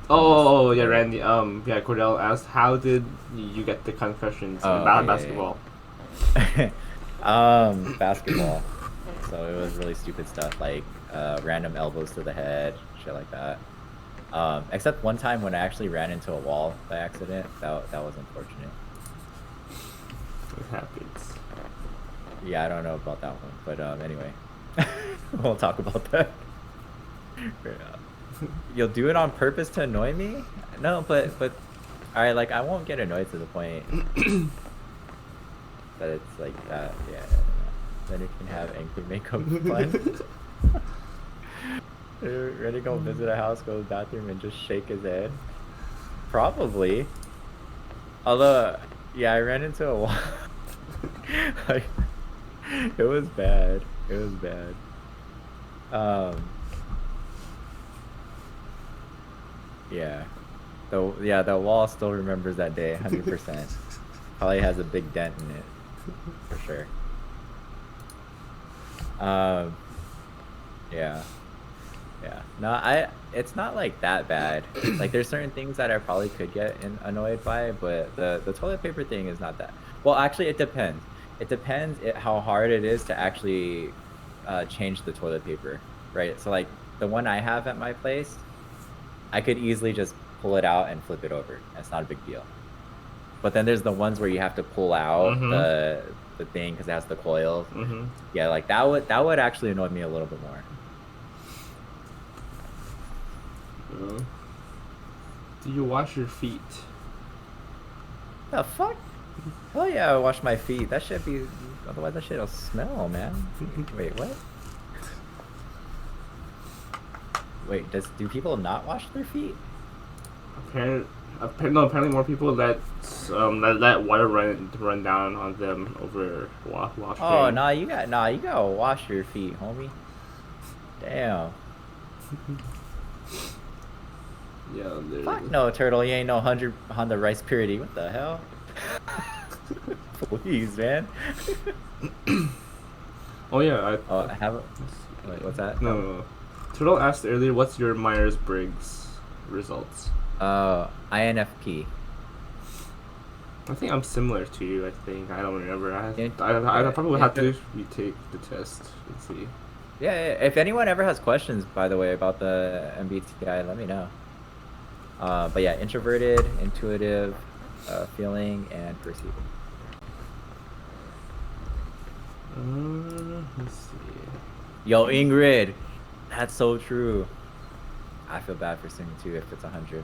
Oh yeah, Randy. Yeah, Cordell asked, how did you get the concussions in basketball? Basketball. So it was really stupid stuff like random elbows to the head, shit like that. Except one time when I actually ran into a wall by accident. That was unfortunate. It happens. Yeah, I don't know about that one, but anyway, we'll talk about that. You'll do it on purpose to annoy me? No, but all right, like I won't get annoyed to the point that it's like that. Yeah, then it can have angry makeup fun. Ready to go visit a house, go to the bathroom, and just shake his head? Probably. Although, yeah, I ran into a wall. Like, it was bad. It was bad. Yeah. The wall still remembers that day, 100%. Probably has a big dent in it, for sure. Yeah. No, it's not like that bad. Like there's certain things that I probably could get annoyed by, but the toilet paper thing is not that. Well, actually, it depends. It depends how hard it is to actually change the toilet paper, right? So like the one I have at my place, I could easily just pull it out and flip it over. That's not a big deal. But then there's the ones where you have to pull out the thing because it has the coils. Yeah, like that would actually annoy me a little bit more. Do you wash your feet? The fuck? Oh yeah, I wash my feet. That should be. Otherwise, that shit'll smell, man. Wait, what? Wait, do people not wash their feet? Apparently more people let water run down on them over wash. Oh no, you gotta wash your feet, homie. Damn. Yeah, fuck no, Turtle. You ain't no 100 Honda Rice Purity. What the hell? Please, man. Oh yeah. I have a. Wait, what's that? No. Turtle asked earlier, what's your Myers-Briggs results? INFP. I think I'm similar to you. I think I don't remember. I probably would have to retake the test and see. Yeah, if anyone ever has questions, by the way, about the MBTI, let me know. But yeah, introverted, intuitive, feeling, and perceiving. Let's see. Yo, Ingrid, that's so true. I feel bad for singing too if it's 100.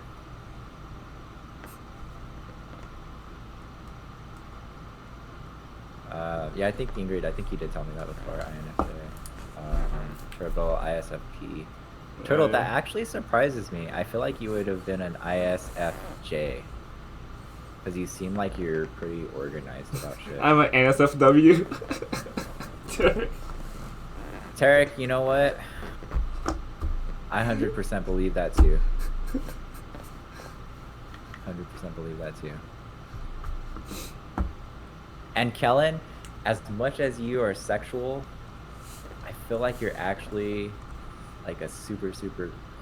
Yeah, I think Ingrid, you did tell me that before. INFJ, Turtle, ISFP. Turtle, that actually surprises me. I feel like you would have been an ISFJ. Because you seem like you're pretty organized about shit. I'm an NSFW. Tarek, you know what? I 100% believe that too. 100% believe that too. And Kellen, as much as you are sexual, I feel like you're actually like a super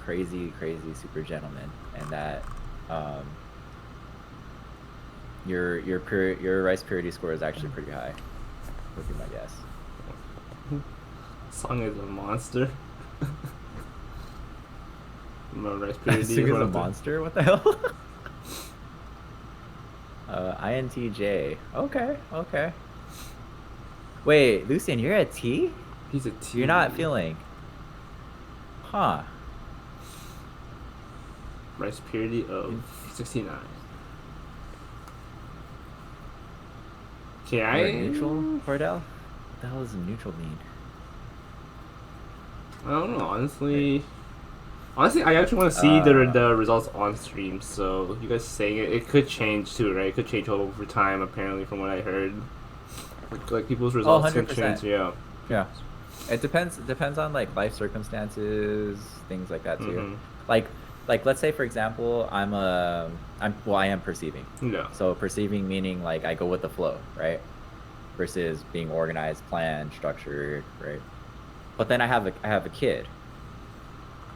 crazy super gentleman, and that your rice purity score is actually pretty high. Would be my guess. Song is a monster. My rice purity Song is a monster. What the hell? INTJ. Okay. Wait, Lucian, you're a T? He's a T. You're not feeling. Huh. Rice purity of 69. Okay, You're neutral, Cordell? What the hell does a neutral mean? I don't know, honestly, I actually want to see the results on stream. So you guys saying it could change too, right? It could change over time, apparently, from what I heard. Like people's results could change. Yeah. It depends on like life circumstances, things like that too. Mm-hmm. Like let's say for example, I am perceiving. Yeah. So perceiving meaning like I go with the flow, right? Versus being organized, planned, structured, right? But then I have a kid.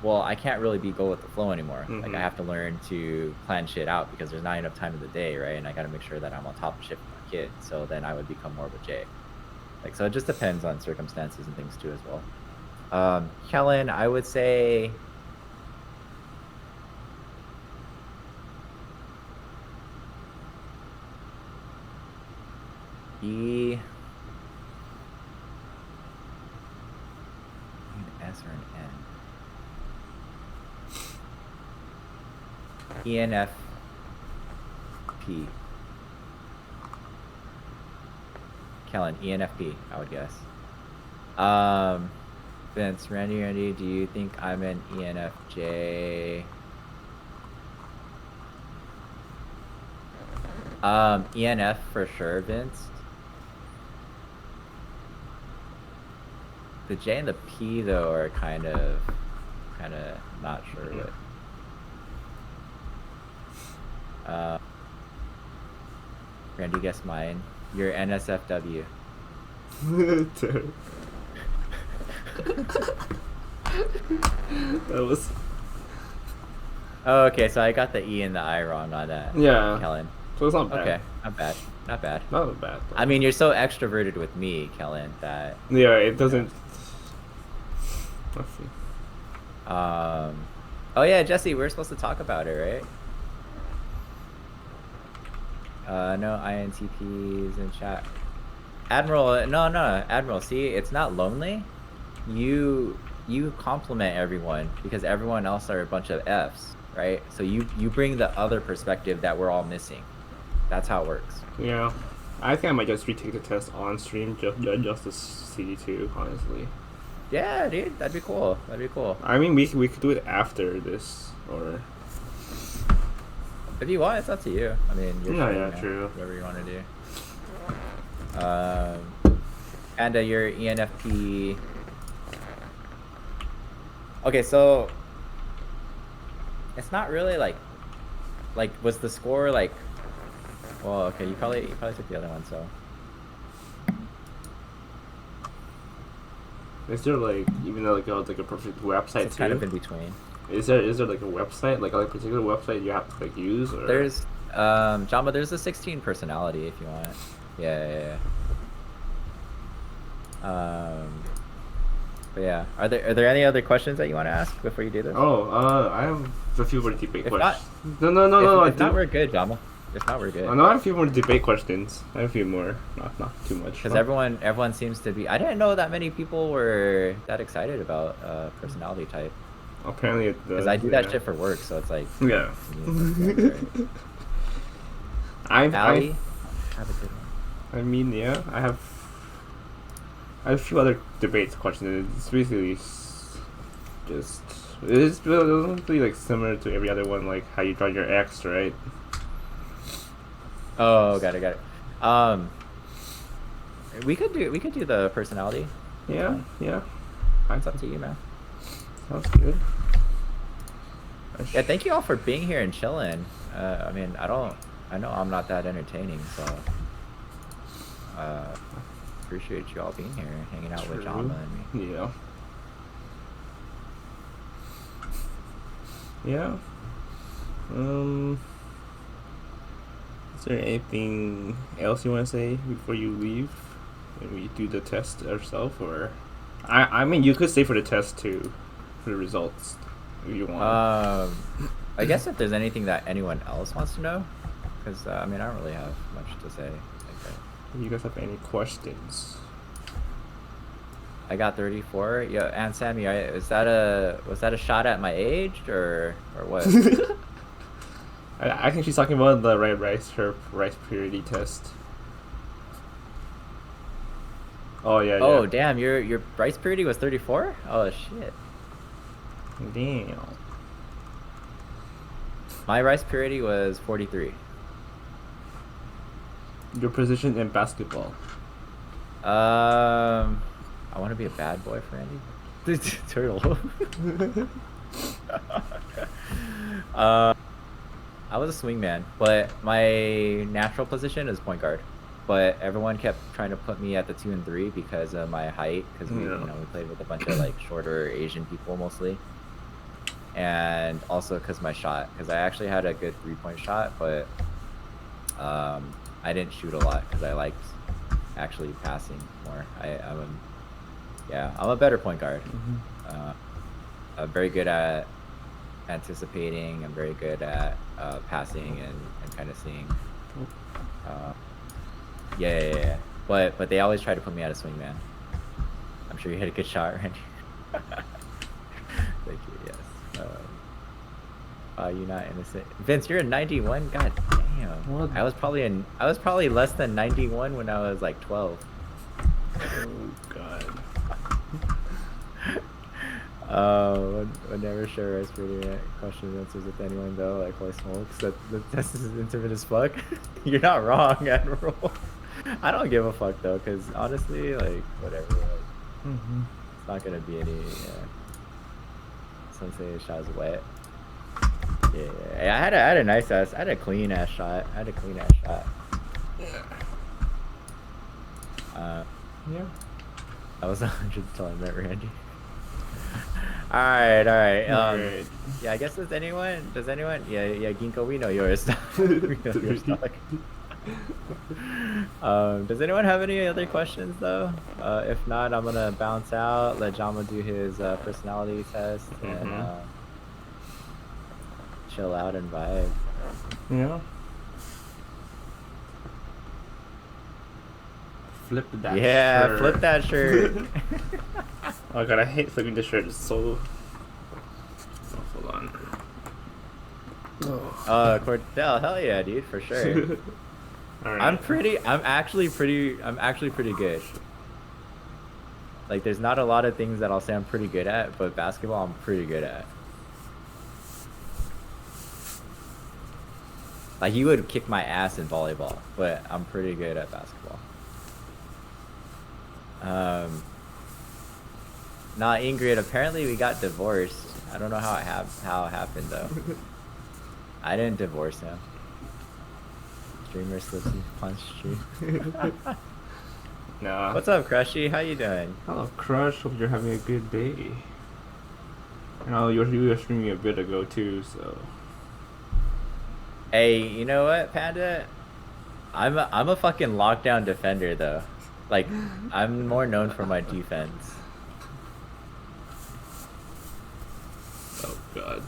Well, I can't really go with the flow anymore. Mm-hmm. Like I have to learn to plan shit out because there's not enough time in the day, right? And I got to make sure that I'm on top of shit for my kid. So then I would become more of a J. Like, so it just depends on circumstances and things too as well. Kellen, I would say E. An S or an N. ENFP. Kellen, ENFP, I would guess. Vince, Randy, do you think I'm an ENFJ? ENF for sure, Vince. The J and the P though are kind of not sure what. Randy, guess mine. You're NSFW. That was. Oh, okay, so I got the E and the I wrong on that. Yeah. Kellen. So it's not bad. Okay, not bad. Not bad. I mean, you're so extroverted with me, Kellen, that. Yeah, it doesn't. Let's see. Oh yeah, Jesse, we're supposed to talk about it, right? No INTPs in chat. Admiral, no, Admiral, see, it's not lonely. You compliment everyone because everyone else are a bunch of Fs, right? So you bring the other perspective that we're all missing. That's how it works. Yeah. I think I might just retake the test on stream just to see too, honestly. Yeah, dude, that'd be cool. I mean, we could do it after this, or... If you want, it's up to you. I mean, you're true. Whatever you want to do. And your ENFP. Okay, so it's not really like was the score like? Well, okay, you probably took the other one, so. Is there like even though like a perfect website It's too? kind of in between. Is there like a website like a particular website you have to like use or? There's Jamba, there's a 16 personality if you want it. Yeah. But yeah, are there any other questions that you want to ask before you do this? I have a few more debate questions. If not, we're good, Jamba. If not, we're good. No, I have a few more debate questions. I have a few more, not too much. Because everyone seems to be. I didn't know that many people were that excited about personality type. Apparently, it does. Because I do that shit for work, so it's like. Yeah. Allie, have a good one. I mean, yeah, I have a few other debates questions. It's basically just it's really like similar to every other one, like how you draw your X, right? Oh, got it. We could do the personality. Yeah. It's up to you, man. Sounds good. Yeah, thank you all for being here and chilling. I mean, I know I'm not that entertaining, so appreciate you all being here, hanging out with Jama and me. Yeah. Is there anything else you want to say before you leave? When we do the test ourselves, or I mean, you could stay for the test too, for the results, if you want. I guess if there's anything that anyone else wants to know, because I mean, I don't really have much to say. If you guys have any questions? I got 34. Yeah, and Sammy, was that a shot at my age or what? I think she's talking about the rice purity test. Oh yeah. Oh yeah. damn, your rice purity was 34? Oh shit. Damn. My rice purity was 43. Your position in basketball. I want to be a bad boy for Andy. Turtle. I was a swingman, but my natural position is point guard. But everyone kept trying to put me at the 2 and 3 because of my height. Because we played with a bunch of like shorter Asian people mostly, and also because my shot. Because I actually had a good 3-point shot, but I didn't shoot a lot because I liked actually passing more. I'm a better point guard. I'm very good at anticipating. I'm very good at passing and kind of seeing. Yeah. But they always try to put me out of swingman. I'm sure you hit a good shot, Randy. Thank you. Yes. You're not innocent, Vince. You're a 91. God damn. What? I was probably less than 91 when I was like 12. Oh god. Would never share rice purity question and answers with anyone though. Like holy smokes, that the test is intimate as fuck. You're not wrong, Admiral. I don't give a fuck though, cause honestly, like whatever. Like, it's not gonna be any. Some say the shot is wet. Yeah. I had a nice ass. I had a clean ass shot. Yeah. I was 100 until I met Randy. Alright. Yeah, I guess does anyone? Yeah, Ginkgo, we know yours. We know yours, dog. Does anyone have any other questions though? If not, I'm gonna bounce out, let Jama do his personality test, and chill out and vibe. Yeah. Flip that shirt. Flip that shirt. Oh god, I hate flipping the shirt. It's so... Oh, hold on. Cordell, hell yeah, dude, for sure. Alright. I'm actually pretty good. Like, there's not a lot of things that I'll say I'm pretty good at, but basketball I'm pretty good at. Like, you would kick my ass in volleyball, but I'm pretty good at basketball. Nah, Ingrid, apparently we got divorced. I don't know how it happened though. I didn't divorce him. Streamer slips and punched you. Nah. What's up, Crushy? How you doing? Hello, Crush. Hope you're having a good day. You know, you were streaming a bit ago too, so... Hey, you know what, Panda? I'm a fucking lockdown defender though. Like, I'm more known for my defense. Oh god,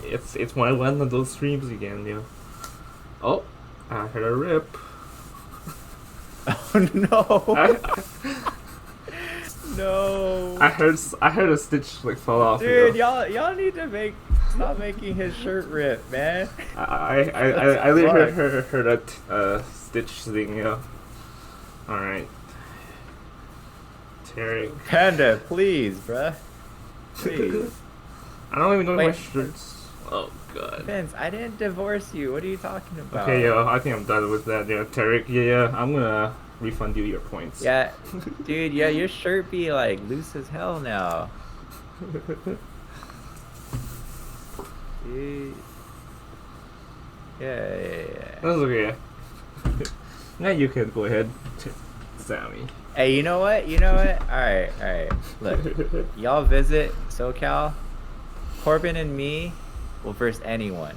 it's one of those streams again, yo. Oh, I heard a rip. Oh no! No. I heard a stitch like fall off. Dude, y'all need to stop making his shirt rip, man. I literally heard a stitch thing, yo. All right. Tarek. Panda, please, bruh. Please. I don't even know my shirts. Oh god. Vince, I didn't divorce you. What are you talking about? Okay, yo, I think I'm done with that. Yeah, Tarek. Yeah, I'm gonna refund you your points. Yeah, dude. Yeah, your shirt be like loose as hell now. Dude. Yeah. That's okay. Now you can go ahead, Sammy. Hey, you know what? Alright. Look, y'all visit SoCal. Corbin and me will verse anyone.